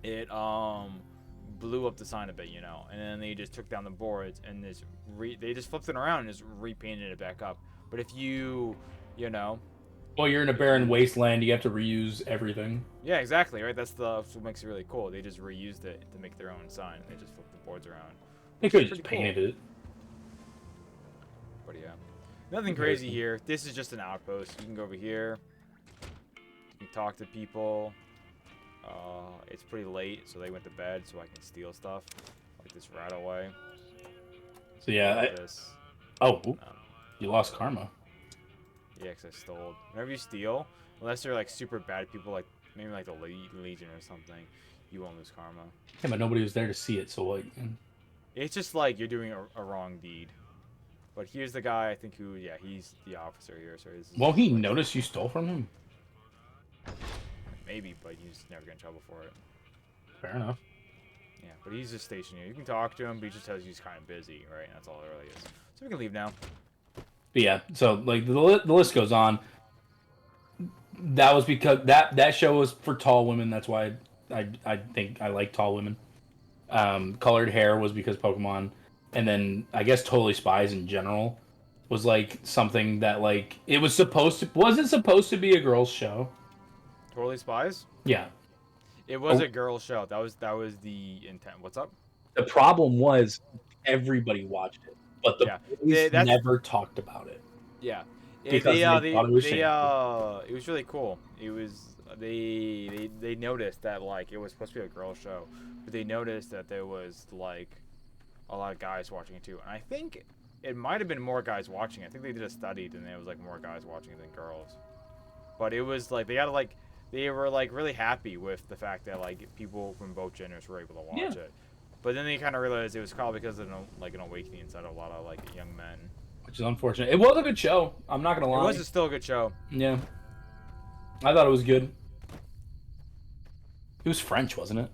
[SPEAKER 2] it blew up the sign a bit, you know, and then they just took down the boards and they just flipped it around and just repainted it back up. But if you know.
[SPEAKER 1] Well, you're in a barren wasteland. You have to reuse everything.
[SPEAKER 2] Yeah, exactly, right? That's what makes it really cool. They just reused it to make their own sign. They just flipped the boards around.
[SPEAKER 1] They
[SPEAKER 2] which
[SPEAKER 1] could
[SPEAKER 2] is
[SPEAKER 1] have just
[SPEAKER 2] pretty
[SPEAKER 1] painted
[SPEAKER 2] cool.
[SPEAKER 1] it.
[SPEAKER 2] But yeah, nothing crazy here. This is just an outpost. You can go over here. You can talk to people. It's pretty late, so they went to bed, so I can steal stuff like this right away.
[SPEAKER 1] So yeah.
[SPEAKER 2] Like this.
[SPEAKER 1] You lost karma.
[SPEAKER 2] Yeah, because I stole. Whenever you steal, unless they're like super bad people, like maybe like the Legion or something, you won't lose karma.
[SPEAKER 1] Yeah, but nobody was there to see it, so what?
[SPEAKER 2] It's just like you're doing a wrong deed. But here's the guy, I think, who, yeah, he's the officer here. So this is
[SPEAKER 1] Won't he notice you stole from him?
[SPEAKER 2] Maybe, but he's never get in trouble for it.
[SPEAKER 1] Fair enough.
[SPEAKER 2] Yeah, but he's just stationed here. You can talk to him, but he just tells you he's kind of busy, right? And that's all it really is. So we can leave now.
[SPEAKER 1] But yeah, so like the list goes on. That was because that show was for tall women. That's why I think I like tall women. Colored hair was because Pokemon, and then I guess Totally Spies in general was like something that like it was supposed to supposed to be a girls' show.
[SPEAKER 2] Totally Spies?
[SPEAKER 1] Yeah.
[SPEAKER 2] It was a girl show. That was the intent. What's up?
[SPEAKER 1] The problem was everybody watched it, but the boys never talked about it.
[SPEAKER 2] Yeah.
[SPEAKER 1] Because they thought it was shameful.
[SPEAKER 2] It was really cool. It was they noticed that like it was supposed to be a girl show, but they noticed that there was like a lot of guys watching it too. And I think it might have been more guys watching it. I think they did a study and there was like more guys watching it than girls. But it was like they were like really happy with the fact that like people from both genders were able to watch it. But then they kind of realized it was probably because of like an awakening inside of a lot of like young men.
[SPEAKER 1] Which is unfortunate. It was a good show. I'm not gonna lie.
[SPEAKER 2] It was still a good show.
[SPEAKER 1] Yeah. I thought it was good. It was French, wasn't it?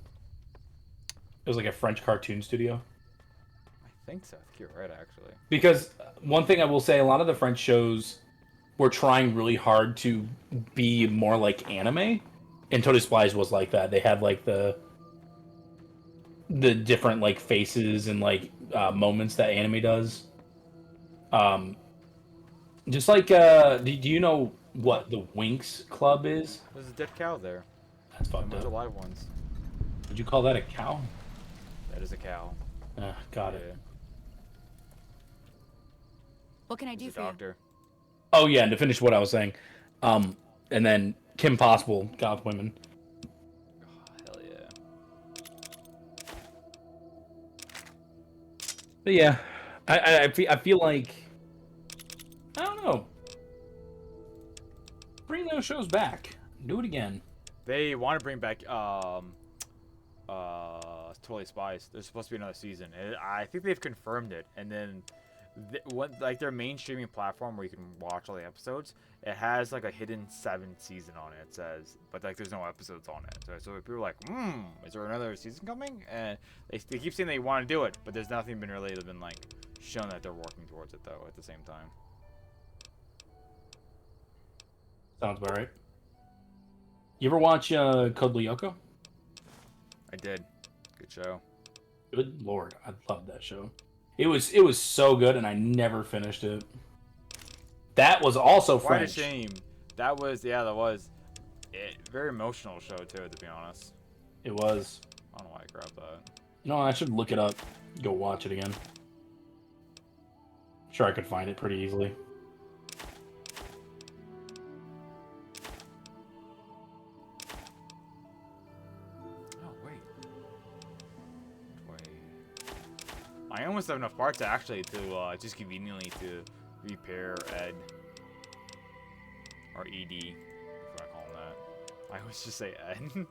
[SPEAKER 1] It was like a French cartoon studio.
[SPEAKER 2] I think so. I think you're right, actually.
[SPEAKER 1] Because one thing I will say, a lot of the French shows were trying really hard to be more like anime, and Totally Spies was like that. They had like the different like faces and like moments that anime does. Just like do you know what the Winx Club is?
[SPEAKER 2] There's a dead cow there.
[SPEAKER 1] That's fucked
[SPEAKER 2] There's
[SPEAKER 1] up.
[SPEAKER 2] live ones.
[SPEAKER 1] Would you call that a cow?
[SPEAKER 2] That is a cow.
[SPEAKER 1] Got it.
[SPEAKER 9] What can I do for you?
[SPEAKER 2] Doctor.
[SPEAKER 1] Oh yeah, and to finish what I was saying, and then Kim Possible, Goth Women.
[SPEAKER 2] Oh, hell yeah.
[SPEAKER 1] But yeah, I feel like I don't know. Bring those shows back. Do it again.
[SPEAKER 2] They want to bring back Totally Spies. There's supposed to be another season. I think they've confirmed it. And then like their main streaming platform where you can watch all the episodes, it has like a hidden 7th season on it. It says, but like there's no episodes on it. So people are like, is there another season coming? And they keep saying they want to do it, but there's nothing been like shown that they're working towards it though at the same time.
[SPEAKER 1] Sounds about right. You ever watch Code Lyoko?
[SPEAKER 2] I did. Good show.
[SPEAKER 1] Good lord, I loved that show. It was so good, and I never finished it. That was also French.
[SPEAKER 2] Quite a shame. That was very emotional show too, to be honest.
[SPEAKER 1] It was.
[SPEAKER 2] I don't know why I grabbed that.
[SPEAKER 1] You know, I should look it up. Go watch it again. Sure, I could find it pretty easily.
[SPEAKER 2] I almost have enough parts actually to just conveniently to repair Ed or ED, if you want to call him that. I always just say Ed.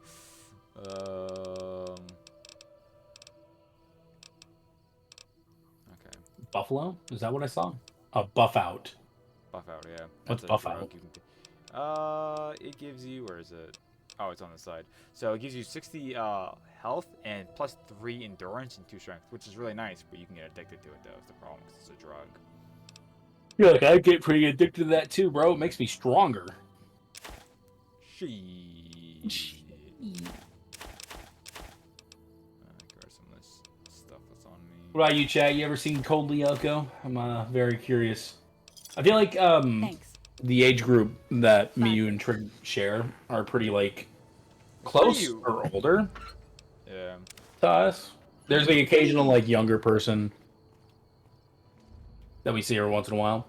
[SPEAKER 2] Okay.
[SPEAKER 1] Buffalo? Is that what I saw? Buff out.
[SPEAKER 2] Buff out, yeah.
[SPEAKER 1] What's
[SPEAKER 2] That's
[SPEAKER 1] buff
[SPEAKER 2] a drug
[SPEAKER 1] out?
[SPEAKER 2] you can it gives you, where is it? Oh, it's on the side. So it gives you 60 health and plus 3 endurance and 2 strength, which is really nice, but you can get addicted to it though, is the problem, because it's a drug.
[SPEAKER 1] You're like, I get pretty addicted to that too, bro. It makes me stronger.
[SPEAKER 2] Grab some of this stuff that's on me.
[SPEAKER 1] What about you, Chad? You ever seen Code Lyoko? I'm very curious. I feel like
[SPEAKER 9] Thanks.
[SPEAKER 1] the age group that me, you, and Trig share are pretty like close or older.
[SPEAKER 2] Yeah.
[SPEAKER 1] To us. There's the occasional like younger person that we see every once in a while.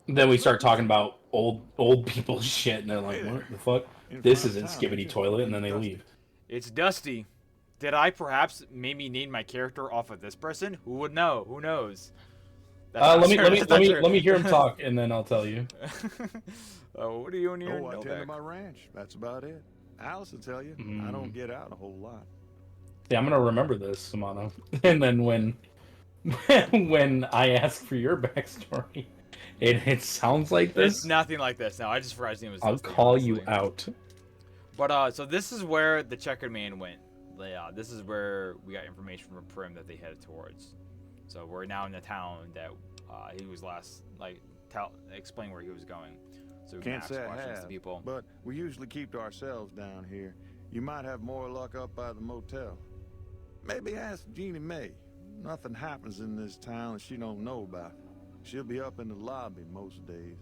[SPEAKER 1] Then we start talking about old people shit, and they're like, "What the fuck? This isn't Skibbity Toilet," and then they leave.
[SPEAKER 2] It's Dusty. Did I perhaps maybe name my character off of this person? Who would know? Who knows?
[SPEAKER 1] Let me hear him talk, and then I'll tell you.
[SPEAKER 2] What do you and your
[SPEAKER 11] I tend to my ranch. That's about it. Alice will tell you. I don't get out a whole lot.
[SPEAKER 1] Yeah, I'm gonna remember this, Samano. And then when I ask for your backstory, it sounds like this.
[SPEAKER 2] It's nothing like this. No, I just forgot his name was.
[SPEAKER 1] I'll
[SPEAKER 2] Dusty,
[SPEAKER 1] call
[SPEAKER 2] honestly.
[SPEAKER 1] you out.
[SPEAKER 2] But so this is where the checkered man went. This is where we got information from Prim that they headed towards. So we're now in the town that he was last, like, explain where he was going. So we can
[SPEAKER 11] Can't
[SPEAKER 2] ask
[SPEAKER 11] say I
[SPEAKER 2] questions to
[SPEAKER 11] have,
[SPEAKER 2] people.
[SPEAKER 11] but we usually keep to ourselves down here. You might have more luck up by the motel. Maybe ask Jeannie Mae. Nothing happens in this town that she don't know about. She'll be up in the lobby most days.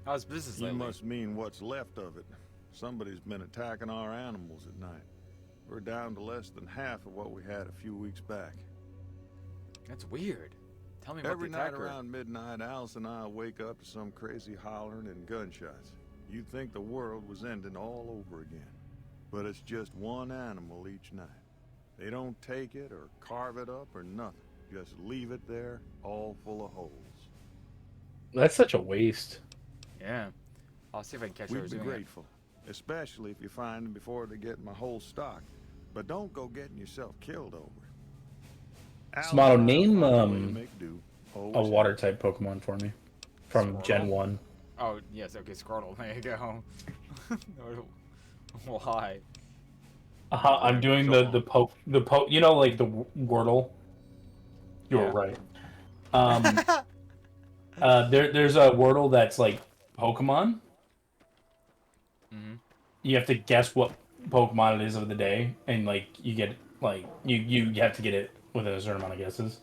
[SPEAKER 2] How's business
[SPEAKER 11] You
[SPEAKER 2] lately?
[SPEAKER 11] must mean what's left of it. Somebody's been attacking our animals at night. We're down to less than half of what we had a few weeks back.
[SPEAKER 2] That's weird. Tell me about
[SPEAKER 11] Every
[SPEAKER 2] the
[SPEAKER 11] night
[SPEAKER 2] attacker.
[SPEAKER 11] around midnight, Alice and I wake up to some crazy hollering and gunshots. You'd think the world was ending all over again. But it's just one animal each night. They don't take it or carve it up or nothing. Just leave it there, all full of holes.
[SPEAKER 1] That's such a waste.
[SPEAKER 2] Yeah. I'll see if I can catch
[SPEAKER 11] We'd
[SPEAKER 2] whoever's
[SPEAKER 11] be
[SPEAKER 2] doing it.
[SPEAKER 11] grateful, especially if you find them before they get my whole stock. But don't go getting yourself killed over it. Alice
[SPEAKER 1] Smato,
[SPEAKER 11] and I'll
[SPEAKER 1] name
[SPEAKER 11] find a way to make do.
[SPEAKER 1] a
[SPEAKER 11] Always
[SPEAKER 1] water
[SPEAKER 11] have.
[SPEAKER 1] type Pokemon for me from Gen
[SPEAKER 2] Squirtle?
[SPEAKER 1] 1.
[SPEAKER 2] Oh, yes, okay, Squirtle. There you go. Why?
[SPEAKER 1] I'm doing the poke, you know, like the Wordle. You were
[SPEAKER 2] Yeah.
[SPEAKER 1] right. There's a Wordle that's like Pokemon.
[SPEAKER 2] Mhm.
[SPEAKER 1] You have to guess what Pokemon it is of the day, and like you get like you have to get it within a certain amount of guesses.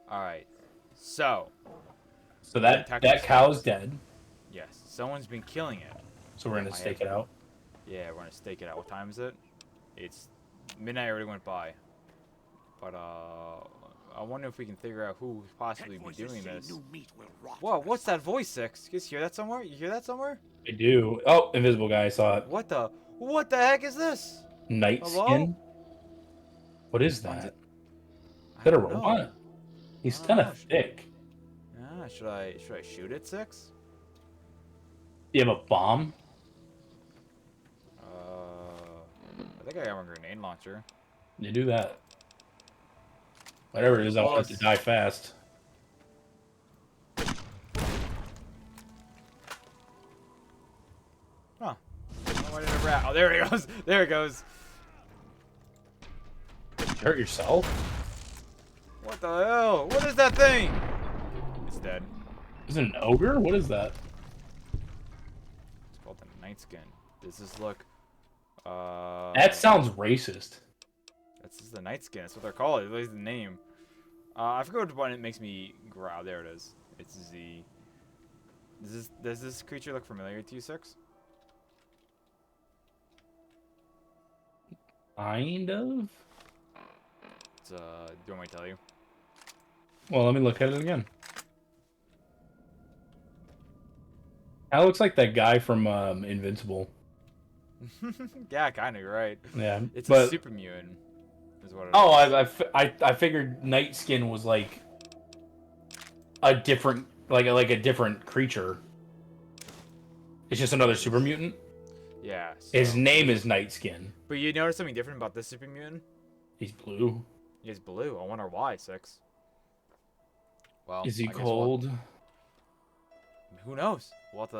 [SPEAKER 2] All right. So,
[SPEAKER 1] So that cow's dead.
[SPEAKER 2] yes, someone's been killing it.
[SPEAKER 1] So we're gonna
[SPEAKER 2] I
[SPEAKER 1] stake
[SPEAKER 2] have-
[SPEAKER 1] it out.
[SPEAKER 2] Yeah, we're gonna stake it out. What time is it? It's midnight. Already went by. But I wonder if we can figure out who could possibly be doing this. Whoa, what's that voice, Six? You guys hear that somewhere? You hear that somewhere?
[SPEAKER 1] I do. Oh, invisible guy. I saw it.
[SPEAKER 2] What the heck is this?
[SPEAKER 1] Night
[SPEAKER 2] Hello?
[SPEAKER 1] skin. What is
[SPEAKER 2] What is
[SPEAKER 1] that?
[SPEAKER 2] it?
[SPEAKER 1] Is that a
[SPEAKER 2] I don't know.
[SPEAKER 1] robot? He's
[SPEAKER 2] I don't
[SPEAKER 1] kind
[SPEAKER 2] know.
[SPEAKER 1] of thick.
[SPEAKER 2] Should I shoot it, Six?
[SPEAKER 1] Do you have a bomb?
[SPEAKER 2] I think I have a grenade launcher.
[SPEAKER 1] You do that. Whatever it is, I want it to die fast.
[SPEAKER 2] Huh. Why did it rat? Oh, there it goes. There it goes.
[SPEAKER 1] You hurt yourself?
[SPEAKER 2] What the hell? What is that thing? It's dead.
[SPEAKER 1] Is it an ogre? What is that?
[SPEAKER 2] It's called the Night Skin. Does this look?
[SPEAKER 1] That sounds racist.
[SPEAKER 2] That's just the Night Skin. That's what they're called. It's the name. I forgot which one it makes me growl. There it is. It's Z. Does this creature look familiar to you, Six?
[SPEAKER 1] Kind of.
[SPEAKER 2] It's, do you want me to tell you?
[SPEAKER 1] Well, let me look at it again. That looks like that guy from Invincible.
[SPEAKER 2] Yeah, kind of. You're right.
[SPEAKER 1] Yeah,
[SPEAKER 2] It's
[SPEAKER 1] but
[SPEAKER 2] a super mutant. Is what it
[SPEAKER 1] oh,
[SPEAKER 2] is.
[SPEAKER 1] I figured Night Skin was like a different like a different creature. It's just another super mutant.
[SPEAKER 2] Yeah.
[SPEAKER 1] His
[SPEAKER 2] so-
[SPEAKER 1] name is Night Skin.
[SPEAKER 2] But you notice something different about this super mutant?
[SPEAKER 1] He's blue.
[SPEAKER 2] He's blue. I wonder why, Six. Well,
[SPEAKER 1] Is he
[SPEAKER 2] I guess
[SPEAKER 1] cold?
[SPEAKER 2] who knows?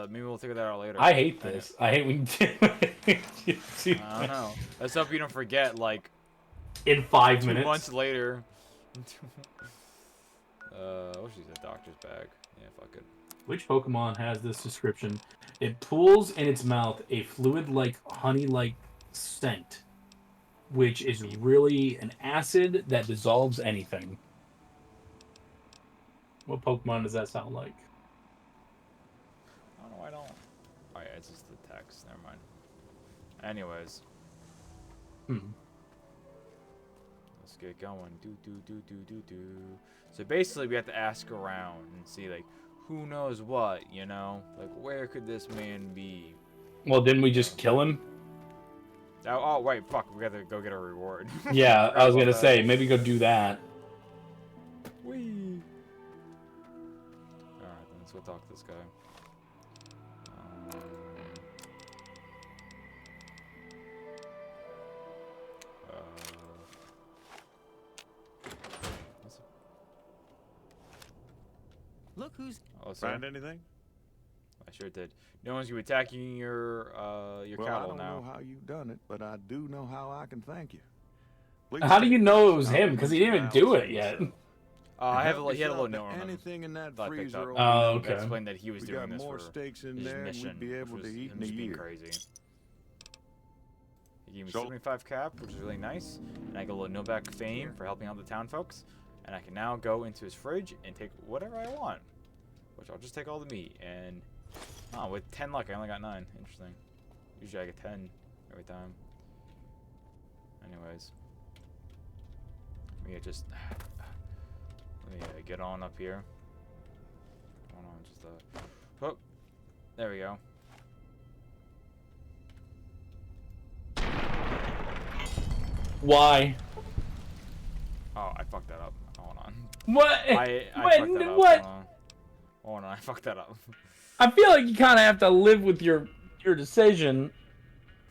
[SPEAKER 2] Maybe we'll figure that out later.
[SPEAKER 1] I hate this. I hate when you do
[SPEAKER 2] I don't know. Let's hope you don't forget, like,
[SPEAKER 1] in 5
[SPEAKER 2] 2
[SPEAKER 1] minutes.
[SPEAKER 2] months later. Oh, she's a doctor's bag. Yeah, fuck it.
[SPEAKER 1] Which Pokemon has this description? It pulls in its mouth a fluid-like, honey-like scent, which is really an acid that dissolves anything. What Pokemon does that sound like?
[SPEAKER 2] I don't know. I don't. Oh yeah, it's just the text. Never mind. Anyways, let's get going. Do. So basically, we have to ask around and see, like, who knows what, you know? Like, where could this man be?
[SPEAKER 1] Well, didn't we just kill him?
[SPEAKER 2] Oh, wait, fuck. We got to go get a reward.
[SPEAKER 1] Yeah, I was
[SPEAKER 2] Forgot
[SPEAKER 1] gonna
[SPEAKER 2] about
[SPEAKER 1] say, maybe go do that.
[SPEAKER 2] Whee! Alright, then let's go talk to this guy.
[SPEAKER 4] Look who's...
[SPEAKER 2] Oh, sir.
[SPEAKER 11] Find anything?
[SPEAKER 2] I Sure did. No one's gonna be attacking your
[SPEAKER 11] Well, I
[SPEAKER 2] cattle
[SPEAKER 11] don't
[SPEAKER 2] now.
[SPEAKER 11] know how you've done it, but I do know how I can thank you.
[SPEAKER 1] How do you know it was
[SPEAKER 11] I'll
[SPEAKER 1] him? Because he
[SPEAKER 11] mention
[SPEAKER 1] didn't even do
[SPEAKER 11] Alice
[SPEAKER 1] it yet.
[SPEAKER 11] myself.
[SPEAKER 2] I have
[SPEAKER 11] Help
[SPEAKER 2] he had a little
[SPEAKER 11] yourself
[SPEAKER 2] note
[SPEAKER 11] to
[SPEAKER 2] on him.
[SPEAKER 11] anything in that
[SPEAKER 2] that I picked
[SPEAKER 11] freezer
[SPEAKER 2] up.
[SPEAKER 11] over
[SPEAKER 1] Oh,
[SPEAKER 11] there.
[SPEAKER 1] okay.
[SPEAKER 2] That explained that he was
[SPEAKER 11] We
[SPEAKER 2] doing
[SPEAKER 11] got
[SPEAKER 2] this
[SPEAKER 11] more
[SPEAKER 2] for
[SPEAKER 11] steaks in
[SPEAKER 2] his
[SPEAKER 11] there, and
[SPEAKER 2] mission,
[SPEAKER 11] we'd be able
[SPEAKER 2] which
[SPEAKER 11] to
[SPEAKER 2] was
[SPEAKER 11] eat
[SPEAKER 2] him
[SPEAKER 11] in a
[SPEAKER 2] just being
[SPEAKER 11] year.
[SPEAKER 2] crazy. He gave me
[SPEAKER 11] So-
[SPEAKER 2] 75 cap, which is really nice, and I get a little Novak fame for helping out the town folks. And I can now go into his fridge and take whatever I want, which I'll just take all the meat. And with 10 luck, I only got 9. Interesting. Usually I get 10 every time. Anyways, let me just get on up here. Hold on, just oh, there we go.
[SPEAKER 1] Why?
[SPEAKER 2] Oh, I fucked that up. Hold on.
[SPEAKER 1] What?
[SPEAKER 2] I
[SPEAKER 1] What?
[SPEAKER 2] fucked that up.
[SPEAKER 1] What?
[SPEAKER 2] Hold on, I fucked that up.
[SPEAKER 1] I feel like you kind of have to live with your decision.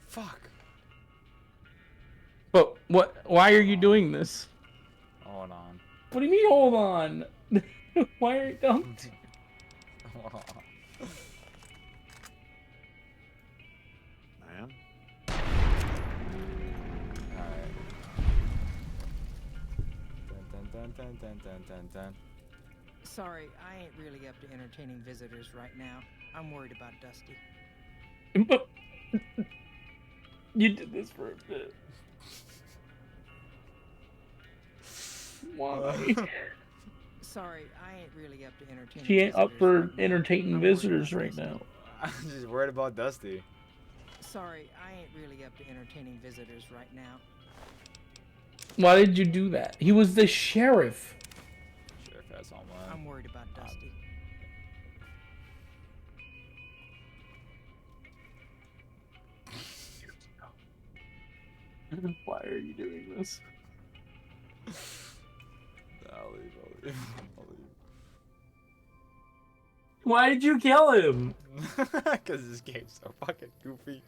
[SPEAKER 2] Fuck.
[SPEAKER 1] But what? Why are you doing this?
[SPEAKER 2] Hold on.
[SPEAKER 1] What do you mean? Hold on. Why are you don't?
[SPEAKER 2] Hold on.
[SPEAKER 11] Man,
[SPEAKER 2] Alright. Dun, dun, dun, dun, dun, dun.
[SPEAKER 10] Sorry, I ain't really up to entertaining visitors right now. I'm worried about Dusty.
[SPEAKER 1] You did this for a bit. Why?
[SPEAKER 10] Sorry, I ain't really up to entertaining
[SPEAKER 1] She ain't up
[SPEAKER 10] visitors
[SPEAKER 1] for
[SPEAKER 10] right now.
[SPEAKER 1] entertaining
[SPEAKER 10] I'm worried
[SPEAKER 1] visitors
[SPEAKER 10] about
[SPEAKER 1] right
[SPEAKER 10] Dusty.
[SPEAKER 1] now.
[SPEAKER 2] I'm just worried about Dusty.
[SPEAKER 10] Sorry, I ain't really up to entertaining visitors right now.
[SPEAKER 1] Why did you do that? He was the sheriff.
[SPEAKER 2] Sheriff has homeland.
[SPEAKER 10] I'm worried about Dusty.
[SPEAKER 1] Why are you doing this?
[SPEAKER 2] I'll leave.
[SPEAKER 1] Why did you kill him?
[SPEAKER 2] Because this game's so fucking goofy.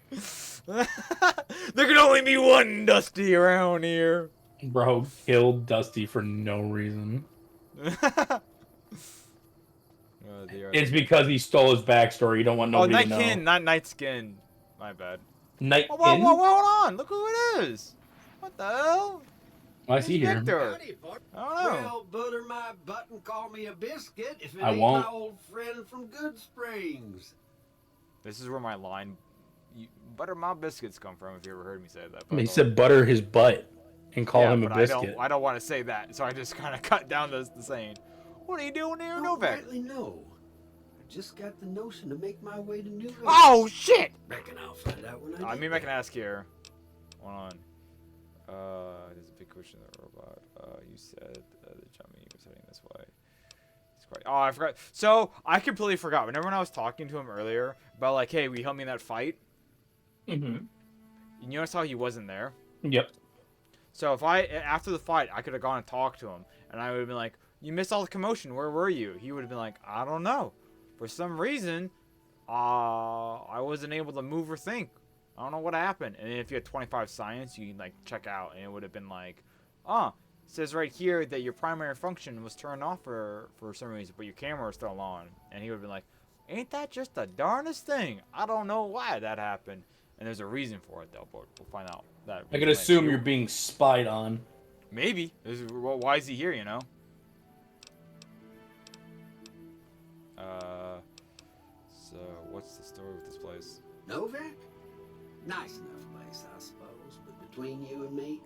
[SPEAKER 2] There can only be one Dusty around here.
[SPEAKER 1] Bro killed Dusty for no reason.
[SPEAKER 2] Oh, dear.
[SPEAKER 1] It's because he stole his backstory. You don't want
[SPEAKER 2] Oh,
[SPEAKER 1] nobody to know.
[SPEAKER 2] Nightkin, not Nightskin. My bad.
[SPEAKER 1] Nightkin?
[SPEAKER 2] Whoa, hold on. Look who it is. What the hell?
[SPEAKER 1] Why is he here?
[SPEAKER 2] Victor.
[SPEAKER 12] Howdy, partner.
[SPEAKER 2] I don't know.
[SPEAKER 12] Well, butter my butt and call me a biscuit if it
[SPEAKER 1] I
[SPEAKER 12] ain't
[SPEAKER 1] won't.
[SPEAKER 12] my old friend from Good Springs.
[SPEAKER 2] This is where my line, butter my biscuits, come from. If you ever heard me say that.
[SPEAKER 1] He said butter his butt and call him a
[SPEAKER 2] but
[SPEAKER 1] biscuit.
[SPEAKER 2] I don't want to say that, so I just kind of cut down the saying. What are you doing here,
[SPEAKER 12] Don't
[SPEAKER 2] Novak?
[SPEAKER 12] rightly know. I just got the notion to make my way to New Vegas.
[SPEAKER 2] Oh shit!
[SPEAKER 12] Reckon I'll find out when I get
[SPEAKER 2] Maybe I can
[SPEAKER 12] there.
[SPEAKER 2] ask here. Hold on. There's a big question of the robot. You said the Jummy was heading this way. He's quite. Oh, I forgot. So I completely forgot. Whenever when I was talking to him earlier about like, hey, will you help me in that fight?
[SPEAKER 1] Mm-hmm.
[SPEAKER 2] You notice how he wasn't there.
[SPEAKER 1] Yep.
[SPEAKER 2] So if after the fight, I could have gone and talked to him, and I would have been like, you missed all the commotion. Where were you? He would have been like, I don't know. For some reason, I wasn't able to move or think. I don't know what happened. And if you had 25 science, you can like check out, and it would have been like, it says right here that your primary function was turned off for some reason, but your camera was still on. And he would have been like, ain't that just the darndest thing? I don't know why that happened. And there's a reason for it though, but we'll find out. That
[SPEAKER 1] I could assume you're being spied on.
[SPEAKER 2] Maybe. Why is he here, you know? So what's the story with this place?
[SPEAKER 12] Novak? Nice enough place, I suppose. But between you and me,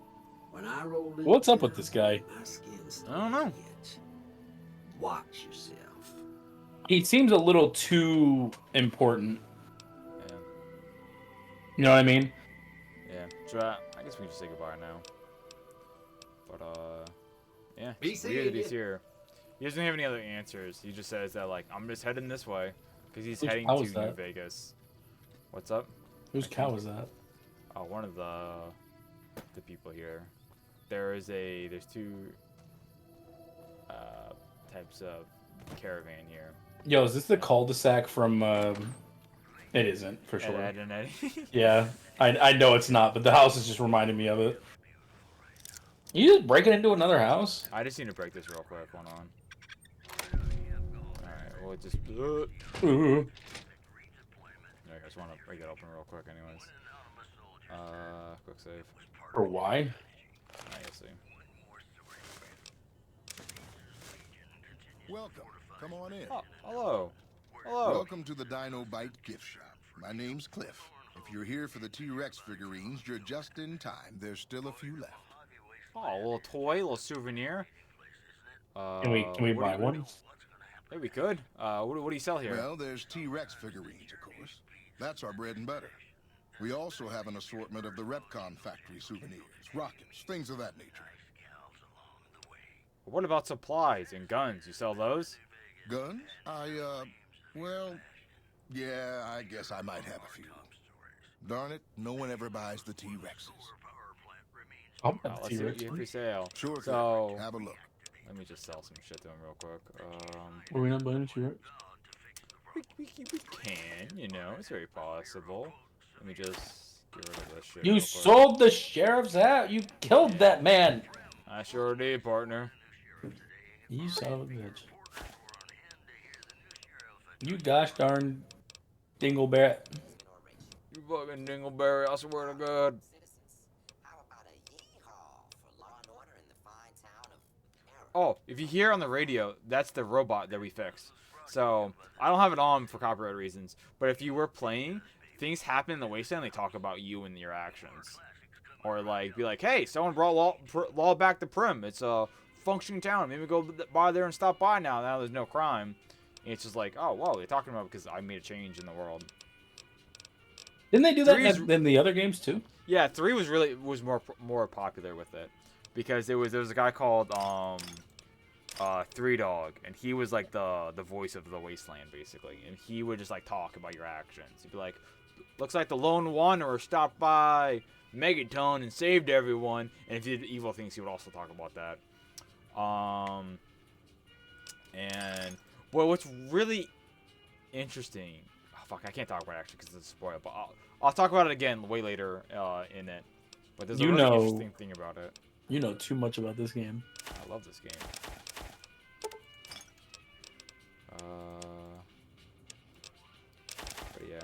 [SPEAKER 12] when I rolled in,
[SPEAKER 1] What's up with this guy?
[SPEAKER 12] my skin
[SPEAKER 2] I don't know.
[SPEAKER 12] itch. Watch yourself.
[SPEAKER 1] He seems a little too important.
[SPEAKER 2] Yeah.
[SPEAKER 1] You know what I mean?
[SPEAKER 2] Yeah. So I guess we can just say goodbye now. But yeah.
[SPEAKER 12] Be
[SPEAKER 2] It's weird
[SPEAKER 12] seeing
[SPEAKER 2] that he's
[SPEAKER 12] ya.
[SPEAKER 2] here. He doesn't have any other answers. He just says that like I'm just heading this way because he's
[SPEAKER 1] Whose
[SPEAKER 2] heading
[SPEAKER 1] cow
[SPEAKER 2] to
[SPEAKER 1] is
[SPEAKER 2] New
[SPEAKER 1] that?
[SPEAKER 2] Vegas. What's up?
[SPEAKER 1] Whose cow is that?
[SPEAKER 2] One of the people here. There's two types of caravan here.
[SPEAKER 1] Yo, is this the cul-de-sac from? It isn't for sure.
[SPEAKER 2] Ed and Eddie.
[SPEAKER 1] Yeah, I know it's not, but the house is just reminding me of it. You just breaking into another house?
[SPEAKER 2] I just need to break this real quick. Hold on. Alright, we'll just.
[SPEAKER 1] Ooh.
[SPEAKER 2] just want to break it open real quick, anyways. Quick save.
[SPEAKER 1] Or why?
[SPEAKER 2] I see.
[SPEAKER 13] Welcome. Come on in.
[SPEAKER 2] Oh, hello. Hello.
[SPEAKER 13] Welcome to the Dino Bite gift shop. My name's Cliff. If you're here for the T-Rex figurines, you're just in time. There's still a few left.
[SPEAKER 2] Oh, a little toy, a little souvenir.
[SPEAKER 1] Can we buy one?
[SPEAKER 2] Yeah, we could. What do you sell here?
[SPEAKER 13] Well, there's T-Rex figurines, of course. That's our bread and butter. We also have an assortment of the Repcon factory souvenirs, rockets, things of that nature.
[SPEAKER 2] What about supplies and guns? You sell those?
[SPEAKER 13] Guns? Well, yeah, I guess I might have a few. Darn it, no one ever buys the T-Rexes.
[SPEAKER 1] Oh,
[SPEAKER 2] let's see what you have for sale.
[SPEAKER 13] Sure,
[SPEAKER 2] so,
[SPEAKER 13] have a look.
[SPEAKER 2] Let me just sell some shit to him real quick.
[SPEAKER 1] Were we not buying T-Rex?
[SPEAKER 2] We can, you know, it's very possible. Let me just get rid of this shit.
[SPEAKER 1] You sold the sheriff's hat? You killed that man!
[SPEAKER 2] I sure did, partner.
[SPEAKER 1] You son of a bitch. You gosh darn dingleberry.
[SPEAKER 2] You fucking dingleberry, I swear to God. Oh, if you hear on the radio, that's the robot that we fixed. So, I don't have it on for copyright reasons, but if you were playing, things happen in the wasteland, they talk about you and your actions. Or, like, be like, hey, someone brought law back to Prim. It's a functioning town. Maybe go by there and stop by now. Now there's no crime. And it's just like, oh, whoa, they're talking about because I made a change in the world.
[SPEAKER 1] Didn't they do that in the other games, too?
[SPEAKER 2] Yeah, 3 was more popular with it. Because there was a guy called, Three Dog, and he was like the voice of the wasteland basically, and he would just like talk about your actions. He'd be like, looks like the lone wanderer stopped by Megaton and saved everyone, and if you did evil things he would also talk about that. And well, what's really interesting, oh, fuck, I can't talk about it actually because it's a spoiler, but I'll talk about it again way later in it. But there's a really interesting thing about it.
[SPEAKER 1] You know too much about this game.
[SPEAKER 2] I love this game. But yeah.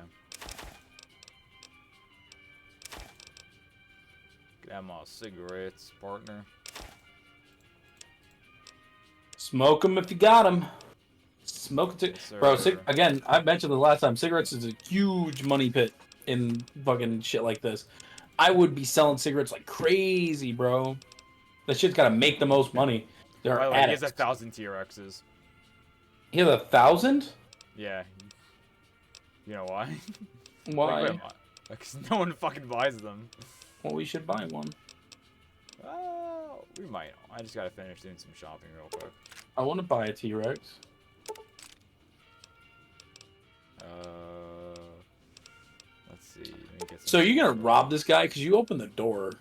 [SPEAKER 2] Get my cigarettes, partner.
[SPEAKER 1] Smoke them if you got them. Smoke it,
[SPEAKER 2] Yes,
[SPEAKER 1] bro.
[SPEAKER 2] sir.
[SPEAKER 1] Again, I mentioned the last time. Cigarettes is a huge money pit in fucking shit like this. I would be selling cigarettes like crazy, bro. That shit's gotta make the most money. There
[SPEAKER 2] By
[SPEAKER 1] are
[SPEAKER 2] the way, he
[SPEAKER 1] addicts.
[SPEAKER 2] has 1,000 T-Rexes.
[SPEAKER 1] He has 1,000?
[SPEAKER 2] Yeah. You know why?
[SPEAKER 1] Why?
[SPEAKER 2] Because no one fucking buys them.
[SPEAKER 1] Well, we should buy one.
[SPEAKER 2] We might. I just gotta finish doing some shopping real quick.
[SPEAKER 1] I want to buy a T-Rex.
[SPEAKER 2] Let's see. Let me get some
[SPEAKER 1] So you're gonna rob this guy because you opened the door.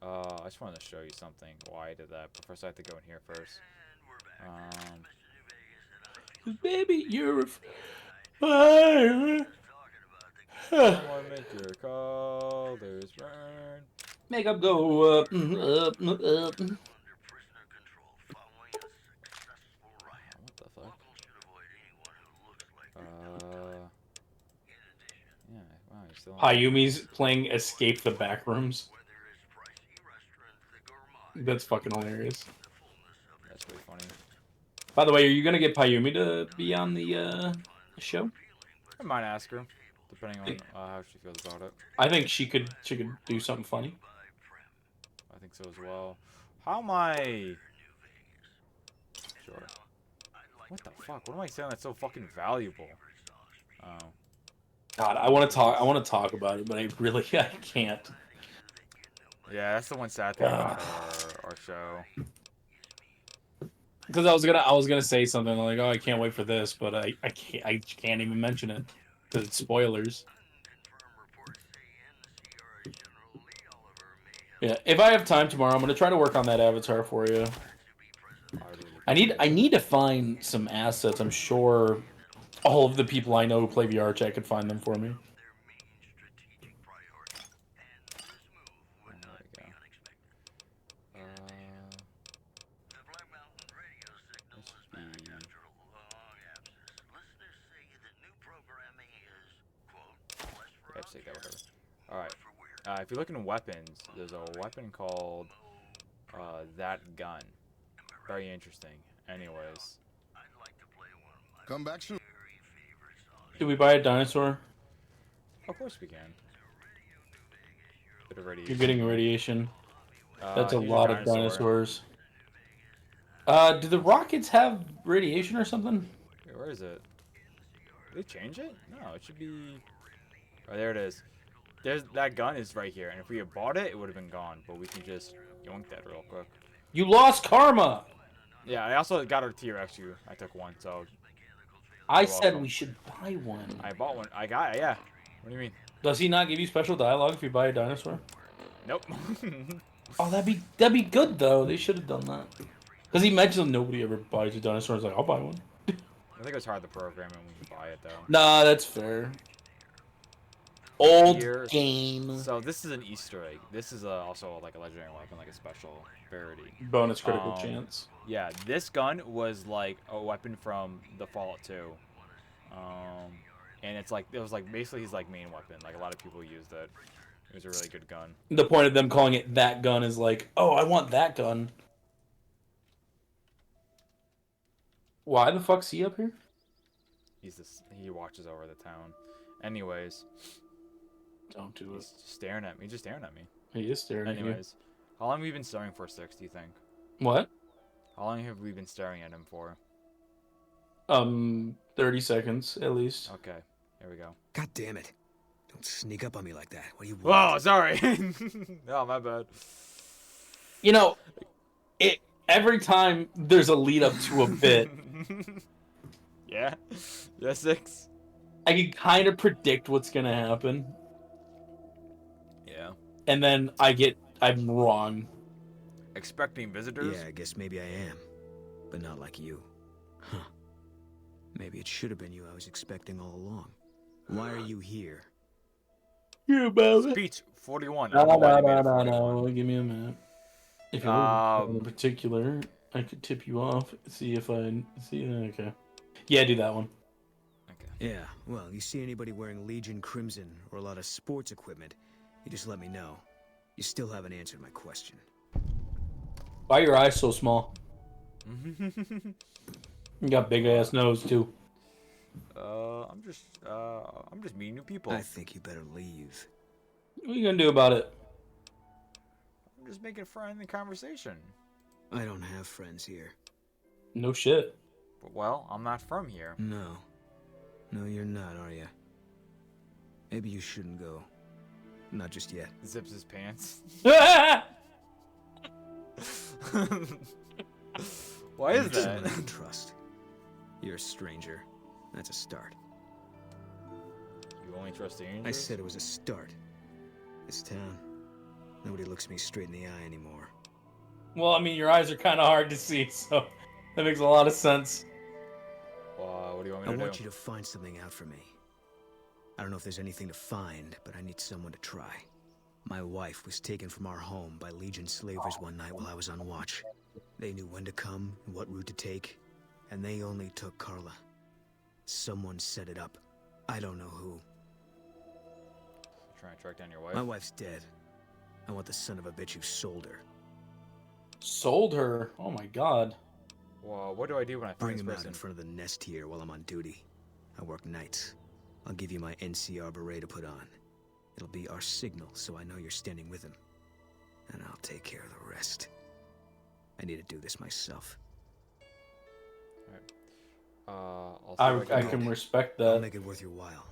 [SPEAKER 2] I just wanted to show you something. Why I did that. But first, I have to go in here first.
[SPEAKER 1] Baby, you're a fire.
[SPEAKER 2] Someone make your colors burn.
[SPEAKER 1] Makeup go up, up.
[SPEAKER 2] What the fuck? Yeah, wow, you're still on.
[SPEAKER 1] Hayumi's playing Escape the Backrooms. That's fucking hilarious.
[SPEAKER 2] That's pretty funny.
[SPEAKER 1] By the way, are you gonna get Payumi to be on the show?
[SPEAKER 2] I might ask her, depending on how she feels about it.
[SPEAKER 1] I think she could do something funny.
[SPEAKER 2] I think so as well. How am I? Sure. What the fuck? What am I saying that's so fucking valuable? Oh.
[SPEAKER 1] God, I want to talk about it, but I can't.
[SPEAKER 2] Yeah, that's the one sad thing about our show.
[SPEAKER 1] Because I was gonna say something like, oh, I can't wait for this, but I can't even mention it because it's spoilers. Yeah, if I have time tomorrow, I'm gonna try to work on that avatar for you. I need to find some assets. I'm sure all of the people I know who play VR chat could find them for me.
[SPEAKER 2] take that, whatever. Alright. If you look in weapons, there's a weapon called that gun. Very interesting. Anyways.
[SPEAKER 13] Come back soon.
[SPEAKER 1] Do we buy a dinosaur?
[SPEAKER 2] Of course we can. Bit of radiation.
[SPEAKER 1] You're getting radiation. That's a
[SPEAKER 2] here's
[SPEAKER 1] lot
[SPEAKER 2] your
[SPEAKER 1] of
[SPEAKER 2] dinosaur.
[SPEAKER 1] dinosaurs. Do the rockets have radiation or something?
[SPEAKER 2] Wait, where is it? Did they change it? No, it should be... Oh, there it is. That gun is right here, and if we had bought it, it would have been gone. But we can just yoink that real quick.
[SPEAKER 1] You lost karma!
[SPEAKER 2] Yeah, I also got a T-Rex. I took one, so...
[SPEAKER 1] I said we should buy one.
[SPEAKER 2] I bought one. I got it, yeah. What do you mean?
[SPEAKER 1] Does he not give you special dialogue if you buy a dinosaur?
[SPEAKER 2] Nope.
[SPEAKER 1] Oh, that'd be good though. They should have done that. Because he mentioned nobody ever buys a dinosaur. He's like, I'll buy one.
[SPEAKER 2] I think it was hard to program it when you buy it, though.
[SPEAKER 1] Nah, that's fair. Old
[SPEAKER 2] Here,
[SPEAKER 1] game.
[SPEAKER 2] So this is an Easter egg. This is also like a legendary weapon, like a special rarity.
[SPEAKER 1] Bonus critical chance.
[SPEAKER 2] Yeah, this gun was like a weapon from the Fallout 2. And it was like basically his like main weapon. Like a lot of people used it. It was a really good gun.
[SPEAKER 1] The point of them calling it that gun is like, oh, I want that gun. Why the fuck's he up here?
[SPEAKER 2] He watches over the town. Anyways.
[SPEAKER 1] Don't do it.
[SPEAKER 2] He's just staring at me. He's just staring at me.
[SPEAKER 1] He is staring at you.
[SPEAKER 2] Anyways. How long have we been staring for, Six, do you think?
[SPEAKER 1] What?
[SPEAKER 2] How long have we been staring at him for?
[SPEAKER 1] 30 seconds, at least.
[SPEAKER 2] Okay. Here we go.
[SPEAKER 14] God damn it. Don't sneak up on me like that. What do you want?
[SPEAKER 2] Whoa, sorry. Oh, my bad.
[SPEAKER 1] You know, every time there's a lead up to a bit.
[SPEAKER 2] Yeah? Yeah, Six?
[SPEAKER 1] I can kind of predict what's going to happen.
[SPEAKER 2] Yeah.
[SPEAKER 1] And then I'm wrong.
[SPEAKER 2] Expecting visitors?
[SPEAKER 14] Yeah, I guess maybe I am. But not like you. Huh. Maybe it should have been you I was expecting all along. Why are you here?
[SPEAKER 1] You about
[SPEAKER 2] Speech 41.
[SPEAKER 1] No. Give me a minute. If you're in particular, I could tip you off. See if I see. Okay. Yeah, do that one.
[SPEAKER 14] Okay. Yeah. Well, you see anybody wearing Legion Crimson or a lot of sports equipment, you just let me know. You still haven't answered my question.
[SPEAKER 1] Why are your eyes so small? You got big ass nose too.
[SPEAKER 2] I'm just meeting new people.
[SPEAKER 14] I think you better leave.
[SPEAKER 1] What are you gonna do about it?
[SPEAKER 2] I'm just making friendly conversation.
[SPEAKER 14] I don't have friends here.
[SPEAKER 1] No shit.
[SPEAKER 2] But, well, I'm not from here.
[SPEAKER 14] No. No, you're not, are you? Maybe you shouldn't go. Not just yet.
[SPEAKER 2] Zips his pants. Why is that?
[SPEAKER 14] Someone I can trust. You're a stranger. That's a start.
[SPEAKER 2] You only trust strangers?
[SPEAKER 14] I said it was a start. This town, nobody looks me straight in the eye anymore.
[SPEAKER 1] Well, I mean, your eyes are kind of hard to see, so that makes a lot of sense.
[SPEAKER 2] What do you want me to do?
[SPEAKER 14] I want you to find something out for me. I don't know if there's anything to find, but I need someone to try. My wife was taken from our home by Legion slavers one night while I was on watch. They knew when to come and what route to take, and they only took Carla. Someone set it up. I don't know who.
[SPEAKER 2] Trying to track down your wife?
[SPEAKER 14] My wife's dead. I want the son of a bitch who sold her.
[SPEAKER 1] Sold her? Oh my god.
[SPEAKER 2] Well, what do I do when I find
[SPEAKER 14] Bring
[SPEAKER 2] this
[SPEAKER 14] him out
[SPEAKER 2] person?
[SPEAKER 14] in front of the nest here while I'm on duty. I work nights. I'll give you my NCR beret to put on. It'll be our signal, so I know you're standing with him. And I'll take care of the rest. I need to do this myself.
[SPEAKER 2] Alright.
[SPEAKER 1] I can respect
[SPEAKER 14] I'll
[SPEAKER 1] that.
[SPEAKER 14] make it worth your while.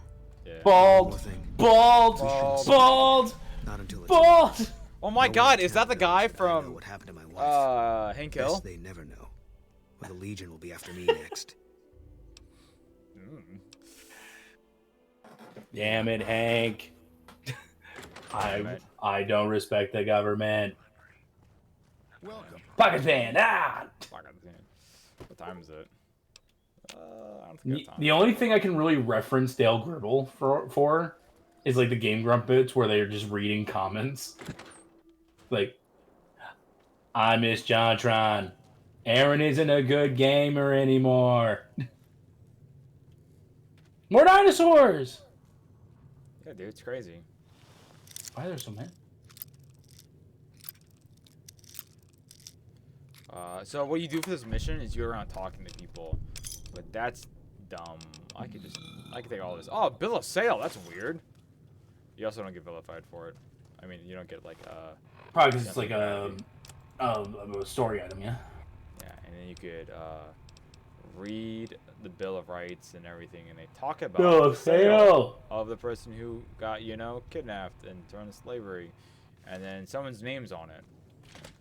[SPEAKER 2] Yeah.
[SPEAKER 1] Bald! Bald!
[SPEAKER 2] Bald!
[SPEAKER 1] Bald!
[SPEAKER 14] Not until it's
[SPEAKER 1] Bald!
[SPEAKER 2] Oh my god, is that the guy from
[SPEAKER 14] what happened to my wife.
[SPEAKER 2] Hank Hill?
[SPEAKER 14] Best they never know. Or the Legion will be after me next.
[SPEAKER 1] Damn it, Hank. I don't respect the government.
[SPEAKER 13] Welcome.
[SPEAKER 1] Pakistan, ah!
[SPEAKER 2] What time is it? I don't think I have time.
[SPEAKER 1] The only thing I can really reference Dale Gribble for is like the Game Grump bits where they're just reading comments. Like, I miss Jontron. Aaron isn't a good gamer anymore. More dinosaurs!
[SPEAKER 2] Yeah, dude, it's crazy.
[SPEAKER 1] Why are there so many?
[SPEAKER 2] So what you do for this mission is you're around talking to people, but that's dumb. I could take all this. Oh, bill of sale. That's weird. You also don't get vilified for it. I mean, you don't get like
[SPEAKER 1] Probably because it's like a story item, yeah.
[SPEAKER 2] Yeah, and then you could read the Bill of Rights and everything, and they talk about
[SPEAKER 1] Bill of sale
[SPEAKER 2] of the person who got, you know, kidnapped and thrown into slavery, and then someone's name's on it.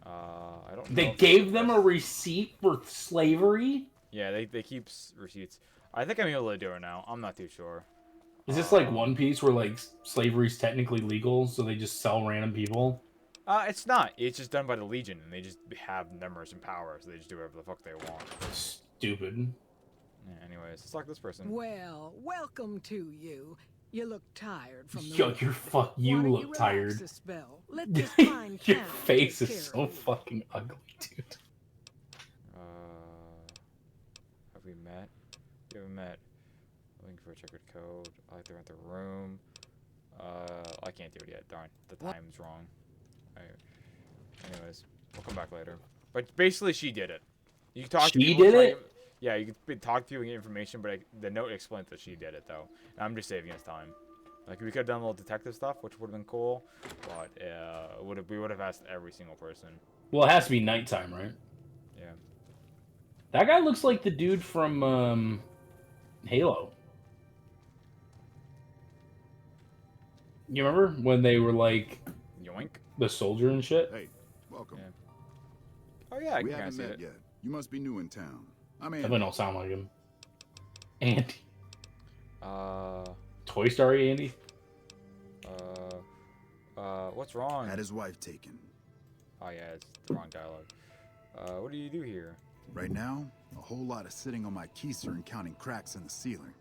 [SPEAKER 2] I don't know.
[SPEAKER 1] They gave them a receipt for slavery?
[SPEAKER 2] Yeah, they keep receipts. I think I'm able to do it now. I'm not too sure.
[SPEAKER 1] Is this like One Piece where like slavery's technically legal, so they just sell random people?
[SPEAKER 2] It's not. It's just done by the Legion, and they just have numbers and powers. So they just do whatever the fuck they want.
[SPEAKER 1] Stupid.
[SPEAKER 2] Yeah, anyways, let's talk to this person.
[SPEAKER 15] Well, welcome to you. You look tired from the
[SPEAKER 1] Yo,
[SPEAKER 15] work.
[SPEAKER 1] you
[SPEAKER 15] Why don't
[SPEAKER 1] look
[SPEAKER 15] relax
[SPEAKER 1] tired.
[SPEAKER 15] a spell? Let this fine
[SPEAKER 1] Your
[SPEAKER 15] town
[SPEAKER 1] face
[SPEAKER 15] take
[SPEAKER 1] is
[SPEAKER 15] care
[SPEAKER 1] so
[SPEAKER 15] of you.
[SPEAKER 1] fucking ugly, dude.
[SPEAKER 2] Have we met? We haven't met. Looking for a checkered code. I like to rent the room. I can't do it yet. Darn, the time's wrong. Anyways, we'll come back later. But basically, she did it. You can talk to
[SPEAKER 1] She
[SPEAKER 2] people,
[SPEAKER 1] did
[SPEAKER 2] try
[SPEAKER 1] it?
[SPEAKER 2] Yeah, you can talk to people and get information, but the note explains that she did it, though. And I'm just saving us time. Like, we could have done a little detective stuff, which would have been cool, but we would have asked every single person.
[SPEAKER 1] Well, it has to be nighttime, right?
[SPEAKER 2] Yeah.
[SPEAKER 1] That guy looks like the dude from Halo. You remember when they were like
[SPEAKER 2] Yoink?
[SPEAKER 1] the soldier and shit?
[SPEAKER 16] Hey, welcome.
[SPEAKER 2] Yeah. Oh yeah, I
[SPEAKER 16] we
[SPEAKER 2] can
[SPEAKER 16] haven't
[SPEAKER 2] see
[SPEAKER 16] met
[SPEAKER 2] it.
[SPEAKER 16] yet. You must be new in town. I mean,
[SPEAKER 1] Definitely don't sound like him. Andy.
[SPEAKER 2] Uh.
[SPEAKER 1] Toy Story Andy.
[SPEAKER 2] What's wrong?
[SPEAKER 16] Had his wife taken.
[SPEAKER 2] Oh yeah, it's the wrong dialogue. What do you do here?
[SPEAKER 16] Right now, a whole lot of sitting on my keister and counting cracks in the ceiling.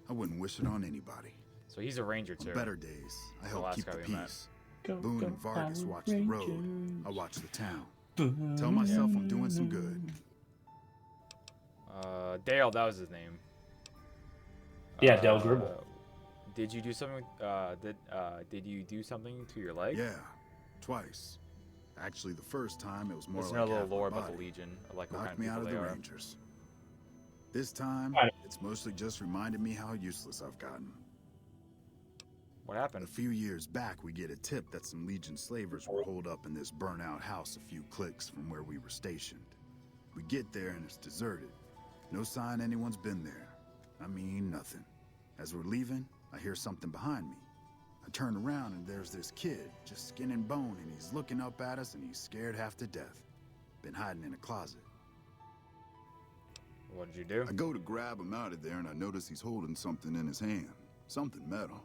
[SPEAKER 16] I wouldn't wish it on anybody.
[SPEAKER 2] So he's a ranger too.
[SPEAKER 16] On better days, I
[SPEAKER 2] The
[SPEAKER 16] help
[SPEAKER 2] last
[SPEAKER 16] keep
[SPEAKER 2] guy
[SPEAKER 16] the
[SPEAKER 2] we met.
[SPEAKER 16] peace. Boone and Vargas watch the road. I watch the town. Tell myself I'm doing some good.
[SPEAKER 2] Dale, that was his name.
[SPEAKER 1] Yeah, Dale Gribble.
[SPEAKER 2] Did you do something? Did you do something to your leg?
[SPEAKER 16] Yeah, twice. Actually, the first time it was more
[SPEAKER 2] There's
[SPEAKER 16] like
[SPEAKER 2] no little
[SPEAKER 16] half my
[SPEAKER 2] lore about
[SPEAKER 16] body.
[SPEAKER 2] the Legion, or like what
[SPEAKER 16] Knocked
[SPEAKER 2] kind
[SPEAKER 16] me
[SPEAKER 2] of
[SPEAKER 16] out
[SPEAKER 2] people
[SPEAKER 16] of the
[SPEAKER 2] they are.
[SPEAKER 16] Rangers. This time, it's mostly just reminded me how useless I've gotten.
[SPEAKER 2] What happened?
[SPEAKER 16] A few years back, we get a tip that some Legion slavers were holed up in this burnout house a few clicks from where we were stationed. We get there and it's deserted. No sign anyone's been there. I mean, nothing. As we're leaving, I hear something behind me. I turn around and there's this kid, just skin and bone, and he's looking up at us and he's scared half to death. Been hiding in a closet.
[SPEAKER 2] What did you do?
[SPEAKER 16] I go to grab him out of there and I notice he's holding something in his hand. Something metal.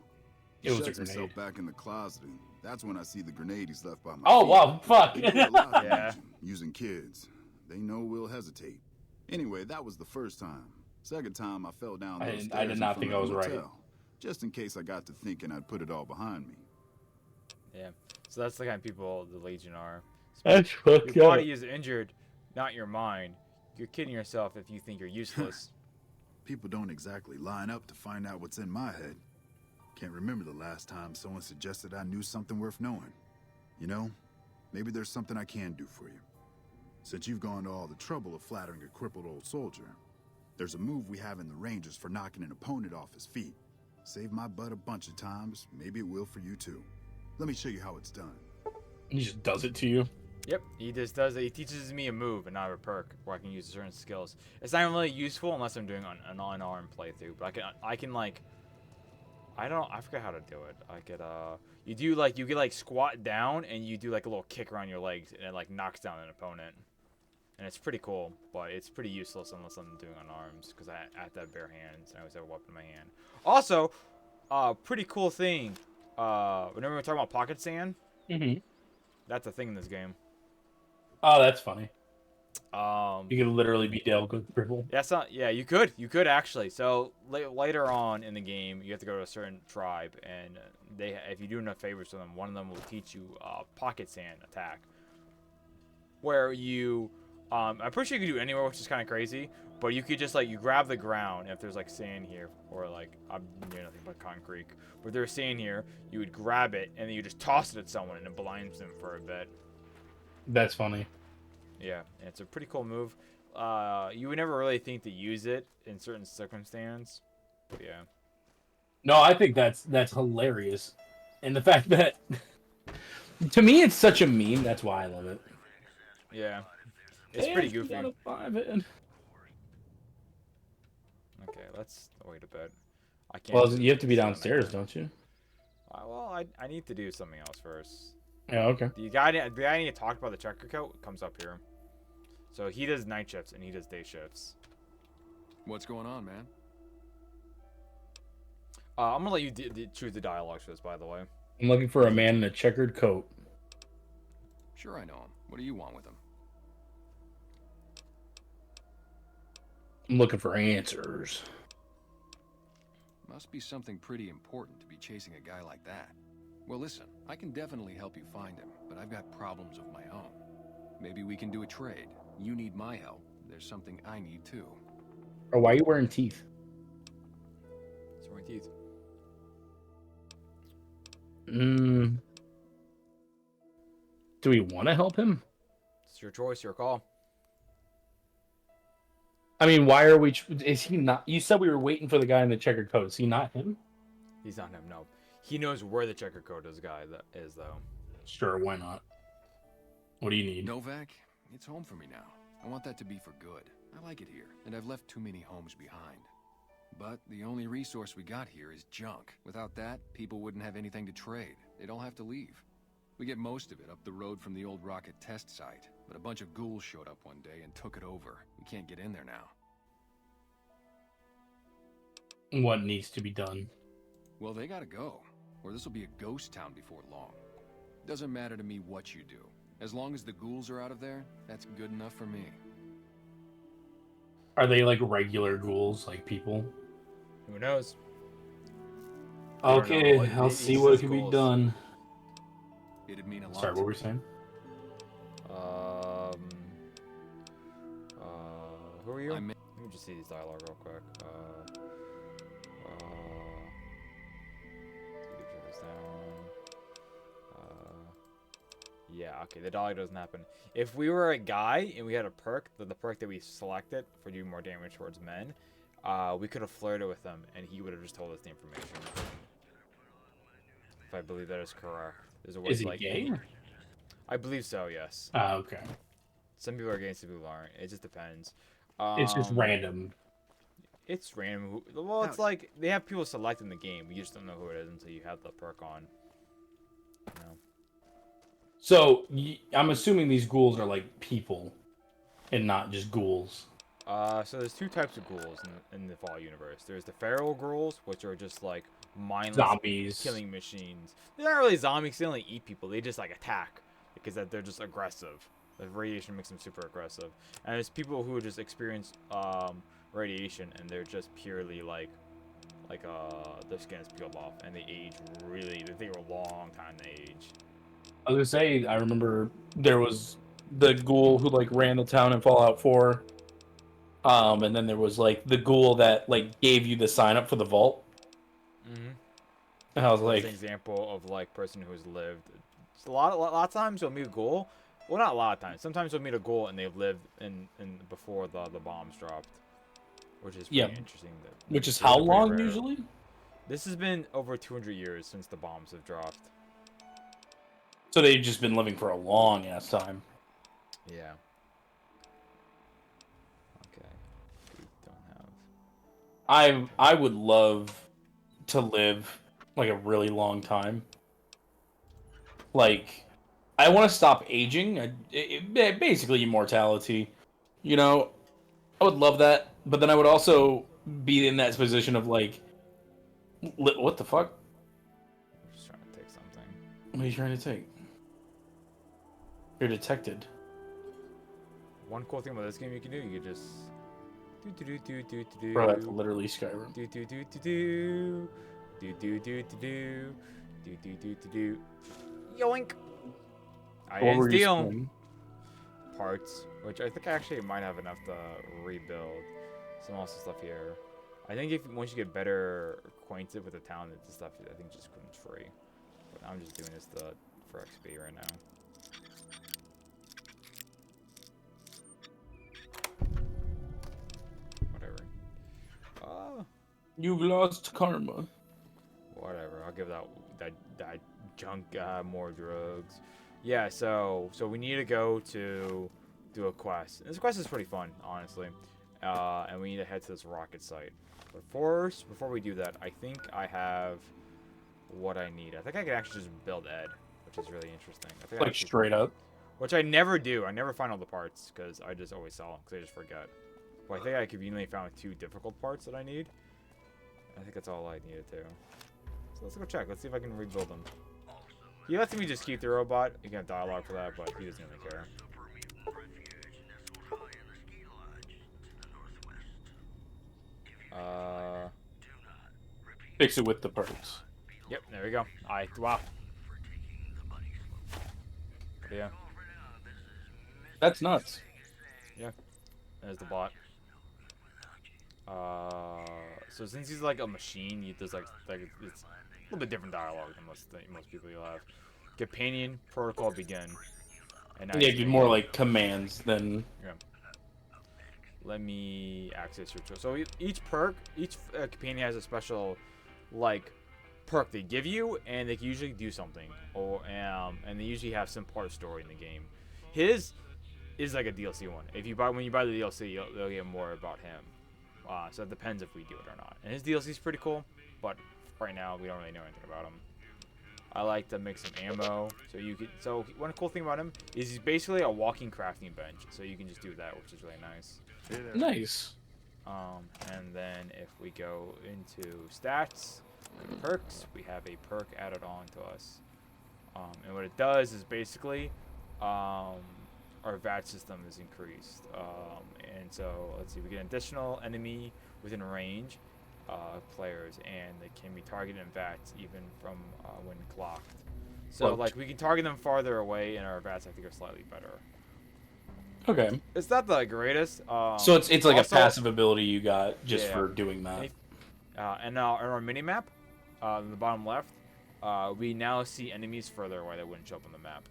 [SPEAKER 16] He
[SPEAKER 1] It was a
[SPEAKER 16] shuts himself
[SPEAKER 1] grenade.
[SPEAKER 16] back in the closet, and that's when I see the grenade he's left by my
[SPEAKER 1] Oh,
[SPEAKER 16] feet.
[SPEAKER 1] wow, fuck.
[SPEAKER 16] They do a lot of
[SPEAKER 2] Yeah.
[SPEAKER 16] Legion, using kids. They know we'll hesitate. Anyway, that was the first time. Second time, I fell down
[SPEAKER 1] I
[SPEAKER 16] those
[SPEAKER 1] did
[SPEAKER 16] stairs in
[SPEAKER 1] not
[SPEAKER 16] front
[SPEAKER 1] think
[SPEAKER 16] of
[SPEAKER 1] I was
[SPEAKER 16] the
[SPEAKER 1] right.
[SPEAKER 16] motel, just in case I got to thinking I'd put it all behind me.
[SPEAKER 2] Yeah. So that's the kind of people the Legion are.
[SPEAKER 1] That's fucked
[SPEAKER 2] Your
[SPEAKER 1] up.
[SPEAKER 2] body is injured, not your mind. You're kidding yourself if you think you're useless.
[SPEAKER 16] People don't exactly line up to find out what's in my head. Can't remember the last time someone suggested I knew something worth knowing. You know, maybe there's something I can do for you. Since you've gone to all the trouble of flattering a crippled old soldier, there's a move we have in the Rangers for knocking an opponent off his feet. Saved my butt a bunch of times, maybe it will for you too. Let me show you how it's done.
[SPEAKER 1] He just does it to you.
[SPEAKER 2] Yep, he just does it. He teaches me a move and not a perk where I can use certain skills. It's not really useful unless I'm doing an unarmed playthrough. But I can like, I forget how to do it. I could you get like squat down and you do like a little kick around your legs and it like knocks down an opponent. And it's pretty cool, but it's pretty useless unless I'm doing unarmed because I have to have bare hands and I always have a weapon in my hand. Also, pretty cool thing. Whenever we were talking about pocket sand, that's a thing in this game.
[SPEAKER 1] Oh, that's funny.
[SPEAKER 2] You
[SPEAKER 1] could literally be Dale Gribble.
[SPEAKER 2] That's not. Yeah, you could actually. So later on in the game, you have to go to a certain tribe, and if you do enough favors to them, one of them will teach you pocket sand attack, where you I'm pretty sure you could do it anywhere, which is kind of crazy. But you could just like you grab the ground if there's like sand here, or like I'm near nothing but concrete. But if there's sand here, you would grab it and then you just toss it at someone and it blinds them for a bit.
[SPEAKER 1] That's funny.
[SPEAKER 2] Yeah, and it's a pretty cool move. You would never really think to use it in certain circumstances, but yeah.
[SPEAKER 1] No, I think that's hilarious, and the fact that to me it's such a meme. That's why I love it.
[SPEAKER 2] Yeah, it's pretty goofy.
[SPEAKER 1] Out of 5 in.
[SPEAKER 2] Okay, let's wait a bit. I can't.
[SPEAKER 1] Well, you have to be downstairs, don't you?
[SPEAKER 2] Well, I need to do something else first.
[SPEAKER 1] Yeah, okay.
[SPEAKER 2] The guy I need to talk about the checker coat comes up here. So he does night shifts and he does day shifts.
[SPEAKER 17] What's going on, man?
[SPEAKER 2] I'm gonna let you choose the dialogues for this, by the way.
[SPEAKER 1] I'm looking for a man in a checkered coat.
[SPEAKER 17] Sure, I know him. What do you want with him?
[SPEAKER 1] I'm looking for answers.
[SPEAKER 17] Must be something pretty important to be chasing a guy like that. Well, listen, I can definitely help you find him, but I've got problems of my own. Maybe we can do a trade. You need my help. There's something I need too.
[SPEAKER 1] Or why are you wearing teeth?
[SPEAKER 2] It's wearing teeth.
[SPEAKER 1] Do we want to help him?
[SPEAKER 2] It's your choice, your call.
[SPEAKER 1] I mean, why are we? Is he not? You said we were waiting for the guy in the checkered coat. Is he not him?
[SPEAKER 2] He's not him. No, he knows where the checker coat is. Guy that is though.
[SPEAKER 1] Sure, why not? What do you need?
[SPEAKER 17] Novak, it's home for me now. I want that to be for good. I like it here, and I've left too many homes behind. But the only resource we got here is junk. Without that, people wouldn't have anything to trade. They'd all have to leave. We get most of it up the road from the old rocket test site, but a bunch of ghouls showed up one day and took it over. We can't get in there now.
[SPEAKER 1] What needs to be done?
[SPEAKER 17] Well, they gotta go, or this will be a ghost town before long. Doesn't matter to me what you do. As long as the ghouls are out of there, that's good enough for me.
[SPEAKER 1] Are they like regular ghouls, like people?
[SPEAKER 2] Who knows?
[SPEAKER 1] Okay, I'll see what can be done.
[SPEAKER 17] It'd mean a lot.
[SPEAKER 1] Sorry, what were we saying?
[SPEAKER 2] Who are you? Let me just see these dialogue real quick. Yeah, okay, the dialogue doesn't happen. If we were a guy and we had a perk, the perk that we selected for doing more damage towards men, we could have flirted with him and he would have just told us the information. If I believe that is correct. There's a way
[SPEAKER 1] Is he
[SPEAKER 2] like
[SPEAKER 1] gay?
[SPEAKER 2] I believe so, yes.
[SPEAKER 1] Okay.
[SPEAKER 2] Some people are gay, some people aren't. It just depends.
[SPEAKER 1] It's just random.
[SPEAKER 2] It's random. Well, it's like they have people select in the game. You just don't know who it is until you have the perk on. You know?
[SPEAKER 1] So I'm assuming these ghouls are like people, and not just ghouls.
[SPEAKER 2] So there's two types of ghouls in the Fallout universe. There's the feral ghouls, which are just like mindless
[SPEAKER 1] Zombies.
[SPEAKER 2] killing machines. They're not really zombies. They don't like eat people. They just like attack because they're just aggressive. The radiation makes them super aggressive. And there's people who just experience radiation and they're just purely like their skin is peeled off and they age really. They take a long time to age.
[SPEAKER 1] I was gonna say, I remember there was the ghoul who like ran the town in Fallout 4. And then there was like the ghoul that like gave you the sign up for the vault.
[SPEAKER 2] Mm-hmm.
[SPEAKER 1] And I was like,
[SPEAKER 2] that's an example of like person who's lived. It's a lot of times you'll meet a ghoul. Well, not a lot of times. Sometimes you'll meet a ghoul and they've lived in before the bombs dropped, which is pretty interesting.
[SPEAKER 1] Which is how long usually?
[SPEAKER 2] This has been over 200 years since the bombs have dropped.
[SPEAKER 1] So they've just been living for a long ass time.
[SPEAKER 2] Yeah. Okay. We don't have.
[SPEAKER 1] I would love to live like a really long time. Like, I want to stop aging. Basically immortality. You know, I would love that. But then I would also be in that position of like, what the fuck?
[SPEAKER 2] I'm just trying to take something.
[SPEAKER 1] What are you trying to take? You're detected.
[SPEAKER 2] One cool thing about this game you can do, you can just
[SPEAKER 1] Bro, that's literally Skyrim.
[SPEAKER 2] Yoink. I
[SPEAKER 1] What
[SPEAKER 2] didn't
[SPEAKER 1] were you
[SPEAKER 2] steal.
[SPEAKER 1] saying?
[SPEAKER 2] parts, which I think I actually might have enough to rebuild some awesome stuff here. I think once you get better acquainted with the town, the stuff I think just comes free. But I'm just doing this for XP right now. Whatever.
[SPEAKER 1] You've lost karma.
[SPEAKER 2] Whatever. I'll give that junk guy more drugs. Yeah. So we need to go to do a quest. And this quest is pretty fun, honestly. And we need to head to this rocket site. But first, before we do that, I think I have what I need. I think I can actually just build Ed, which is really interesting. I think
[SPEAKER 1] Like straight up.
[SPEAKER 2] Which I never do. I never find all the parts because I just always sell them because I just forget. But I think I conveniently found 2 difficult parts that I need. I think that's all I needed to. So let's go check. Let's see if I can rebuild them. He lets me just keep the robot. You can have dialogue for that, but he doesn't really care.
[SPEAKER 1] Fix it with the parts.
[SPEAKER 2] Yep, there we go. Wow. Yeah.
[SPEAKER 1] That's nuts.
[SPEAKER 2] Yeah. There's the bot. So since he's like a machine, there's like it's a little bit different dialogue than most people you'll have. Companion, protocol, begin. And
[SPEAKER 1] Yeah, it'd be more like commands than.
[SPEAKER 2] Yeah. Let me access your choice. So each companion has a special, like, perk they give you, and they can usually do something, or and they usually have some part of story in the game. His is like a DLC one. When you buy the DLC, they'll get more about him. So it depends if we do it or not. And his DLC is pretty cool, but right now we don't really know anything about him. I like to make some ammo, so one cool thing about him is he's basically a walking crafting bench, so you can just do that, which is really nice.
[SPEAKER 1] Nice.
[SPEAKER 2] And then if we go into stats and perks, we have a perk added on to us. And what it does is basically our VAT system is increased. And so let's see, we get an additional enemy within range players, and they can be targeted in VATs even from when clocked. So like we can target them farther away, and our VATs I think are slightly better.
[SPEAKER 1] Okay.
[SPEAKER 2] It's not the greatest.
[SPEAKER 1] So it's like also, a passive ability you got just for doing that.
[SPEAKER 2] And now on our mini map, in the bottom left, we now see enemies further away that wouldn't show up on the map.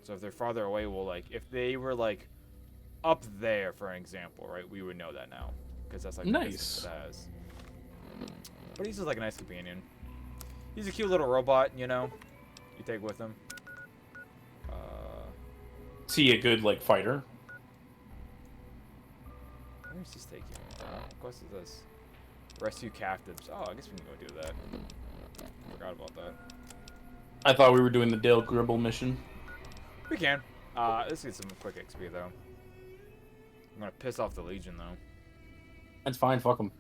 [SPEAKER 2] So if they're farther away, we'll like if they were like up there, for an example, right? We would know that now because that's like
[SPEAKER 1] nice.
[SPEAKER 2] It has. But he's just like a nice companion. He's a cute little robot, you know. You take with him.
[SPEAKER 1] Is he a good like fighter?
[SPEAKER 2] Where is he taking me? What quest is this? Rescue captives. Oh, I guess we can go do that. Forgot about that.
[SPEAKER 1] I thought we were doing the Dale Gribble mission.
[SPEAKER 2] We can. Let's get some quick XP though. I'm gonna piss off the Legion though.
[SPEAKER 1] That's fine. Fuck them.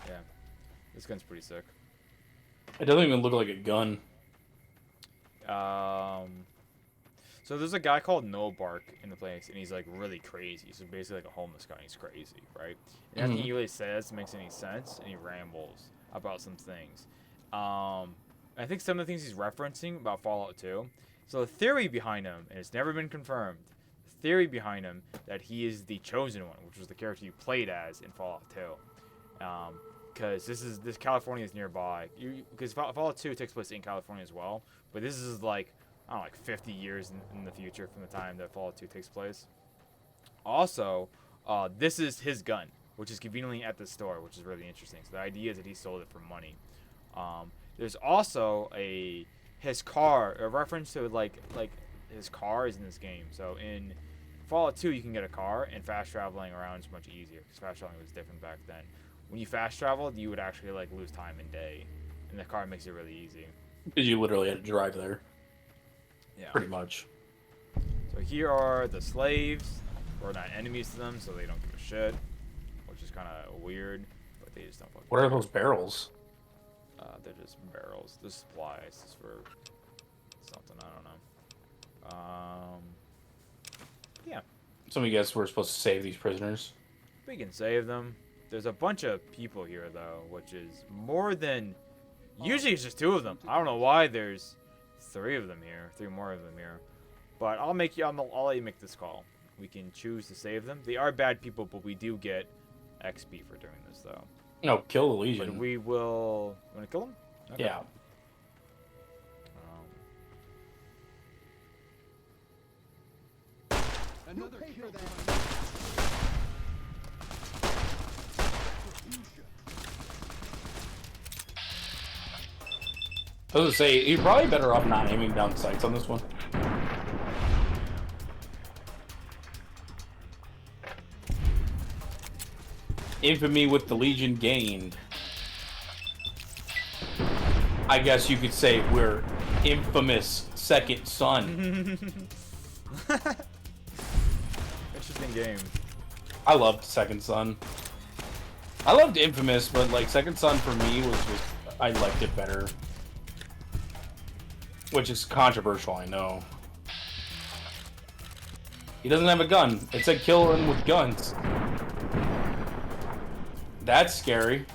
[SPEAKER 2] Yeah, this gun's pretty sick.
[SPEAKER 1] It doesn't even look like a gun.
[SPEAKER 2] So there's a guy called No Bark in the place, and he's like really crazy. So basically like a homeless guy. He's crazy, right? And nothing he really says makes any sense, and he rambles about some things. I think some of the things he's referencing about Fallout 2. So the theory behind him, and it's never been confirmed, the theory behind him that he is the Chosen One, which was the character you played as in Fallout 2. Because this California is nearby. Because Fallout 2 takes place in California as well, but this is like I don't know, like 50 years in the future from the time that Fallout 2 takes place. Also, this is his gun, which is conveniently at the store, which is really interesting. So the idea is that he sold it for money. There's also his car, a reference to like his car is in this game. So in Fallout 2, you can get a car, and fast traveling around is much easier because fast traveling was different back then. When you fast traveled, you would actually like lose time in day, and the car makes it really easy.
[SPEAKER 1] Because you literally had to drive there.
[SPEAKER 2] Yeah.
[SPEAKER 1] Pretty much.
[SPEAKER 2] So here are the slaves. We're not enemies to them, so they don't give a shit, which is kind of weird, but they just don't fucking
[SPEAKER 1] What are those barrels?
[SPEAKER 2] They're just barrels. This supplies. This is for something, I don't know. Yeah.
[SPEAKER 1] Some of you guys were supposed to save these prisoners.
[SPEAKER 2] We can save them. There's a bunch of people here, though, which is more than... Usually it's just 2 of them. I don't know why there's 3 of them here. 3 more of them here. But I'll let you make this call. We can choose to save them. They are bad people, but we do get XP for doing this, though.
[SPEAKER 1] No, kill the Legion.
[SPEAKER 2] But we will... You want to kill them? Okay.
[SPEAKER 1] Yeah.
[SPEAKER 17] Another kill.
[SPEAKER 1] I was gonna say, you're probably better off not aiming down sights on this one. Infamy with the Legion gained. I guess you could say we're infamous second son.
[SPEAKER 2] Interesting game.
[SPEAKER 1] I loved Second Son. I loved Infamous, but like Second Son for me was just, I liked it better. Which is controversial, I know. He doesn't have a gun. It said kill him with guns. That's scary.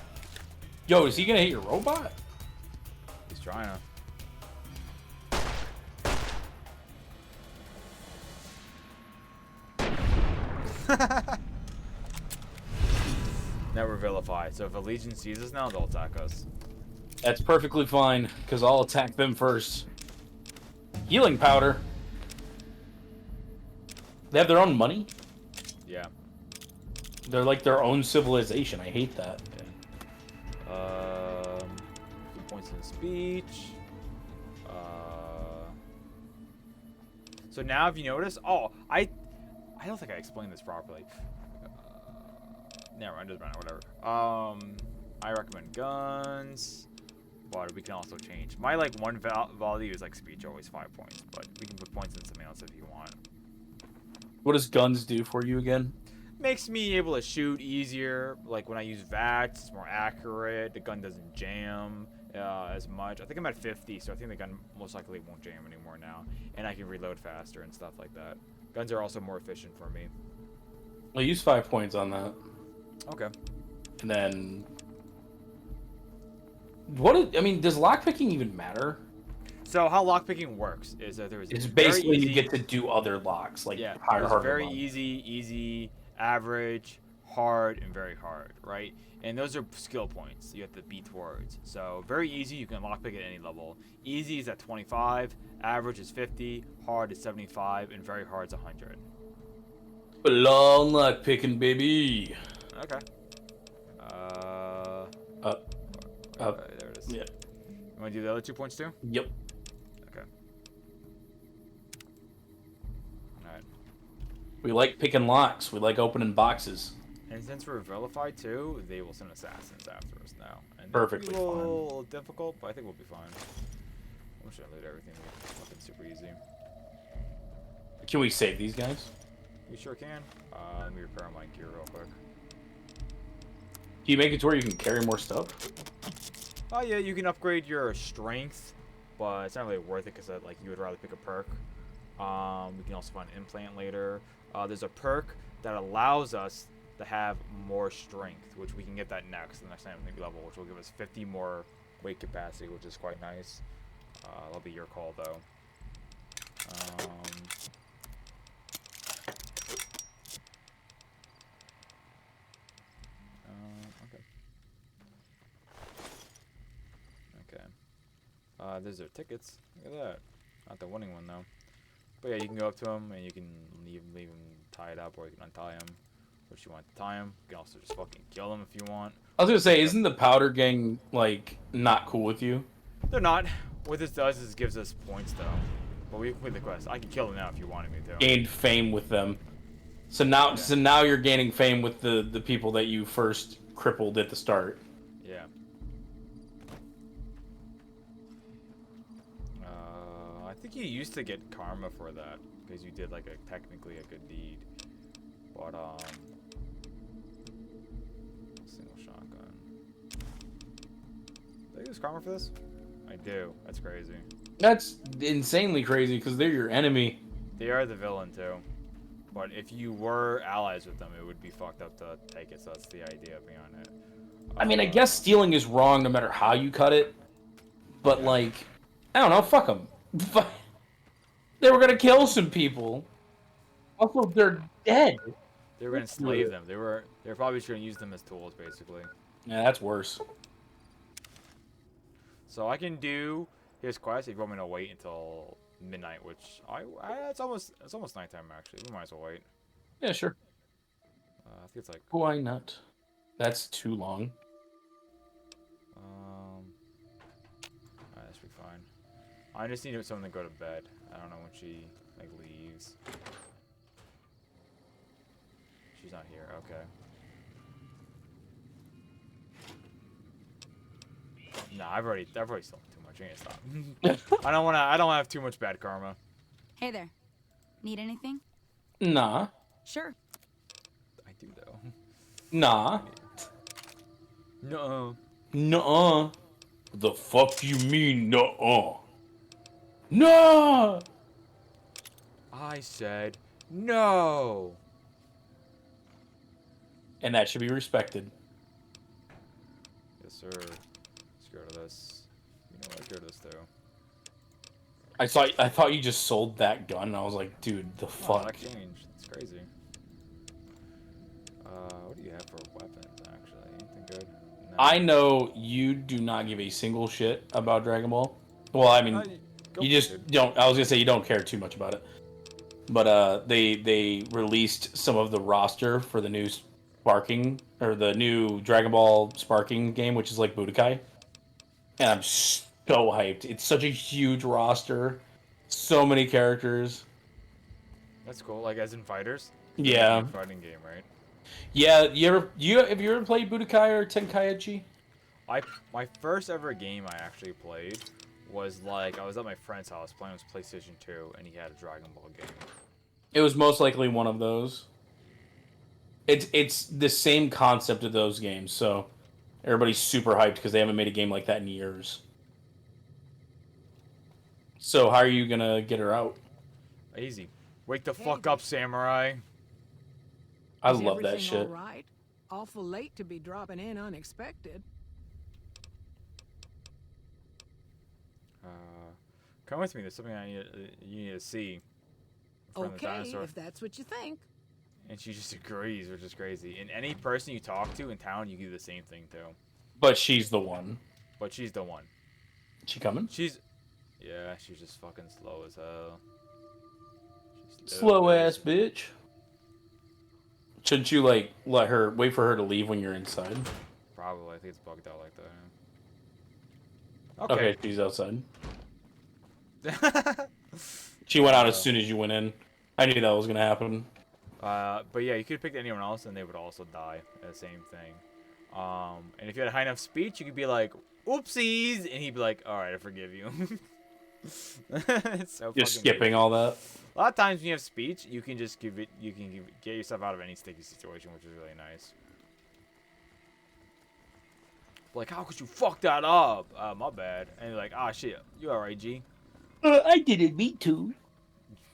[SPEAKER 1] Yo, is he gonna hit your robot?
[SPEAKER 2] He's trying to. Never vilify. So if a Legion sees us now, they'll attack us.
[SPEAKER 1] That's perfectly fine, because I'll attack them first. Healing powder. They have their own money?
[SPEAKER 2] Yeah.
[SPEAKER 1] They're like their own civilization. I hate that.
[SPEAKER 2] Yeah. 2 points in speech. So now, if you notice, I don't think I explained this properly. Never mind, doesn't matter, whatever. I recommend guns, but we can also change. My like one value is like speech, always 5 points, but we can put points in something else if you want.
[SPEAKER 1] What does guns do for you again?
[SPEAKER 2] Makes me able to shoot easier. Like when I use VATS, it's more accurate. The gun doesn't jam as much. I think I'm at 50, so I think the gun most likely won't jam anymore now. And I can reload faster and stuff like that. Guns are also more efficient for me.
[SPEAKER 1] I'll use 5 points on that.
[SPEAKER 2] Okay.
[SPEAKER 1] And then... I mean, does lockpicking even matter?
[SPEAKER 2] So how lockpicking works is that there's...
[SPEAKER 1] It's basically you get to do other locks, like higher, harder.
[SPEAKER 2] Very easy, average, hard, and very hard, right? And those are skill points you have to beat towards. So very easy, you can lockpick at any level. Easy is at 25, average is 50, hard is 75, and very hard is 100.
[SPEAKER 1] Long lockpicking, baby.
[SPEAKER 2] Okay.
[SPEAKER 1] Up.
[SPEAKER 2] There it is.
[SPEAKER 1] Yeah.
[SPEAKER 2] You want to do the other 2 points too?
[SPEAKER 1] Yep.
[SPEAKER 2] Okay. Alright.
[SPEAKER 1] We like picking locks. We like opening boxes.
[SPEAKER 2] And since we're vilified too, they will send assassins after us now. And
[SPEAKER 1] Perfectly
[SPEAKER 2] it'll be a little difficult, but I think we'll be fine. I'm just gonna loot everything. Fucking super easy.
[SPEAKER 1] Can we save these guys?
[SPEAKER 2] We sure can. Let me repair my gear real quick.
[SPEAKER 1] Can you make it to where you can carry more stuff?
[SPEAKER 2] Oh yeah, you can upgrade your strength, but it's not really worth it because like you would rather pick a perk. We can also find an implant later. There's a perk that allows us to have more strength, which we can get that next, the next time level, which will give us 50 more weight capacity, which is quite nice. That'll be your call though. There's their tickets. Look at that. Not the winning one though. But yeah, you can go up to him and you can leave him tied up, or you can untie him. Or if you want to tie him, you can also just fucking kill him if you want.
[SPEAKER 1] I was gonna say, isn't the Powder Gang like not cool with you?
[SPEAKER 2] They're not. What this does is it gives us points though. But we complete the quest. I can kill them now if you wanted me to.
[SPEAKER 1] Gained fame with them. So now you're gaining fame with the people that you first crippled at the start.
[SPEAKER 2] Yeah. I think you used to get karma for that because you did like technically a good deed. But single shotgun. Do I use karma for this? I do. That's crazy.
[SPEAKER 1] That's insanely crazy because they're your enemy.
[SPEAKER 2] They are the villain too. But if you were allies with them, it would be fucked up to take it. So that's the idea behind it.
[SPEAKER 1] I mean, I guess stealing is wrong no matter how you cut it. But like, I don't know. Fuck them. They were gonna kill some people. Also, they're dead.
[SPEAKER 2] They were gonna enslave them. They were probably just gonna use them as tools, basically.
[SPEAKER 1] Yeah, that's worse.
[SPEAKER 2] So I can do his quest if you want me to wait until midnight, which it's almost nighttime actually. We might as well wait.
[SPEAKER 1] Yeah, sure.
[SPEAKER 2] I think it's like.
[SPEAKER 1] Why not? That's too long.
[SPEAKER 2] Alright, that should be fine. I just need someone to go to bed. I don't know when she like leaves. She's not here. Okay. Nah, I've already stolen too much. I can't stop. I don't have too much bad karma.
[SPEAKER 9] Hey there. Need anything?
[SPEAKER 1] Nah.
[SPEAKER 9] Sure.
[SPEAKER 2] I do though.
[SPEAKER 1] Nah.
[SPEAKER 2] No.
[SPEAKER 1] Nuh-uh. The fuck you mean, nuh-uh? No!
[SPEAKER 2] I said no.
[SPEAKER 1] And that should be respected.
[SPEAKER 2] Yes, sir. Let's go to this. You know what? Let's go to this too.
[SPEAKER 1] I thought you just sold that gun, and I was like, dude, the fuck.
[SPEAKER 2] That changed. It's crazy. What do you have for weapons, actually? Anything good? No.
[SPEAKER 1] I know you do not give a single shit about Dragon Ball. Well, I mean, you just don't. I was gonna say you don't care too much about it. But they released some of the roster for the new Sparking, or the new Dragon Ball Sparking game, which is like Budokai. And I'm so hyped. It's such a huge roster. So many characters.
[SPEAKER 2] That's cool. Like as in fighters?
[SPEAKER 1] Yeah.
[SPEAKER 2] It's a fighting game, right?
[SPEAKER 1] Yeah, have you ever played Budokai or Tenkaichi?
[SPEAKER 2] My first ever game I actually played was like I was at my friend's house playing with PlayStation 2 and he had a Dragon Ball game.
[SPEAKER 1] It was most likely one of those. It's the same concept of those games, so everybody's super hyped because they haven't made a game like that in years. So how are you gonna get her out?
[SPEAKER 2] Easy. Wake the fuck up, samurai.
[SPEAKER 1] I
[SPEAKER 15] Is
[SPEAKER 1] love that
[SPEAKER 15] everything
[SPEAKER 1] shit.
[SPEAKER 15] all right? Awful late to be dropping in unexpected.
[SPEAKER 2] Come with me. There's something you need to see. From the
[SPEAKER 15] Okay,
[SPEAKER 2] dinosaur.
[SPEAKER 15] if that's what you think.
[SPEAKER 2] And she just agrees, which is crazy. And any person you talk to in town, you do the same thing to.
[SPEAKER 1] But she's the one.
[SPEAKER 2] But she's the one.
[SPEAKER 1] She coming?
[SPEAKER 2] Yeah, she's just fucking slow as hell.
[SPEAKER 1] Slow ass bitch. Shouldn't you like wait for her to leave when you're inside?
[SPEAKER 2] Probably. I think it's bugged out like that.
[SPEAKER 1] Yeah. Okay, she's outside. She went out as soon as you went in. I knew that was gonna happen.
[SPEAKER 2] But yeah, you could have picked anyone else and they would also die at the same thing. And if you had a high enough speech, you could be like, "Oopsies," and he'd be like, "All right, I forgive you." It's so
[SPEAKER 1] Just
[SPEAKER 2] fucking
[SPEAKER 1] skipping
[SPEAKER 2] good.
[SPEAKER 1] all that.
[SPEAKER 2] A lot of times when you have speech, you can just get yourself out of any sticky situation, which is really nice. Like, how could you fuck that up? My bad. And you're like, ah, shit, you alright, G?
[SPEAKER 1] I didn't mean to.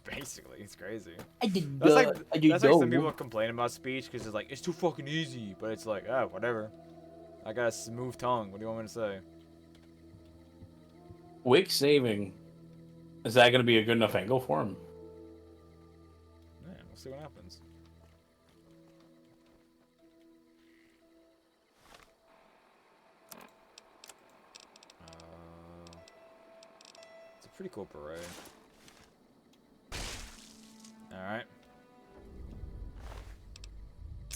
[SPEAKER 2] Basically, it's crazy.
[SPEAKER 1] I did
[SPEAKER 2] That's
[SPEAKER 1] not.
[SPEAKER 2] like
[SPEAKER 1] I did
[SPEAKER 2] that's like some
[SPEAKER 1] not.
[SPEAKER 2] people complain about speech because it's like it's too fucking easy, but it's like, ah, whatever. I got a smooth tongue. What do you want me to say?
[SPEAKER 1] Wick saving. Is that going to be a good enough angle for him?
[SPEAKER 2] Yeah, we'll see what happens. It's a pretty cool beret. Alright.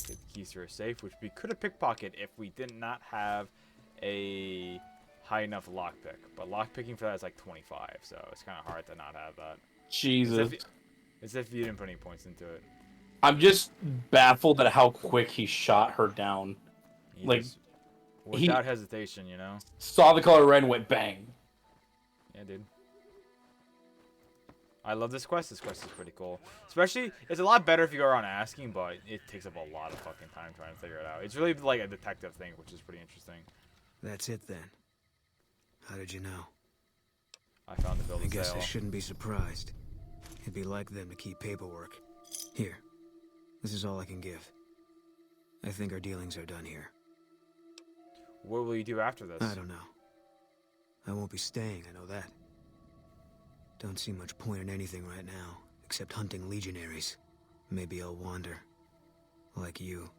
[SPEAKER 2] Get the keys to our safe, which we could have pickpocketed if we did not have a high enough lockpick. But lockpicking for that is like 25, so it's kind of hard to not have that.
[SPEAKER 1] Jesus.
[SPEAKER 2] As if you didn't put any points into it.
[SPEAKER 1] I'm just baffled at how quick he shot her down. Like,
[SPEAKER 2] Without hesitation, you know?
[SPEAKER 1] Saw the color red and went bang.
[SPEAKER 2] Yeah, dude. I love this quest. This quest is pretty cool. Especially, it's a lot better if you go around asking, but it takes up a lot of fucking time trying to figure it out. It's really like a detective thing, which is pretty interesting.
[SPEAKER 14] That's it then. How did you know?
[SPEAKER 2] I found the bill of
[SPEAKER 14] I guess I
[SPEAKER 2] sale.
[SPEAKER 14] shouldn't be surprised. It'd be like them to keep paperwork. Here. This is all I can give. I think our dealings are done here.
[SPEAKER 2] What will you do after this?
[SPEAKER 14] I don't know. I won't be staying, I know that. Don't see much point in anything right now, except hunting legionaries. Maybe I'll wander. Like you.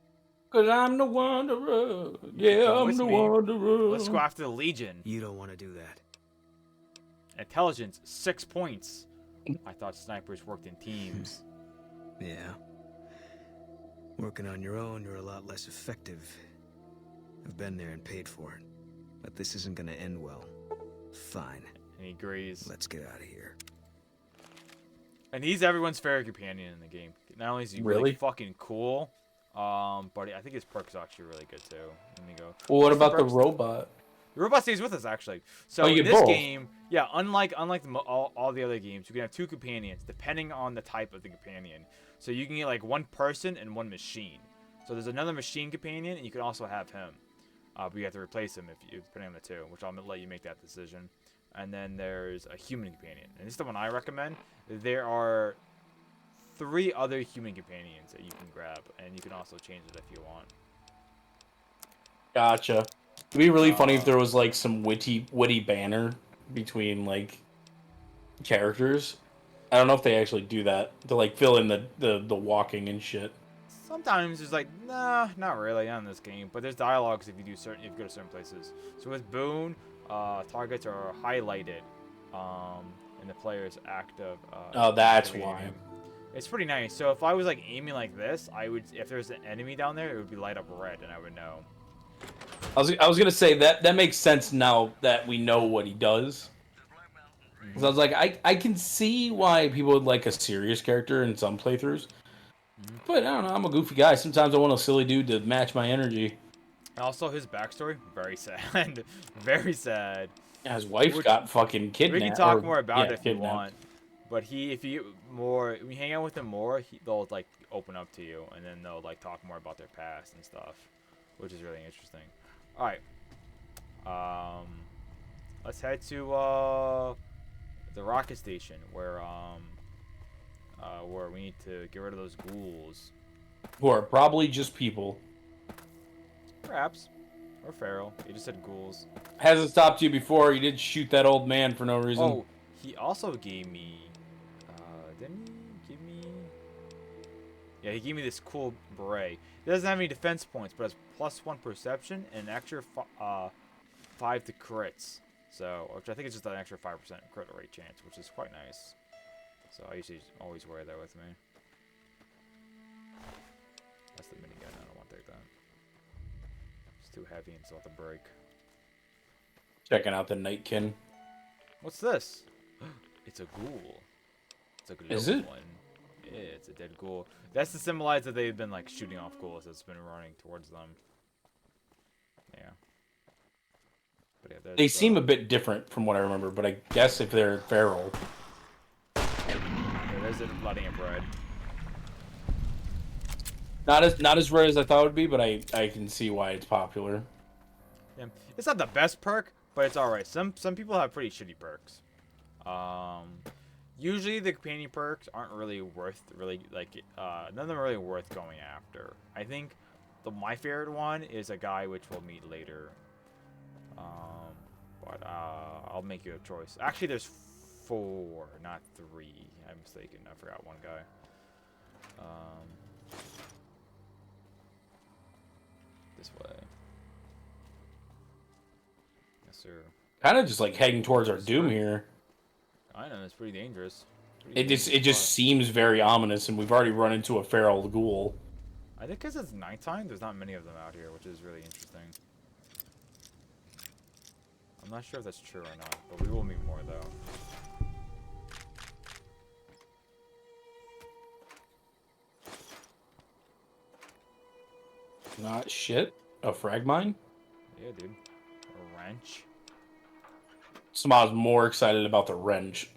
[SPEAKER 1] 'Cause I'm the wanderer. Yeah,
[SPEAKER 2] Come
[SPEAKER 1] I'm
[SPEAKER 2] with
[SPEAKER 1] the
[SPEAKER 2] me.
[SPEAKER 1] wanderer.
[SPEAKER 2] Let's go after the Legion.
[SPEAKER 14] You don't want to do that.
[SPEAKER 2] Intelligence, 6 points. I thought snipers worked in teams.
[SPEAKER 14] Yeah. Working on your own, you're a lot less effective. I've been there and paid for it. But this isn't gonna end well. Fine.
[SPEAKER 2] And he agrees.
[SPEAKER 14] Let's get out of here.
[SPEAKER 2] And he's everyone's favorite companion in the game. Not only is he really fucking cool, but I think his perks are actually really good too. Let me go.
[SPEAKER 1] Well, what about the robot?
[SPEAKER 2] The robot stays with us actually. So
[SPEAKER 1] you
[SPEAKER 2] in
[SPEAKER 1] get
[SPEAKER 2] this
[SPEAKER 1] both.
[SPEAKER 2] game, yeah, unlike all the other games, you can have 2 companions depending on the type of the companion. So you can get like 1 person and 1 machine. So there's another machine companion, and you can also have him. But you have to replace him depending on the 2, which I'll let you make that decision. And then there's a human companion, and this is the one I recommend. There are 3 other human companions that you can grab, and you can also change it if you want.
[SPEAKER 1] Gotcha. It'd be really funny if there was like some witty banner between like characters. I don't know if they actually do that to like fill in the walking and shit.
[SPEAKER 2] Sometimes there's like, nah, not really on this game, but there's dialogues if you go to certain places. So with Boone, targets are highlighted in the player's active.
[SPEAKER 1] Oh, that's
[SPEAKER 2] active
[SPEAKER 1] why.
[SPEAKER 2] aiming. It's pretty nice. So if I was like aiming like this, if there's an enemy down there, it would be light up red, and I would know.
[SPEAKER 1] I was gonna say that makes sense now that we know what he does. So I was like, I can see why people would like a serious character in some playthroughs. But I don't know, I'm a goofy guy. Sometimes I want a silly dude to match my energy.
[SPEAKER 2] And also, his backstory, very sad. Very sad.
[SPEAKER 1] Yeah, his wife got fucking kidnapped.
[SPEAKER 2] We can talk more about it if you
[SPEAKER 1] kidnapped.
[SPEAKER 2] want. But if you hang out with him more, they'll like open up to you, and then they'll like talk more about their past and stuff, which is really interesting. All right. Let's head to the rocket station where we need to get rid of those ghouls.
[SPEAKER 1] Who are probably just people.
[SPEAKER 2] Perhaps. Or feral. You just said ghouls.
[SPEAKER 1] Hasn't stopped you before. You did shoot that old man for no reason.
[SPEAKER 2] Oh, he also gave me... didn't he give me... Yeah, he gave me this cool beret. It doesn't have any defense points, but has +1 perception and an extra 5 to crits. So, which I think is just an extra 5% crit rate chance, which is quite nice. So I usually always wear that with me. That's the minigun. I don't want to take that. It's too heavy and still have to break.
[SPEAKER 1] Checking out the Nightkin.
[SPEAKER 2] What's this? It's a ghoul. It's a
[SPEAKER 1] Is
[SPEAKER 2] glowing
[SPEAKER 1] it?
[SPEAKER 2] one. Yeah, it's a dead ghoul. That's to symbolize that they've been like shooting off ghouls that's been running towards them. Yeah. But yeah,
[SPEAKER 1] They seem a bit different from what I remember, but I guess if they're feral.
[SPEAKER 2] Yeah, there's a bloody and bread.
[SPEAKER 1] Not as rare as I thought it would be, but I can see why it's popular.
[SPEAKER 2] Yeah. It's not the best perk, but it's alright. Some people have pretty shitty perks. Usually the companion perks aren't really worth none of them are really worth going after. I think my favorite one is a guy which we'll meet later. But I'll make you a choice. Actually, there's 4, not 3. I'm mistaken. I forgot one guy. This way. Yes, sir.
[SPEAKER 1] Kind of just like heading towards our doom here.
[SPEAKER 2] I know, it's pretty dangerous.
[SPEAKER 1] It just seems very ominous, and we've already run into a feral ghoul.
[SPEAKER 2] I think because it's nighttime, there's not many of them out here, which is really interesting. I'm not sure if that's true or not, but we will meet more though.
[SPEAKER 1] Not shit. A frag mine?
[SPEAKER 2] Yeah, dude. A wrench.
[SPEAKER 1] Sama's more excited about the wrench.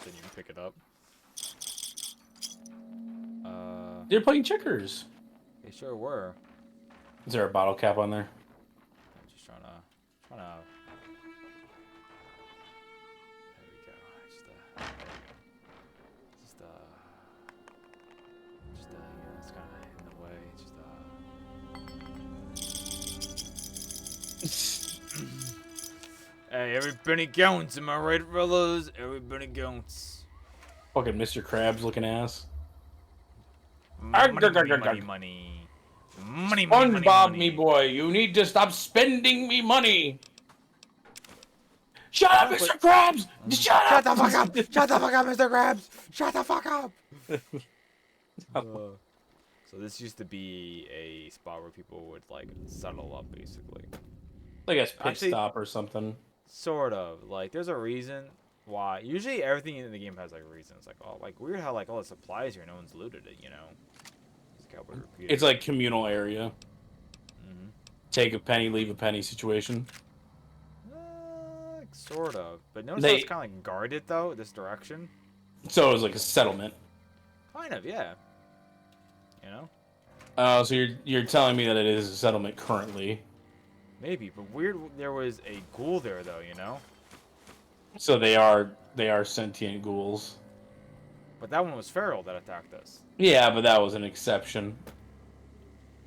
[SPEAKER 2] Didn't even pick it up.
[SPEAKER 1] They're playing checkers.
[SPEAKER 2] They sure were.
[SPEAKER 1] Is there a bottle cap on there?
[SPEAKER 2] I'm just trying to. There we go. Yeah, it's kind of in the way. Hey, everybody counts. Am I right, fellas? Everybody counts.
[SPEAKER 1] Fucking Mr. Krabs looking ass.
[SPEAKER 2] Money, money, money. Money, money, money,
[SPEAKER 1] SpongeBob,
[SPEAKER 2] money.
[SPEAKER 1] me boy, you need to stop spending me money. Shut up, Mr. Krabs! Shut up!
[SPEAKER 2] Shut the fuck up! Shut the fuck up, Mr. Krabs! Shut the fuck up! So this used to be a spot where people would like settle up, basically.
[SPEAKER 1] I guess pit
[SPEAKER 2] Actually,
[SPEAKER 1] stop or something.
[SPEAKER 2] Sort of. Like, there's a reason why. Usually, everything in the game has like a reason. It's like, oh, like weird how like all the supplies here, no one's looted it, you know?
[SPEAKER 1] It's like communal area. Take a penny, leave a penny situation.
[SPEAKER 2] Sort of. But notice how it's kind of like guarded though, this direction.
[SPEAKER 1] So it was like a settlement.
[SPEAKER 2] Kind of, yeah. You know?
[SPEAKER 1] Oh, so you're telling me that it is a settlement currently.
[SPEAKER 2] Maybe, but weird. There was a ghoul there though, you know.
[SPEAKER 1] So they are sentient ghouls.
[SPEAKER 2] But that one was feral that attacked us.
[SPEAKER 1] Yeah, but that was an exception.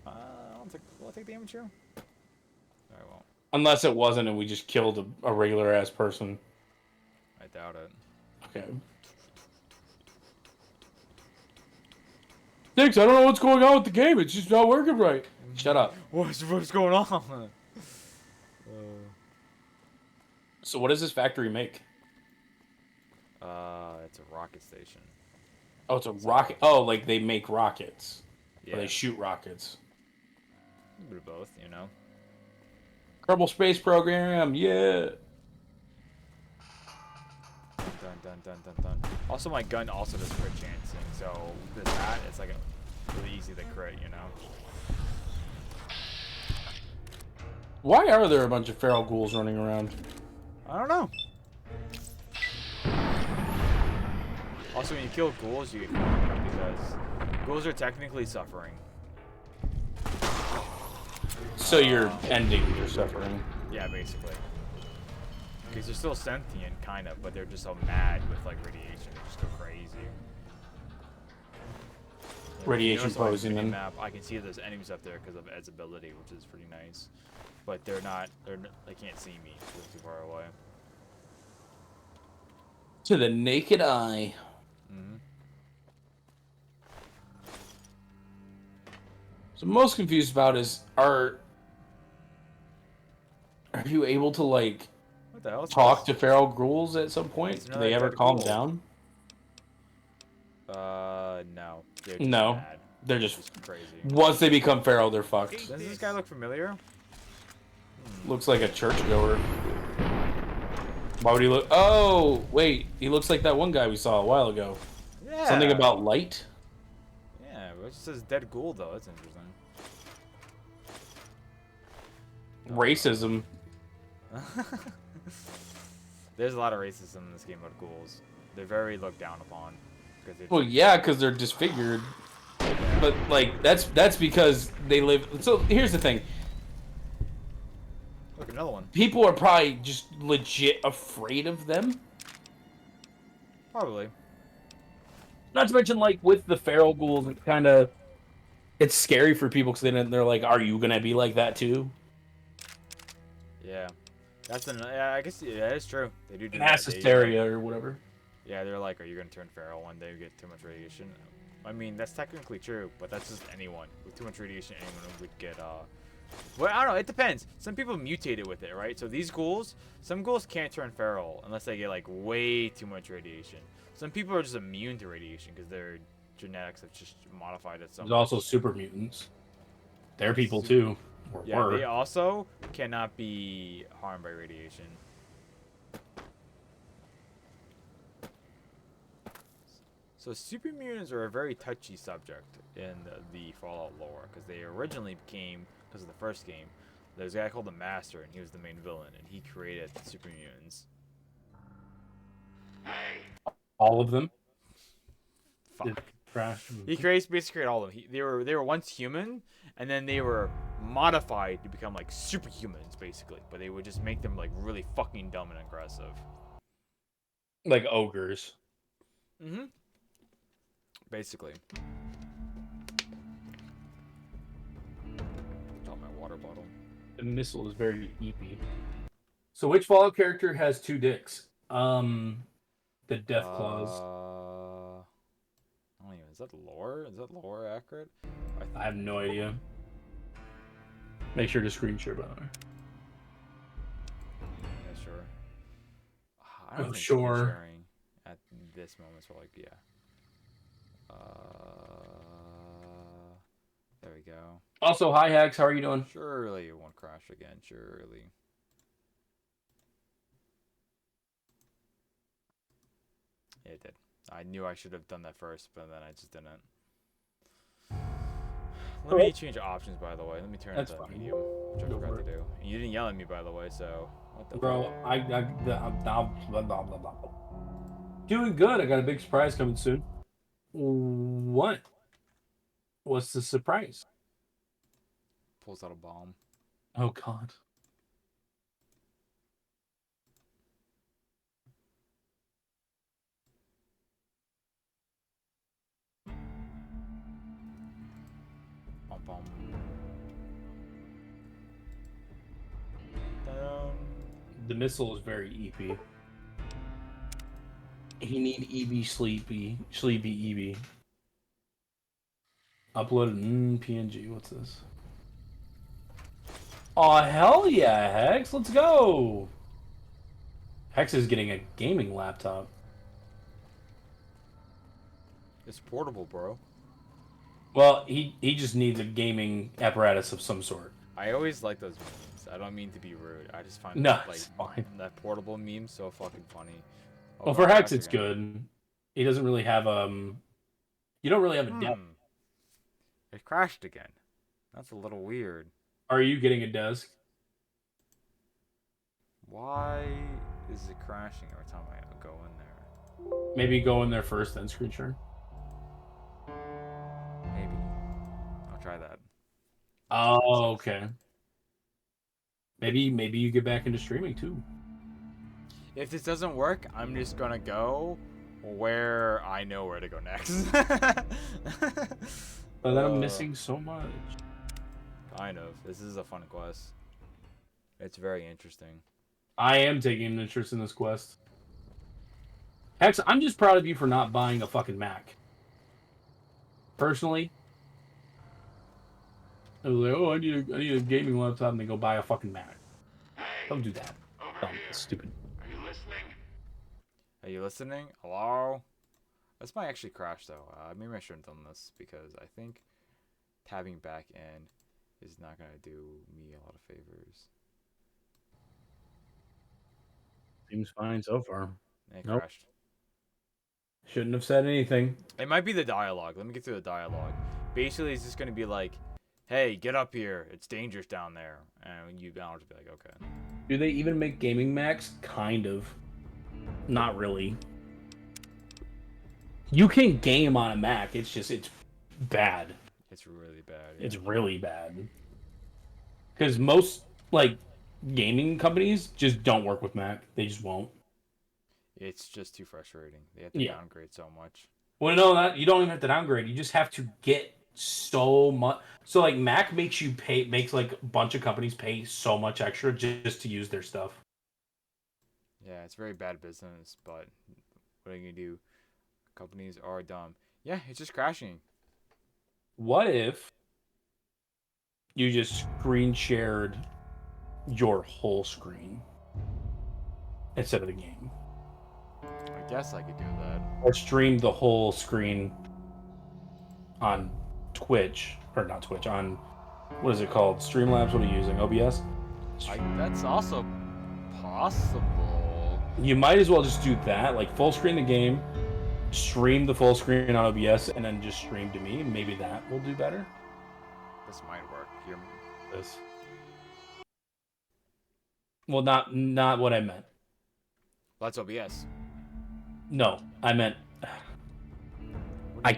[SPEAKER 2] Will I take the amateur? I won't.
[SPEAKER 1] Unless it wasn't, and we just killed a regular ass person.
[SPEAKER 2] I doubt it.
[SPEAKER 1] Okay. Thanks. I don't know what's going on with the game. It's just not working right. Shut up.
[SPEAKER 2] What's going on?
[SPEAKER 1] So what does this factory make?
[SPEAKER 2] It's a rocket station.
[SPEAKER 1] Oh, it's a rocket. Oh, like they make rockets.
[SPEAKER 2] Yeah.
[SPEAKER 1] Or they shoot rockets.
[SPEAKER 2] A bit of both, you know.
[SPEAKER 1] Kerbal Space Program, yeah.
[SPEAKER 2] Dun dun dun dun dun. Also, my gun also does crit chancing, so with that, it's like really easy to crit, you know.
[SPEAKER 1] Why are there a bunch of feral ghouls running around?
[SPEAKER 2] I don't know. Also, when you kill ghouls, you get karma because ghouls are technically suffering.
[SPEAKER 1] So you're ending your suffering.
[SPEAKER 2] Yeah, basically. Because they're still sentient, kind of, but they're just so mad with like radiation, they just go crazy.
[SPEAKER 1] Radiation poisoning them.
[SPEAKER 2] Map, I can see there's enemies up there because of Ed's ability, which is pretty nice. But they're not. They can't see me. They're too far away.
[SPEAKER 1] To the naked eye. So I'm most confused about is are you able to like
[SPEAKER 2] what the hell
[SPEAKER 1] talk to feral ghouls at some point? Do they ever calm down?
[SPEAKER 2] No. They're just
[SPEAKER 1] No.
[SPEAKER 2] mad.
[SPEAKER 1] They're just
[SPEAKER 2] crazy.
[SPEAKER 1] Once they become feral, they're fucked.
[SPEAKER 2] Does this guy look familiar?
[SPEAKER 1] Looks like a churchgoer. Why would he look? Oh, wait. He looks like that one guy we saw a while ago.
[SPEAKER 2] Yeah.
[SPEAKER 1] Something about light?
[SPEAKER 2] Yeah, but it just says dead ghoul though. That's interesting.
[SPEAKER 1] Racism.
[SPEAKER 2] There's a lot of racism in this game about ghouls. They're very looked down upon.
[SPEAKER 1] Well, yeah, because they're disfigured. But like that's because they live. So here's the thing.
[SPEAKER 2] Look, another one.
[SPEAKER 1] People are probably just legit afraid of them.
[SPEAKER 2] Probably.
[SPEAKER 1] Not to mention, like with the feral ghouls, it's scary for people because they're like, "Are you gonna be like that too?"
[SPEAKER 2] Yeah, yeah, I guess that is true. They do
[SPEAKER 1] mass hysteria or whatever.
[SPEAKER 2] Yeah, they're like, "Are you gonna turn feral one day? You get too much radiation." I mean, that's technically true, but that's just anyone with too much radiation. Anyone would get well, I don't know. It depends. Some people mutated with it, right? So these ghouls, some ghouls can't turn feral unless they get like way too much radiation. Some people are just immune to radiation because their genetics have just modified it.
[SPEAKER 1] There's also super mutants. They're people too. Or
[SPEAKER 2] Yeah,
[SPEAKER 1] were.
[SPEAKER 2] they also cannot be harmed by radiation. So super mutants are a very touchy subject in the Fallout lore because they originally became, because of the first game, there's a guy called the Master and he was the main villain and he created the super mutants.
[SPEAKER 1] All of them.
[SPEAKER 2] Fuck.
[SPEAKER 1] Crash.
[SPEAKER 2] He basically created all of them. They were once human and then they were modified to become like superhumans basically, but they would just make them like really fucking dumb and aggressive.
[SPEAKER 1] Like ogres.
[SPEAKER 2] Mm-hmm. Basically. Drop my water bottle.
[SPEAKER 1] The missile is very eepy. So which Fallout character has 2 dicks? The Death Claws.
[SPEAKER 2] I don't even. Is that lore? Is that lore accurate?
[SPEAKER 1] I have no idea. Make sure to screen share, by the way.
[SPEAKER 2] Yeah, sure. I don't think
[SPEAKER 1] sure.
[SPEAKER 2] screen sharing at this moment. So like, yeah. There we go.
[SPEAKER 1] Also, hi Hags, how are you doing?
[SPEAKER 2] Surely it won't crash again. Surely. Yeah, it did. I knew I should have done that first, but then I just didn't. Let me change options, by the way. Let me turn it to medium, which I forgot to do. And you didn't yell at me, by the way, so... What the
[SPEAKER 1] Bro,
[SPEAKER 2] fuck?
[SPEAKER 1] Doing good. I got a big surprise coming soon. What? What's the surprise?
[SPEAKER 2] Pulls out a bomb.
[SPEAKER 1] Oh, God. The missile is very EP. He need EB sleepy EB. Uploaded PNG. What's this? Oh hell yeah, Hex! Let's go. Hex is getting a gaming laptop.
[SPEAKER 2] It's portable, bro.
[SPEAKER 1] Well, he just needs a gaming apparatus of some sort.
[SPEAKER 2] I always like those memes. I don't mean to be rude. I just find
[SPEAKER 1] No,
[SPEAKER 2] like
[SPEAKER 1] it's fine.
[SPEAKER 2] that portable meme so fucking funny. Oh,
[SPEAKER 1] Well, for Hex, it's good. He doesn't really have You don't really have a desk.
[SPEAKER 2] It crashed again. That's a little weird.
[SPEAKER 1] Are you getting a desk?
[SPEAKER 2] Why is it crashing every time I go in there?
[SPEAKER 1] Maybe go in there first, then screen share.
[SPEAKER 2] Maybe. I'll try that.
[SPEAKER 1] Oh, okay. Maybe you get back into streaming too.
[SPEAKER 2] If this doesn't work, I'm just gonna go where I know where to go next.
[SPEAKER 1] But then I'm missing so much.
[SPEAKER 2] Kind of. This is a fun quest. It's very interesting.
[SPEAKER 1] I am taking an interest in this quest. Hex, I'm just proud of you for not buying a fucking Mac. Personally, I was like, oh, I need a gaming laptop, and they go buy a fucking Mac. Don't do that. Dumb, stupid.
[SPEAKER 2] Are you listening? Hello? This might actually crash though. Maybe I shouldn't have done this because I think tabbing back in is not gonna do me a lot of favors.
[SPEAKER 1] Seems fine so far.
[SPEAKER 2] It
[SPEAKER 1] Nope.
[SPEAKER 2] crashed.
[SPEAKER 1] Shouldn't have said anything.
[SPEAKER 2] It might be the dialogue. Let me get through the dialogue. Basically, it's just gonna be like, "Hey, get up here! It's dangerous down there," and I'll just be like, "Okay."
[SPEAKER 1] Do they even make gaming Macs? Kind of. Not really. You can game on a Mac. It's bad.
[SPEAKER 2] It's really bad.
[SPEAKER 1] It's really bad. Because most gaming companies just don't work with Mac. They just won't.
[SPEAKER 2] It's just too frustrating. They have to downgrade so much.
[SPEAKER 1] Well, no, that you don't even have to downgrade. You just have to get so much. So Mac makes a bunch of companies pay so much extra just to use their stuff.
[SPEAKER 2] Yeah, it's very bad business, but what are you gonna do? Companies are dumb. Yeah, it's just crashing.
[SPEAKER 1] What if you just screen shared your whole screen instead of the game?
[SPEAKER 2] I guess I could do that.
[SPEAKER 1] Or stream the whole screen on Twitch, or not Twitch, on, what is it called? Streamlabs, what are you using? OBS?
[SPEAKER 2] That's also possible.
[SPEAKER 1] You might as well just do that, full screen the game, stream the full screen on OBS, and then just stream to me. Maybe that will do better.
[SPEAKER 2] This might work.
[SPEAKER 1] This. Well, not what I meant.
[SPEAKER 2] That's OBS.
[SPEAKER 1] No, I meant I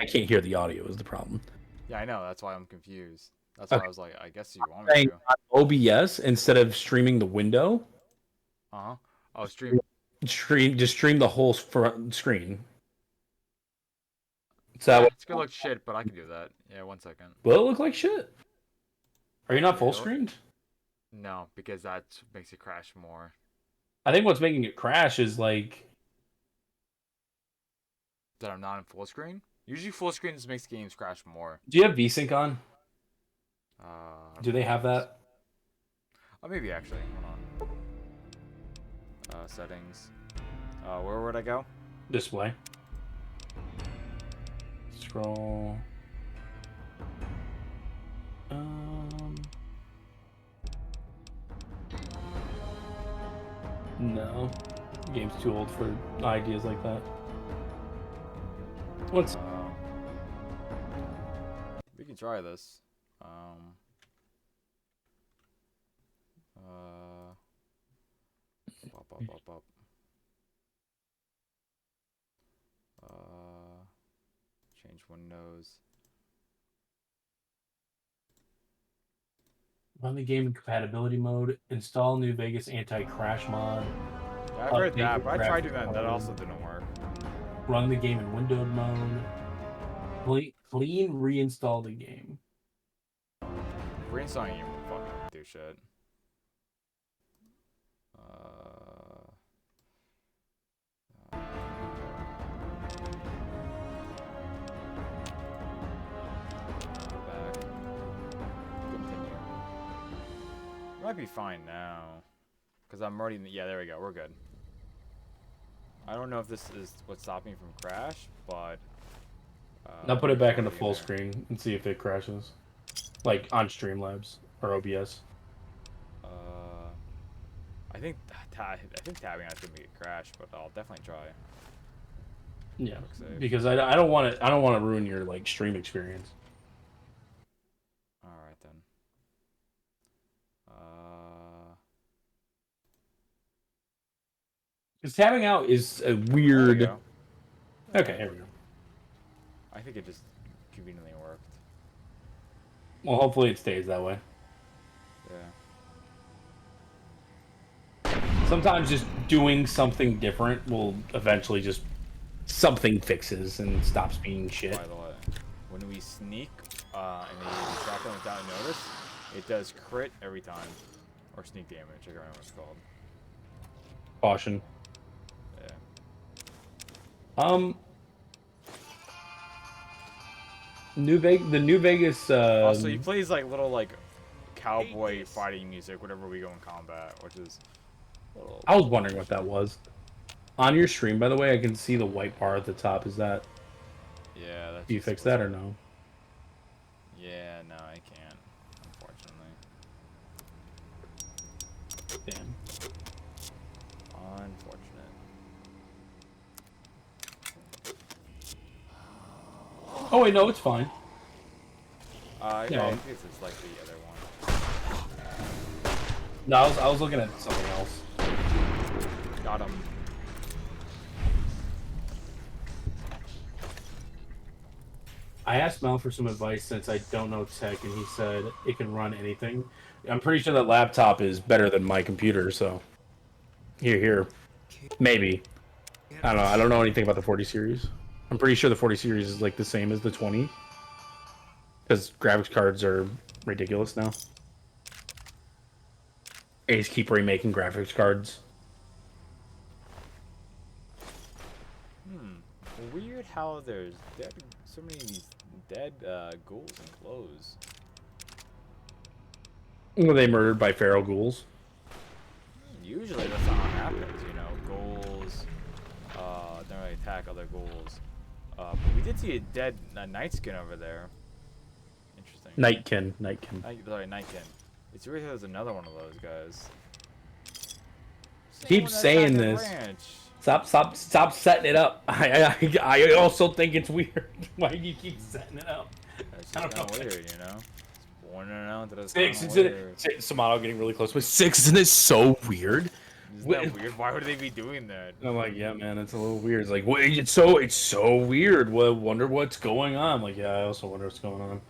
[SPEAKER 1] can't hear the audio is the problem.
[SPEAKER 2] Yeah, I know. That's why I'm confused. That's why I was like, I guess you want me
[SPEAKER 1] Saying
[SPEAKER 2] to.
[SPEAKER 1] OBS instead of streaming the window.
[SPEAKER 2] Oh, stream.
[SPEAKER 1] Just stream the whole front screen. So
[SPEAKER 2] It's gonna look shit, but I can do that. Yeah, 1 second.
[SPEAKER 1] Will it look like shit? Are you not full screened?
[SPEAKER 2] No, because that makes it crash more.
[SPEAKER 1] I think what's making it crash is like
[SPEAKER 2] That I'm not in full screen. Usually full screens makes games crash more.
[SPEAKER 1] do you have VSync on? Do they have that?
[SPEAKER 2] Oh, maybe actually. Hold on. Settings. Where would I go?
[SPEAKER 1] Display. Scroll. No. The game's too old for ideas like that. What's
[SPEAKER 2] We can try this. Up. Change windows.
[SPEAKER 1] Run the game in compatibility mode. Install New Vegas anti-crash mod.
[SPEAKER 2] Yeah, I've heard
[SPEAKER 1] Update
[SPEAKER 2] that,
[SPEAKER 1] your
[SPEAKER 2] but I tried doing
[SPEAKER 1] graphics
[SPEAKER 2] that. That
[SPEAKER 1] card.
[SPEAKER 2] also didn't work.
[SPEAKER 1] Run the game in windowed mode. Clean reinstall the game.
[SPEAKER 2] Reinstalling you fucking do shit. Back. Continue. Might be fine now. Because I'm already in the, yeah, there we go. We're good. I don't know if this is what's stopping me from crash, but...
[SPEAKER 1] Now put it back into full screen and see if it crashes. Like on Streamlabs or OBS.
[SPEAKER 2] I think tabbing has to make it crash, but I'll definitely try.
[SPEAKER 1] Yeah, because I don't want to ruin your like stream experience.
[SPEAKER 2] All right then.
[SPEAKER 1] Because tabbing out is a weird. Okay, here we go.
[SPEAKER 2] I think it just conveniently worked.
[SPEAKER 1] Well, hopefully it stays that way.
[SPEAKER 2] Yeah.
[SPEAKER 1] Sometimes just doing something different will eventually just something fixes and stops being shit.
[SPEAKER 2] By the way, when we sneak and they distract them without notice, it does crit every time, or sneak damage. I can't remember what it's called.
[SPEAKER 1] Caution.
[SPEAKER 2] Yeah.
[SPEAKER 1] The New Vegas.
[SPEAKER 2] Also, he plays like little like cowboy fighting music whenever we go in combat, which is.
[SPEAKER 1] I was wondering what that was. On your stream, by the way, I can see the white bar at the top. Is that?
[SPEAKER 2] Yeah. That's
[SPEAKER 1] Do you fix that or no?
[SPEAKER 2] Yeah, no, I can't. Unfortunately.
[SPEAKER 1] Damn.
[SPEAKER 2] Unfortunate.
[SPEAKER 1] Oh wait, no, it's fine.
[SPEAKER 2] Yeah,
[SPEAKER 1] Yeah.
[SPEAKER 2] I think it's like the other one.
[SPEAKER 1] No, I was looking at something else.
[SPEAKER 2] Got him.
[SPEAKER 1] I asked Mel for some advice since I don't know tech, and he said it can run anything. I'm pretty sure that laptop is better than my computer, so here, maybe. I don't know. I don't know anything about the 40 series. I'm pretty sure the 40 series is like the same as the 20, because graphics cards are ridiculous now. They just keep remaking graphics cards.
[SPEAKER 2] Weird how there's so many of these dead ghouls and clothes.
[SPEAKER 1] Were they murdered by feral ghouls?
[SPEAKER 2] Usually that's not how it happens, you know. Ghouls don't really attack other ghouls. But we did see a dead night skin over there. Interesting.
[SPEAKER 1] Nightkin.
[SPEAKER 2] Sorry, Nightkin. It's weird there's another one of those guys.
[SPEAKER 1] Keep saying this. Stop setting it up. I also think it's weird. Why do you keep setting it up?
[SPEAKER 2] It's just kind of weird, you know. Pointing it out that it's
[SPEAKER 1] Six,
[SPEAKER 2] kinda weird.
[SPEAKER 1] Samato getting really close, but 6 isn't it so weird?
[SPEAKER 2] Isn't that weird? Why would they be doing that?
[SPEAKER 1] I'm like, yeah, man, it's a little weird. It's like, wait, it's so weird. Well, wonder what's going on. I'm like, yeah, I also wonder what's going on.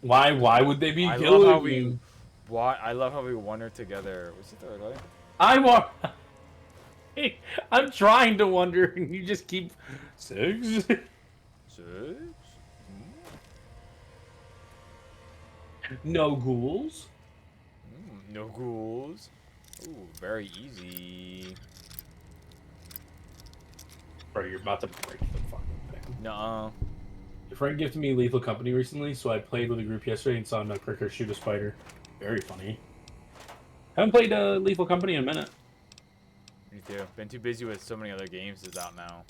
[SPEAKER 1] Why would they be killing me?
[SPEAKER 2] I love how we wonder together. What's the third way?
[SPEAKER 1] I'm trying to wonder, and you just keep 6.
[SPEAKER 2] 6?
[SPEAKER 1] No ghouls.
[SPEAKER 2] No ghouls. Ooh, very easy.
[SPEAKER 1] Bro, you're about to break the fucking thing.
[SPEAKER 2] Nuh-uh.
[SPEAKER 1] A friend gifted me Lethal Company recently, so I played with a group yesterday and saw Nutcracker shoot a spider. Very funny. Haven't played Lethal Company in a minute.
[SPEAKER 2] Me too. Been too busy with so many other games that's out now.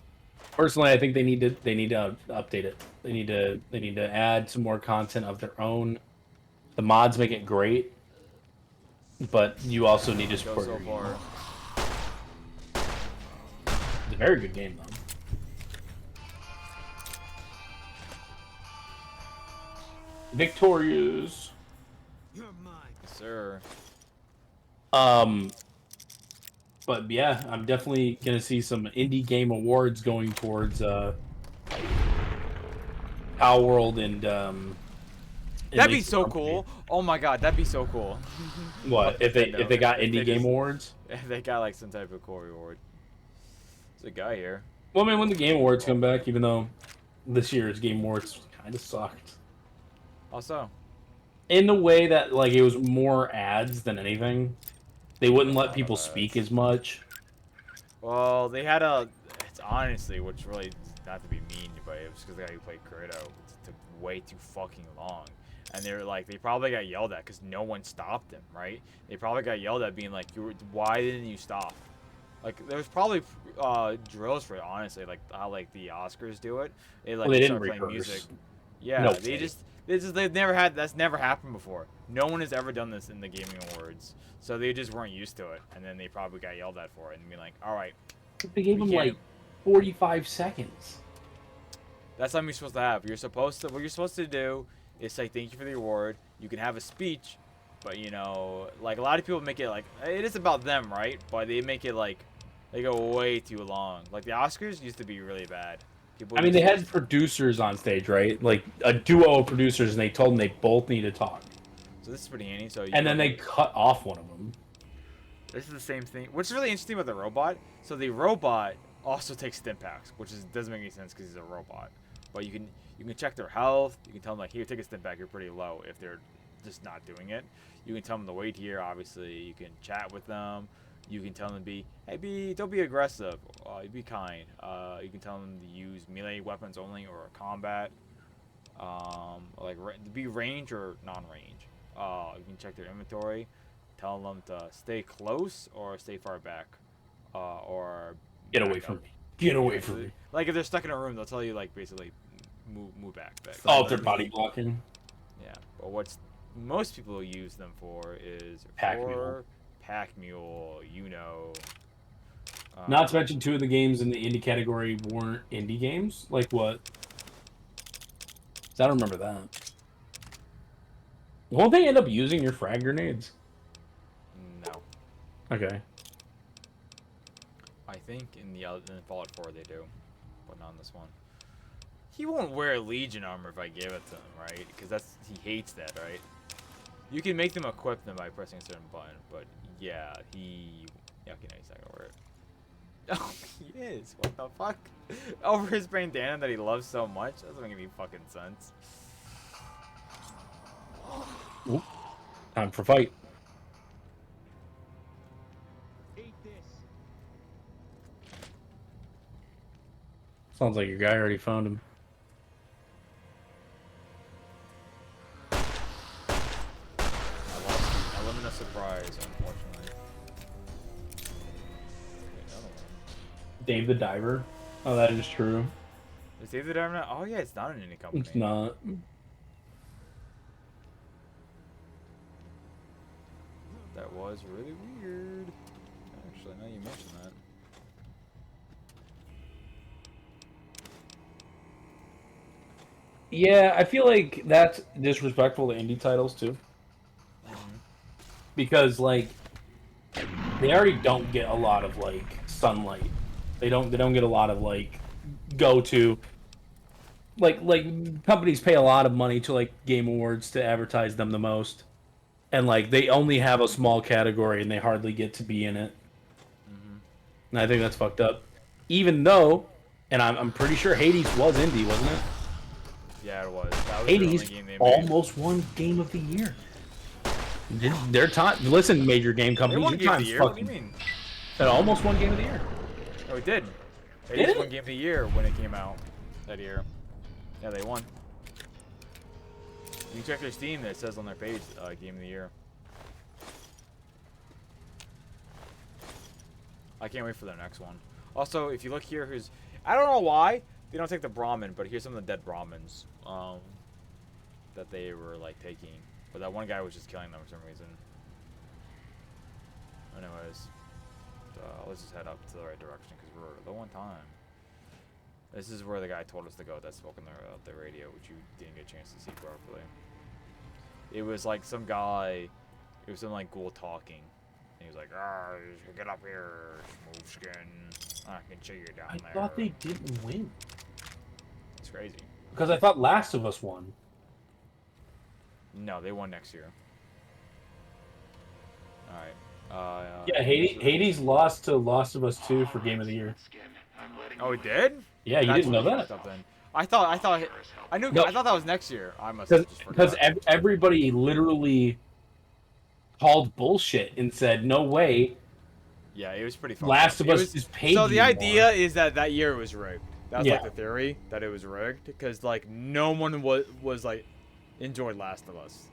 [SPEAKER 1] Personally, I think they need to update it. They need to add some more content of their own. The mods make it great, but you also need to support your game. It's a very good game, though. Victorious.
[SPEAKER 2] Yes, sir.
[SPEAKER 1] But yeah, I'm definitely gonna see some indie game awards going towards Power World and
[SPEAKER 2] that'd be so cool. Oh my god, that'd be so cool.
[SPEAKER 1] What if they got indie game awards?
[SPEAKER 2] If they got like some type of cool reward. There's a guy here.
[SPEAKER 1] Well, I mean, when the Game Awards come back, even though this year's Game Awards kind of sucked.
[SPEAKER 2] Also,
[SPEAKER 1] in the way that like it was more ads than anything, they wouldn't let people speak as much.
[SPEAKER 2] Well, they had a. It's honestly, which really not to be mean, but it was because the guy who played Credo took way too fucking long, and they were like, they probably got yelled at because no one stopped them, right? They probably got yelled at, being like, why didn't you stop? Like, there's probably drills for it, honestly, like how like the Oscars do it. They like
[SPEAKER 1] Well, they
[SPEAKER 2] start
[SPEAKER 1] didn't
[SPEAKER 2] playing
[SPEAKER 1] rehearse.
[SPEAKER 2] music. Yeah,
[SPEAKER 1] No
[SPEAKER 2] they
[SPEAKER 1] way.
[SPEAKER 2] they've never had, that's never happened before. No one has ever done this in the gaming awards, so they just weren't used to it, and then they probably got yelled at for it and be like, all right.
[SPEAKER 1] They gave
[SPEAKER 2] we
[SPEAKER 1] them
[SPEAKER 2] can't-
[SPEAKER 1] like 45 seconds.
[SPEAKER 2] That's something you're supposed to have. You're supposed to. What you're supposed to do is say thank you for the award. You can have a speech, but you know, like a lot of people make it like it is about them, right? But they make it like they go way too long. Like the Oscars used to be really bad. People
[SPEAKER 1] I mean,
[SPEAKER 2] used
[SPEAKER 1] they
[SPEAKER 2] to-
[SPEAKER 1] had producers on stage, right? Like a duo of producers, and they told them they both need to talk.
[SPEAKER 2] So this is pretty handy. So you
[SPEAKER 1] And then
[SPEAKER 2] can-
[SPEAKER 1] they cut off one of them.
[SPEAKER 2] This is the same thing. What's really interesting about the robot? So the robot also takes stim packs, which doesn't make any sense because he's a robot. But you can check their health. You can tell them like, here, take a stim pack. You're pretty low if they're just not doing it. You can tell them the weight here. Obviously, you can chat with them. You can tell them don't be aggressive. Be kind. You can tell them to use melee weapons only or combat. Be range or non-range. You can check their inventory. Tell them to stay close or stay far back, or
[SPEAKER 1] Get
[SPEAKER 2] back
[SPEAKER 1] away
[SPEAKER 2] up.
[SPEAKER 1] from me. Get away from me.
[SPEAKER 2] Like if they're stuck in a room, they'll tell you like basically move back.
[SPEAKER 1] Oh, if they're body blocking.
[SPEAKER 2] Yeah, but what's most people use them for is
[SPEAKER 1] Pack mule.
[SPEAKER 2] Pack mule, you know.
[SPEAKER 1] Not to mention, two of the games in the indie category weren't indie games. Like what? 'Cause I don't remember that. Won't they end up using your frag grenades?
[SPEAKER 2] No.
[SPEAKER 1] Okay.
[SPEAKER 2] I think in Fallout 4 they do, but not in this one. He won't wear Legion armor if I give it to him, right? Because he hates that, right? You can make them equip them by pressing a certain button, but yeah, okay, no, he's not gonna wear it. Oh, he is. What the fuck? Over his bandana that he loves so much? That doesn't make any fucking sense.
[SPEAKER 1] Oop. Time for fight. Sounds like your guy already found him.
[SPEAKER 2] I live in a surprise, unfortunately.
[SPEAKER 1] Dave the Diver. Oh, that is true.
[SPEAKER 2] Is Dave the Diver not? Oh yeah, it's not in any company.
[SPEAKER 1] It's not.
[SPEAKER 2] That was really weird. Actually, now you mention that.
[SPEAKER 1] Yeah, I feel like that's disrespectful to indie titles too. Because like they already don't get a lot of like sunlight. They don't get a lot of like go to like companies pay a lot of money to like Game Awards to advertise them the most. And like they only have a small category and they hardly get to be in it. And I think that's fucked up. Even though, and I'm pretty sure Hades was indie, wasn't it?
[SPEAKER 2] Yeah, it was. That was
[SPEAKER 1] Hades
[SPEAKER 2] the only game they made.
[SPEAKER 1] almost won Game of the Year. Their time. Listen, major game
[SPEAKER 2] They
[SPEAKER 1] companies,
[SPEAKER 2] won
[SPEAKER 1] your
[SPEAKER 2] Game of the
[SPEAKER 1] time's
[SPEAKER 2] Year. What do
[SPEAKER 1] fucking.
[SPEAKER 2] you mean?
[SPEAKER 1] That almost won Game of the Year.
[SPEAKER 2] Oh, it did. They
[SPEAKER 1] Did
[SPEAKER 2] just
[SPEAKER 1] it?
[SPEAKER 2] won Game of the Year when it came out that year. Yeah, they won. You can check their Steam. That says on their page, Game of the Year. I can't wait for their next one. Also, if you look here, I don't know why they don't take the Brahmin, but here's some of the dead Brahmins that they were like taking. But that one guy was just killing them for some reason. Anyways, let's just head up to the right direction because we're low on time. This is where the guy told us to go that spoke on the radio, which you didn't get a chance to see properly. It was like some guy, it was some like ghoul talking. And he was like, get up here, smooth skin. I can see you down there.
[SPEAKER 1] I thought they didn't win.
[SPEAKER 2] It's crazy.
[SPEAKER 1] Because I thought Last of Us won.
[SPEAKER 2] No, they won next year. Alright.
[SPEAKER 1] Yeah, Hades lost to Last of Us 2 for Game of the Year.
[SPEAKER 2] Oh, it did?
[SPEAKER 1] Yeah, you didn't know that?
[SPEAKER 2] I thought that was next year. I must have just
[SPEAKER 1] Because
[SPEAKER 2] forgot.
[SPEAKER 1] everybody literally called bullshit and said, no way.
[SPEAKER 2] Yeah, it was pretty fun.
[SPEAKER 1] Last of Us is paid.
[SPEAKER 2] So the idea is that year was rigged. That was
[SPEAKER 1] Yeah.
[SPEAKER 2] like the theory, that it was rigged, because like no one was like enjoyed Last of Us,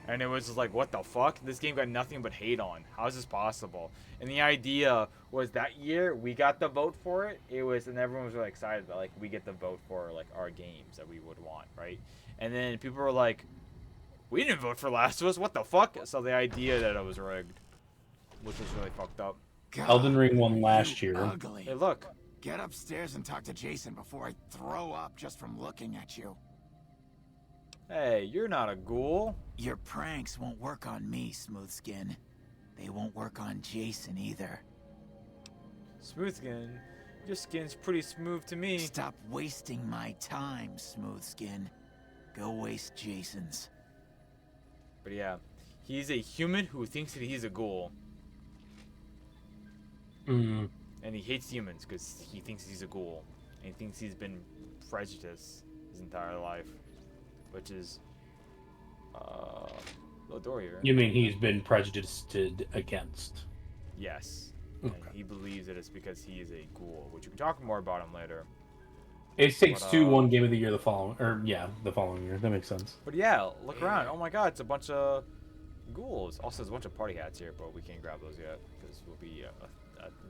[SPEAKER 2] and it was just like, what the fuck? This game got nothing but hate on. How is this possible? And the idea was that year we got the vote for it. It was, and everyone was really excited that like we get the vote for like our games that we would want, right? And then people were like, we didn't vote for Last of Us. What the fuck? So the idea that it was rigged, which was really fucked up.
[SPEAKER 1] Elden Ring won last year.
[SPEAKER 3] Ugly.
[SPEAKER 2] Hey, look.
[SPEAKER 3] Get upstairs and talk to Jason before I throw up just from looking at you.
[SPEAKER 2] Hey, you're not a ghoul.
[SPEAKER 3] Your pranks won't work on me, Smoothskin. They won't work on Jason either.
[SPEAKER 2] Smoothskin? Your skin's pretty smooth to me.
[SPEAKER 3] Stop wasting my time, Smoothskin. Go waste Jason's.
[SPEAKER 2] But yeah, he's a human who thinks that he's a ghoul.
[SPEAKER 1] Mm.
[SPEAKER 2] And he hates humans because he thinks he's a ghoul. And he thinks he's been prejudiced his entire life. Which is... little door here.
[SPEAKER 1] You mean he's been prejudiced against?
[SPEAKER 2] Yes.
[SPEAKER 1] Okay.
[SPEAKER 2] And he believes that it's because he is a ghoul, which we can talk more about him later.
[SPEAKER 1] It takes 2 won Game of the Year the following year. That makes sense.
[SPEAKER 2] But yeah, look around. Oh my god, it's a bunch of ghouls. Also, there's a bunch of party hats here, but we can't grab those yet because we'll be a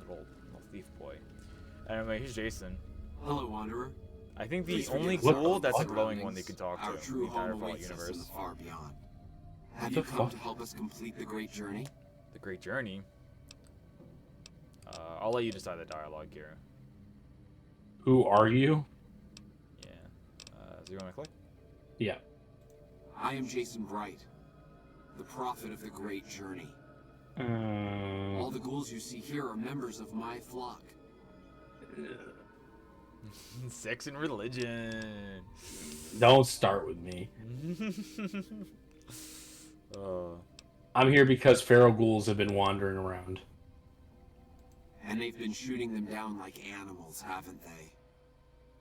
[SPEAKER 2] little thief boy. Anyway, here's Jason.
[SPEAKER 12] Hello, Wanderer.
[SPEAKER 2] I think the
[SPEAKER 12] Please
[SPEAKER 2] only
[SPEAKER 12] forgive us
[SPEAKER 2] ghoul
[SPEAKER 12] for
[SPEAKER 2] that's a
[SPEAKER 12] our
[SPEAKER 2] glowing one
[SPEAKER 12] surroundings.
[SPEAKER 2] they can talk to
[SPEAKER 12] Our
[SPEAKER 2] in the
[SPEAKER 12] true
[SPEAKER 2] entire
[SPEAKER 12] home
[SPEAKER 2] Fallout
[SPEAKER 12] awaits us in the
[SPEAKER 2] universe.
[SPEAKER 12] far beyond. Have
[SPEAKER 1] The
[SPEAKER 12] you come
[SPEAKER 1] fuck?
[SPEAKER 12] to help us complete the great journey?
[SPEAKER 2] The Great Journey. I'll let you decide the dialogue here.
[SPEAKER 1] Who are you?
[SPEAKER 2] Yeah. So you want to click?
[SPEAKER 1] Yeah.
[SPEAKER 12] I am Jason Bright, the prophet of the great journey. All the ghouls you see here are members of my flock.
[SPEAKER 2] Sex and religion.
[SPEAKER 1] Don't start with me.
[SPEAKER 2] uh,
[SPEAKER 1] I'm here because feral ghouls have been wandering around.
[SPEAKER 12] And they've been shooting them down like animals, haven't they?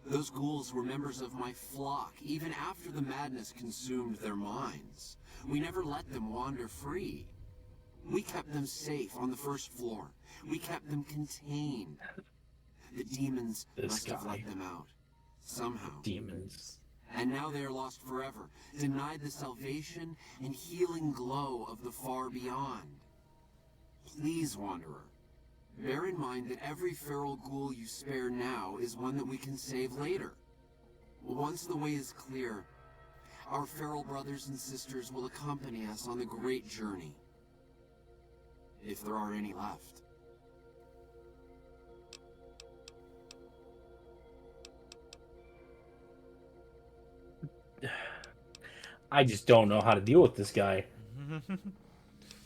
[SPEAKER 12] Those ghouls were members of my flock, even after the madness consumed their minds. We never let them wander free. We kept them safe on the first floor. We kept them contained. The demons must have let them out. Somehow.
[SPEAKER 1] Demons.
[SPEAKER 12] And now they are lost forever, denied the salvation and healing glow of the far beyond. Please, Wanderer, bear in mind that every feral ghoul you spare now is one that we can save later. Once the way is clear, our feral brothers and sisters will accompany us on the great journey. If there are any left.
[SPEAKER 1] I just don't know how to deal with this guy.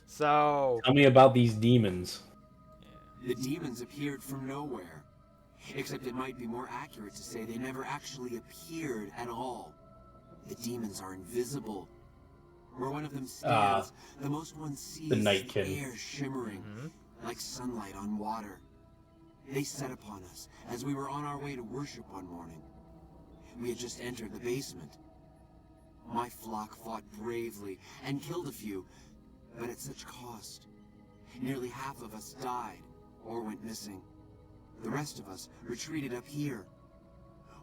[SPEAKER 2] So...
[SPEAKER 1] Tell me about these demons.
[SPEAKER 12] The demons appeared from nowhere. Except it might be more accurate to say they never actually appeared at all. The demons are invisible. Where one of them stands, the most one sees
[SPEAKER 1] the
[SPEAKER 12] is
[SPEAKER 1] Nightkin.
[SPEAKER 12] the air shimmering, like sunlight on water. They set upon us as we were on our way to worship one morning. We had just entered the basement. My flock fought bravely and killed a few, but at such cost. Nearly half of us died or went missing. The rest of us retreated up here.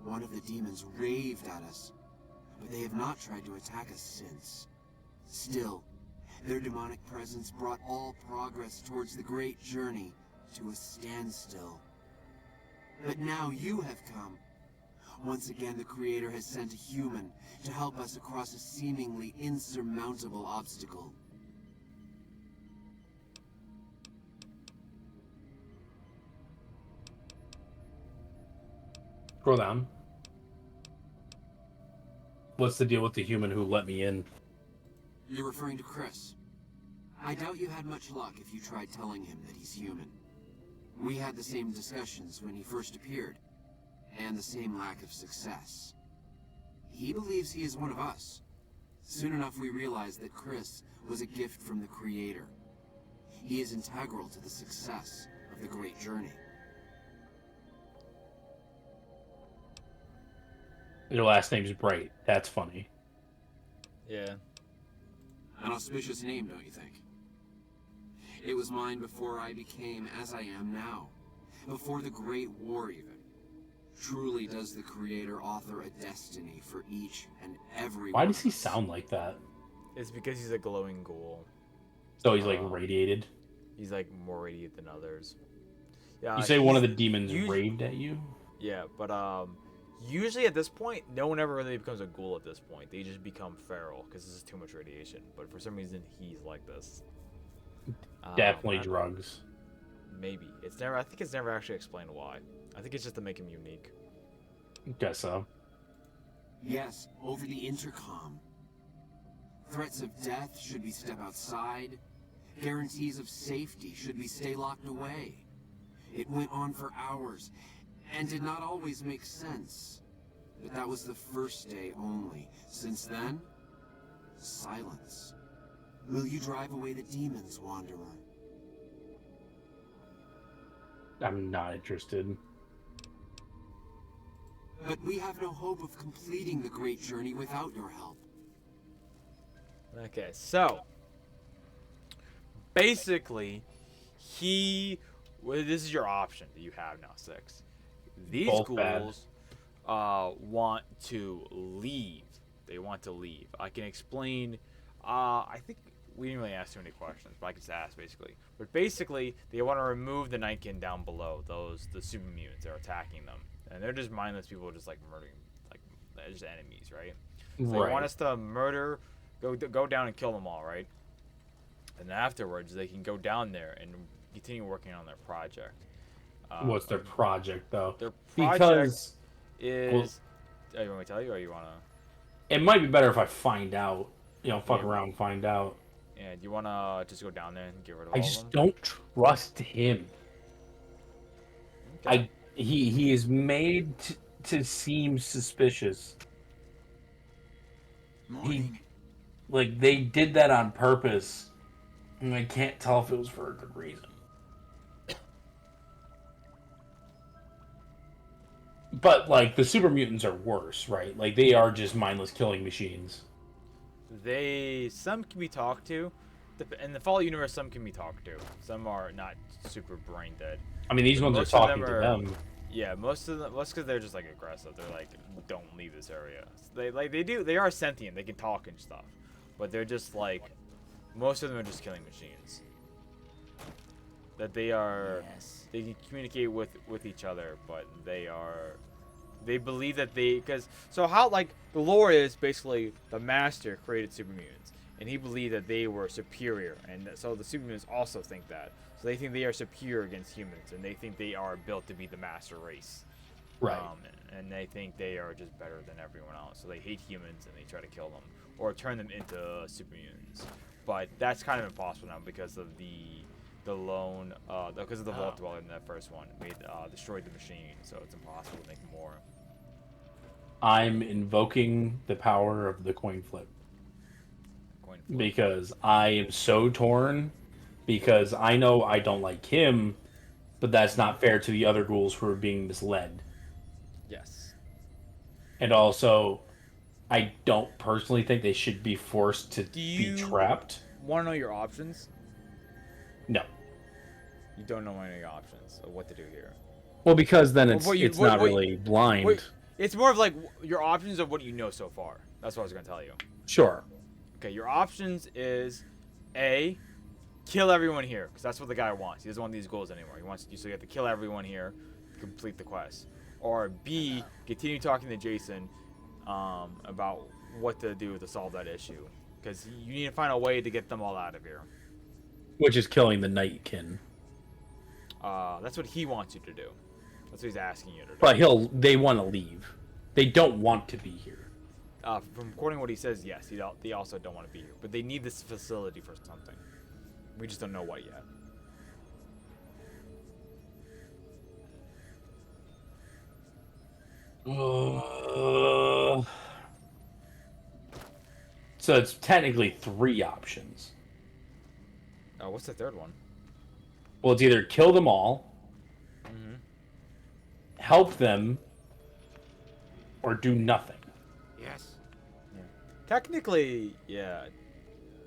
[SPEAKER 12] One of the demons raved at us, but they have not tried to attack us since. Still, their demonic presence brought all progress towards the great journey to a standstill. But now you have come. Once again, the Creator has sent a human to help us across a seemingly insurmountable obstacle.
[SPEAKER 1] Scroll down. What's the deal with the human who let me in?
[SPEAKER 12] You're referring to Chris. I doubt you had much luck if you tried telling him that he's human. We had the same discussions when he first appeared, and the same lack of success. He believes he is one of us. Soon enough we realized that Chris was a gift from the Creator. He is integral to the success of the Great Journey.
[SPEAKER 1] Your last name's Bright. That's funny.
[SPEAKER 2] Yeah.
[SPEAKER 12] An auspicious name, don't you think? It was mine before I became as I am now. Before the Great War, even. Truly does the Creator author a destiny for each and every
[SPEAKER 1] Why
[SPEAKER 12] one
[SPEAKER 1] does he
[SPEAKER 12] of us.
[SPEAKER 1] sound like that?
[SPEAKER 2] It's because he's a glowing ghoul.
[SPEAKER 1] So he's like radiated?
[SPEAKER 2] He's like more radiant than others. Yeah.
[SPEAKER 1] You say one of the
[SPEAKER 2] he's-
[SPEAKER 1] demons
[SPEAKER 2] us-
[SPEAKER 1] raved at you?
[SPEAKER 2] Yeah, but usually at this point, no one ever really becomes a ghoul at this point. They just become feral because this is too much radiation. But for some reason, he's like this.
[SPEAKER 1] Definitely
[SPEAKER 2] I don't know.
[SPEAKER 1] drugs.
[SPEAKER 2] Maybe it's never. I think it's never actually explained why. I think it's just to make him unique.
[SPEAKER 1] Guess so.
[SPEAKER 12] Yes, over the intercom. Threats of death should we step outside. Guarantees of safety should we stay locked away. It went on for hours, and did not always make sense. But that was the first day only. Since then, silence. Will you drive away the demons, Wanderer?
[SPEAKER 1] I'm not interested.
[SPEAKER 12] But we have no hope of completing the great journey without your help.
[SPEAKER 2] Okay, so basically, this is your option that you have now, 6. These
[SPEAKER 1] Both bad.
[SPEAKER 2] ghouls want to leave. They want to leave. I can explain. I think we didn't really ask too many questions, but I can just ask basically. But basically, they want to remove the Nightkin down below. The super mutants that are attacking them, and they're just mindless people, just like murdering, like they're just enemies, right? So they
[SPEAKER 1] Right.
[SPEAKER 2] want us to murder, go down and kill them all, right? And afterwards, they can go down there and continue working on their project.
[SPEAKER 1] What's their project, though?
[SPEAKER 2] Their project is.
[SPEAKER 1] Well,
[SPEAKER 2] you want me to tell you, or you wanna?
[SPEAKER 1] it might be better if I find out. Fuck around and find out.
[SPEAKER 2] Yeah, do you wanna just go down there and get rid of
[SPEAKER 1] I
[SPEAKER 2] all
[SPEAKER 1] just
[SPEAKER 2] of them?
[SPEAKER 1] don't trust him. He is made to seem suspicious. Like they did that on purpose, and I can't tell if it was for a good reason. But like the super mutants are worse, right? Like they are just mindless killing machines.
[SPEAKER 2] Some can be talked to. In the Fallout universe, some can be talked to. Some are not super brain dead.
[SPEAKER 1] I mean, these ones are
[SPEAKER 2] Most of
[SPEAKER 1] talking to them.
[SPEAKER 2] Yeah, most because they're just like aggressive. They're like, don't leave this area. They are sentient. They can talk and stuff, but they're just like, most of them are just killing machines. That they are, they can communicate with each other, but they believe that so how, like, the lore is basically the master created super mutants, and he believed that they were superior, and so the super mutants also think that. So they think they are superior against humans, and they think they are built to be the master race.
[SPEAKER 1] Right.
[SPEAKER 2] And they think they are just better than everyone else, so they hate humans and they try to kill them or turn them into super mutants. But that's kind of impossible now because of because of the Vault Dweller in that first one destroyed the machine, so it's impossible to make more.
[SPEAKER 1] I'm invoking the power of the coin flip. Because I am so torn. Because I know I don't like him, but that's not fair to the other ghouls who are being misled.
[SPEAKER 2] Yes.
[SPEAKER 1] And also, I don't personally think they should be forced to be trapped.
[SPEAKER 2] want to know your options?
[SPEAKER 1] No.
[SPEAKER 2] You don't know any options of what to do here.
[SPEAKER 1] Well, because then
[SPEAKER 2] Well,
[SPEAKER 1] it's not really blind.
[SPEAKER 2] It's more of like your options of what you know so far. That's what I was gonna tell you.
[SPEAKER 1] Sure.
[SPEAKER 2] Okay, your options is A, kill everyone here, because that's what the guy wants. He doesn't want these goals anymore. He wants you, so you have to kill everyone here to complete the quest. Or B, continue talking to Jason about what to do to solve that issue, because you need to find a way to get them all out of here.
[SPEAKER 1] Which is killing the Nightkin.
[SPEAKER 2] That's what he wants you to do. That's what he's asking you to do.
[SPEAKER 1] But they want to leave. They don't want to be here.
[SPEAKER 2] From according to what he says, yes, they also don't want to be here, but they need this facility for something. We just don't know what yet.
[SPEAKER 1] So it's technically 3 options.
[SPEAKER 2] Oh, what's the third one?
[SPEAKER 1] Well, it's either kill them all, help them, or do nothing.
[SPEAKER 2] Yes. Yeah. Technically, yeah,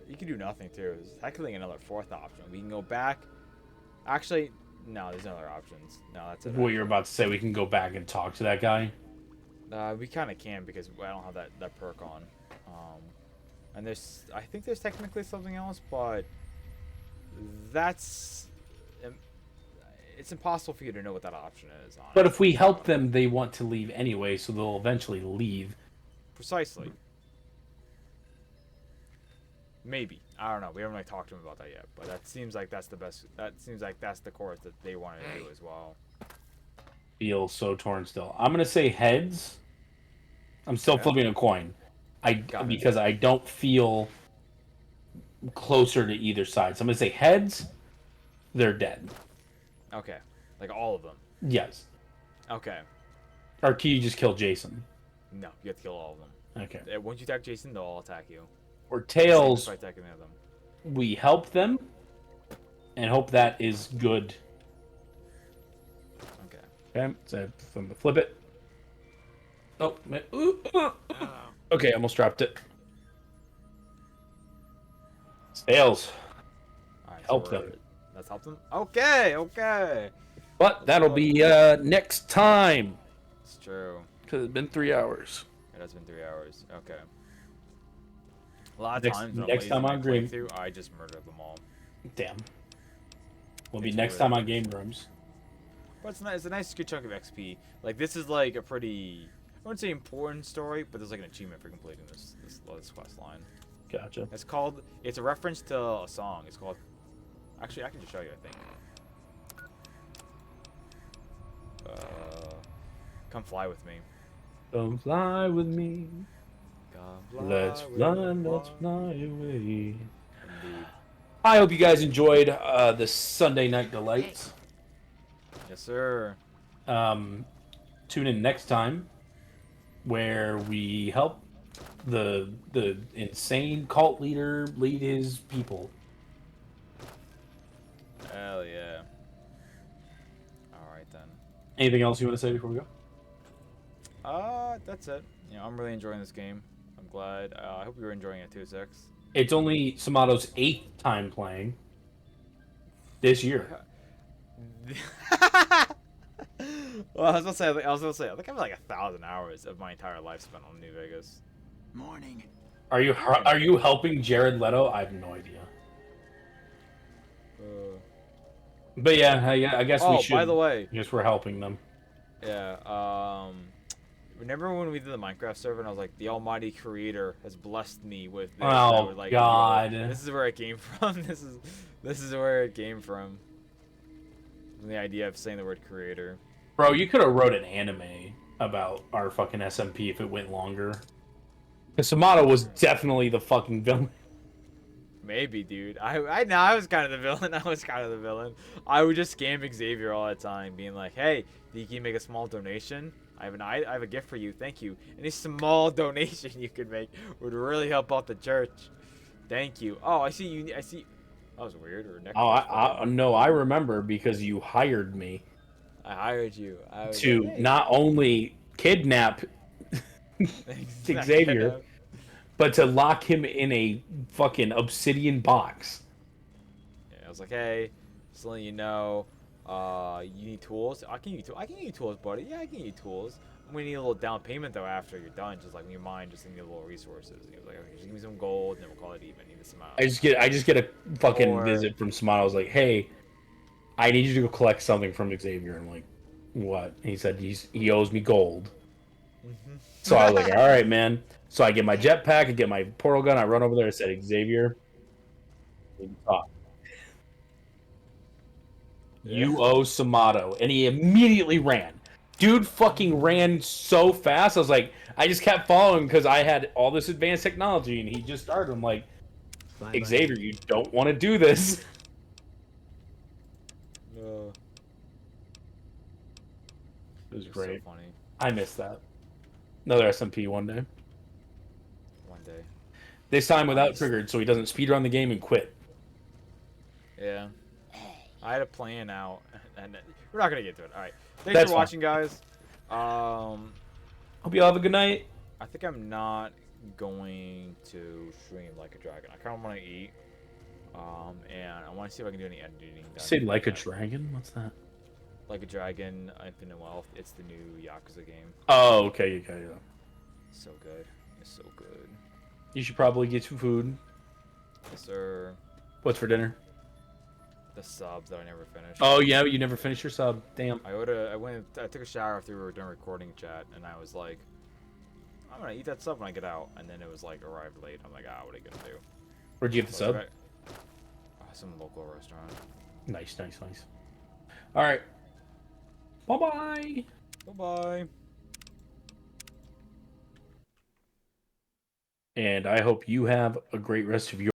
[SPEAKER 2] you can do nothing too. There's technically another 4th option. We can go back. Actually, no, there's no other options. No, that's it.
[SPEAKER 1] What you're about to say, we can go back and talk to that guy?
[SPEAKER 2] We kind of can because I don't have that perk on. And I think there's technically something else, but it's impossible for you to know what that option is. Honestly.
[SPEAKER 1] But if we help them, they want to leave anyway, so they'll eventually leave.
[SPEAKER 2] Precisely. Maybe. I don't know. We haven't really talked to him about that yet, but that seems like that's the best. That seems like that's the course that they want to do as well.
[SPEAKER 1] Feel so torn still. I'm gonna say heads. I'm still flipping a coin. Because I don't feel closer to either side. So I'm gonna say heads. They're dead.
[SPEAKER 2] Okay, like all of them.
[SPEAKER 1] Yes.
[SPEAKER 2] Okay.
[SPEAKER 1] Or can you just kill Jason?
[SPEAKER 2] No, you have to kill all of them.
[SPEAKER 1] Okay.
[SPEAKER 2] Once you attack Jason, they'll all attack you.
[SPEAKER 1] Or Tails.
[SPEAKER 2] By attacking them.
[SPEAKER 1] We help them, and hope that is good.
[SPEAKER 2] Okay.
[SPEAKER 1] Okay. So I'm gonna flip it. Oh. Okay, almost dropped it. Tails.
[SPEAKER 2] Right,
[SPEAKER 1] help
[SPEAKER 2] so
[SPEAKER 1] them.
[SPEAKER 2] Let's help them. Okay. Okay.
[SPEAKER 1] But that'll be next time.
[SPEAKER 2] It's true.
[SPEAKER 1] Because it's been 3 hours.
[SPEAKER 2] It has been 3 hours. Okay. A lot of times when
[SPEAKER 1] next time on Game,
[SPEAKER 2] I just murder them all.
[SPEAKER 1] Damn. Will be next time on Game Rooms.
[SPEAKER 2] But it's a nice good chunk of XP. Like this is like a pretty, I wouldn't say important story, but there's like an achievement for completing this quest line.
[SPEAKER 1] Gotcha.
[SPEAKER 2] It's a reference to a song. It's called. Actually, I can just show you. I think. Come fly with me.
[SPEAKER 1] Come fly with me. Let's fly away.
[SPEAKER 2] Indeed.
[SPEAKER 1] I hope you guys enjoyed the Sunday Night Delights.
[SPEAKER 2] Yes, sir.
[SPEAKER 1] Tune in next time, where we help the insane cult leader lead his people.
[SPEAKER 2] Hell yeah. All right then.
[SPEAKER 1] Anything else you want to say before we go?
[SPEAKER 2] That's it. I'm really enjoying this game. I'm glad. I hope you're enjoying it too, Six.
[SPEAKER 1] It's only Samato's 8th time playing this year.
[SPEAKER 2] Well, I was gonna say, I think I have like 1,000 hours of my entire life spent on New Vegas.
[SPEAKER 8] Morning.
[SPEAKER 1] Are you helping Jared Leto? I have no idea. But yeah, I guess we should.
[SPEAKER 2] By the way,
[SPEAKER 1] I guess we're helping them.
[SPEAKER 2] Yeah. Remember when we did the Minecraft server and I was like, the Almighty Creator has blessed me with this.
[SPEAKER 1] Oh
[SPEAKER 2] like,
[SPEAKER 1] God!
[SPEAKER 2] This is where it came from. This is where it came from. The idea of saying the word creator.
[SPEAKER 1] Bro, you could have wrote an anime about our fucking SMP if it went longer. Because Samato was definitely the fucking villain.
[SPEAKER 2] Maybe, dude. I was kind of the villain. I would just scam Xavier all the time, being like, "Hey, can you make a small donation? I have a gift for you. Thank you. Any small donation you could make would really help out the church. Thank you. Oh, I see you. I see. That was weird. Or
[SPEAKER 1] No, I remember because you hired me.
[SPEAKER 2] I hired you
[SPEAKER 1] to not only kidnap Xavier, But to lock him in a fucking obsidian box.
[SPEAKER 2] Yeah, I was like, hey, just letting you know, you need tools? I can give you tools, buddy. Yeah, I can give you tools. We need a little down payment though after you're done. Just like in your mind, just need a little resources. And he was like, okay, just give me some gold, and then we'll call it even. Need this amount.
[SPEAKER 1] I just get a fucking visit from Samato. I was like, hey, I need you to go collect something from Xavier. I'm like, what? And he said he owes me gold. So I was like, all right, man. So I get my jetpack, I get my portal gun, I run over there, I said, Xavier, we can talk. You owe Samato. And he immediately ran. Dude fucking ran so fast. I was like, I just kept following because I had all this advanced technology and he just started. I'm like, Xavier, you don't want to do this.
[SPEAKER 2] No.
[SPEAKER 1] It was great.
[SPEAKER 2] So funny.
[SPEAKER 1] I missed that. Another SMP one day.
[SPEAKER 2] One day.
[SPEAKER 1] This time without triggered, so he doesn't speedrun the game and quit.
[SPEAKER 2] Yeah. I had a plan out, and we're not gonna get to it. All right. Thanks
[SPEAKER 1] That's
[SPEAKER 2] for
[SPEAKER 1] fine.
[SPEAKER 2] watching, guys.
[SPEAKER 1] Hope you all have a good night.
[SPEAKER 2] I think I'm not going to stream Like a Dragon. I kind of want to eat, and I want to see if I can do any editing.
[SPEAKER 1] Say Like a Dragon? What's that?
[SPEAKER 2] Like a Dragon, Infinite Wealth. It's the new Yakuza game.
[SPEAKER 1] Oh, okay, yeah.
[SPEAKER 2] So good. It's so good.
[SPEAKER 1] You should probably get some food.
[SPEAKER 2] Yes, sir.
[SPEAKER 1] What's for dinner?
[SPEAKER 2] The subs that I never finished.
[SPEAKER 1] Oh yeah, you never finished your sub. Damn.
[SPEAKER 2] I took a shower after we were done recording chat, and I was like, I'm gonna eat that sub when I get out. And then it was like arrived late. I'm like, what are you gonna do?
[SPEAKER 1] Where'd you get the sub?
[SPEAKER 2] Some local restaurant.
[SPEAKER 1] Nice. All right. Bye-bye.
[SPEAKER 2] Bye-bye.
[SPEAKER 1] And I hope you have a great rest of your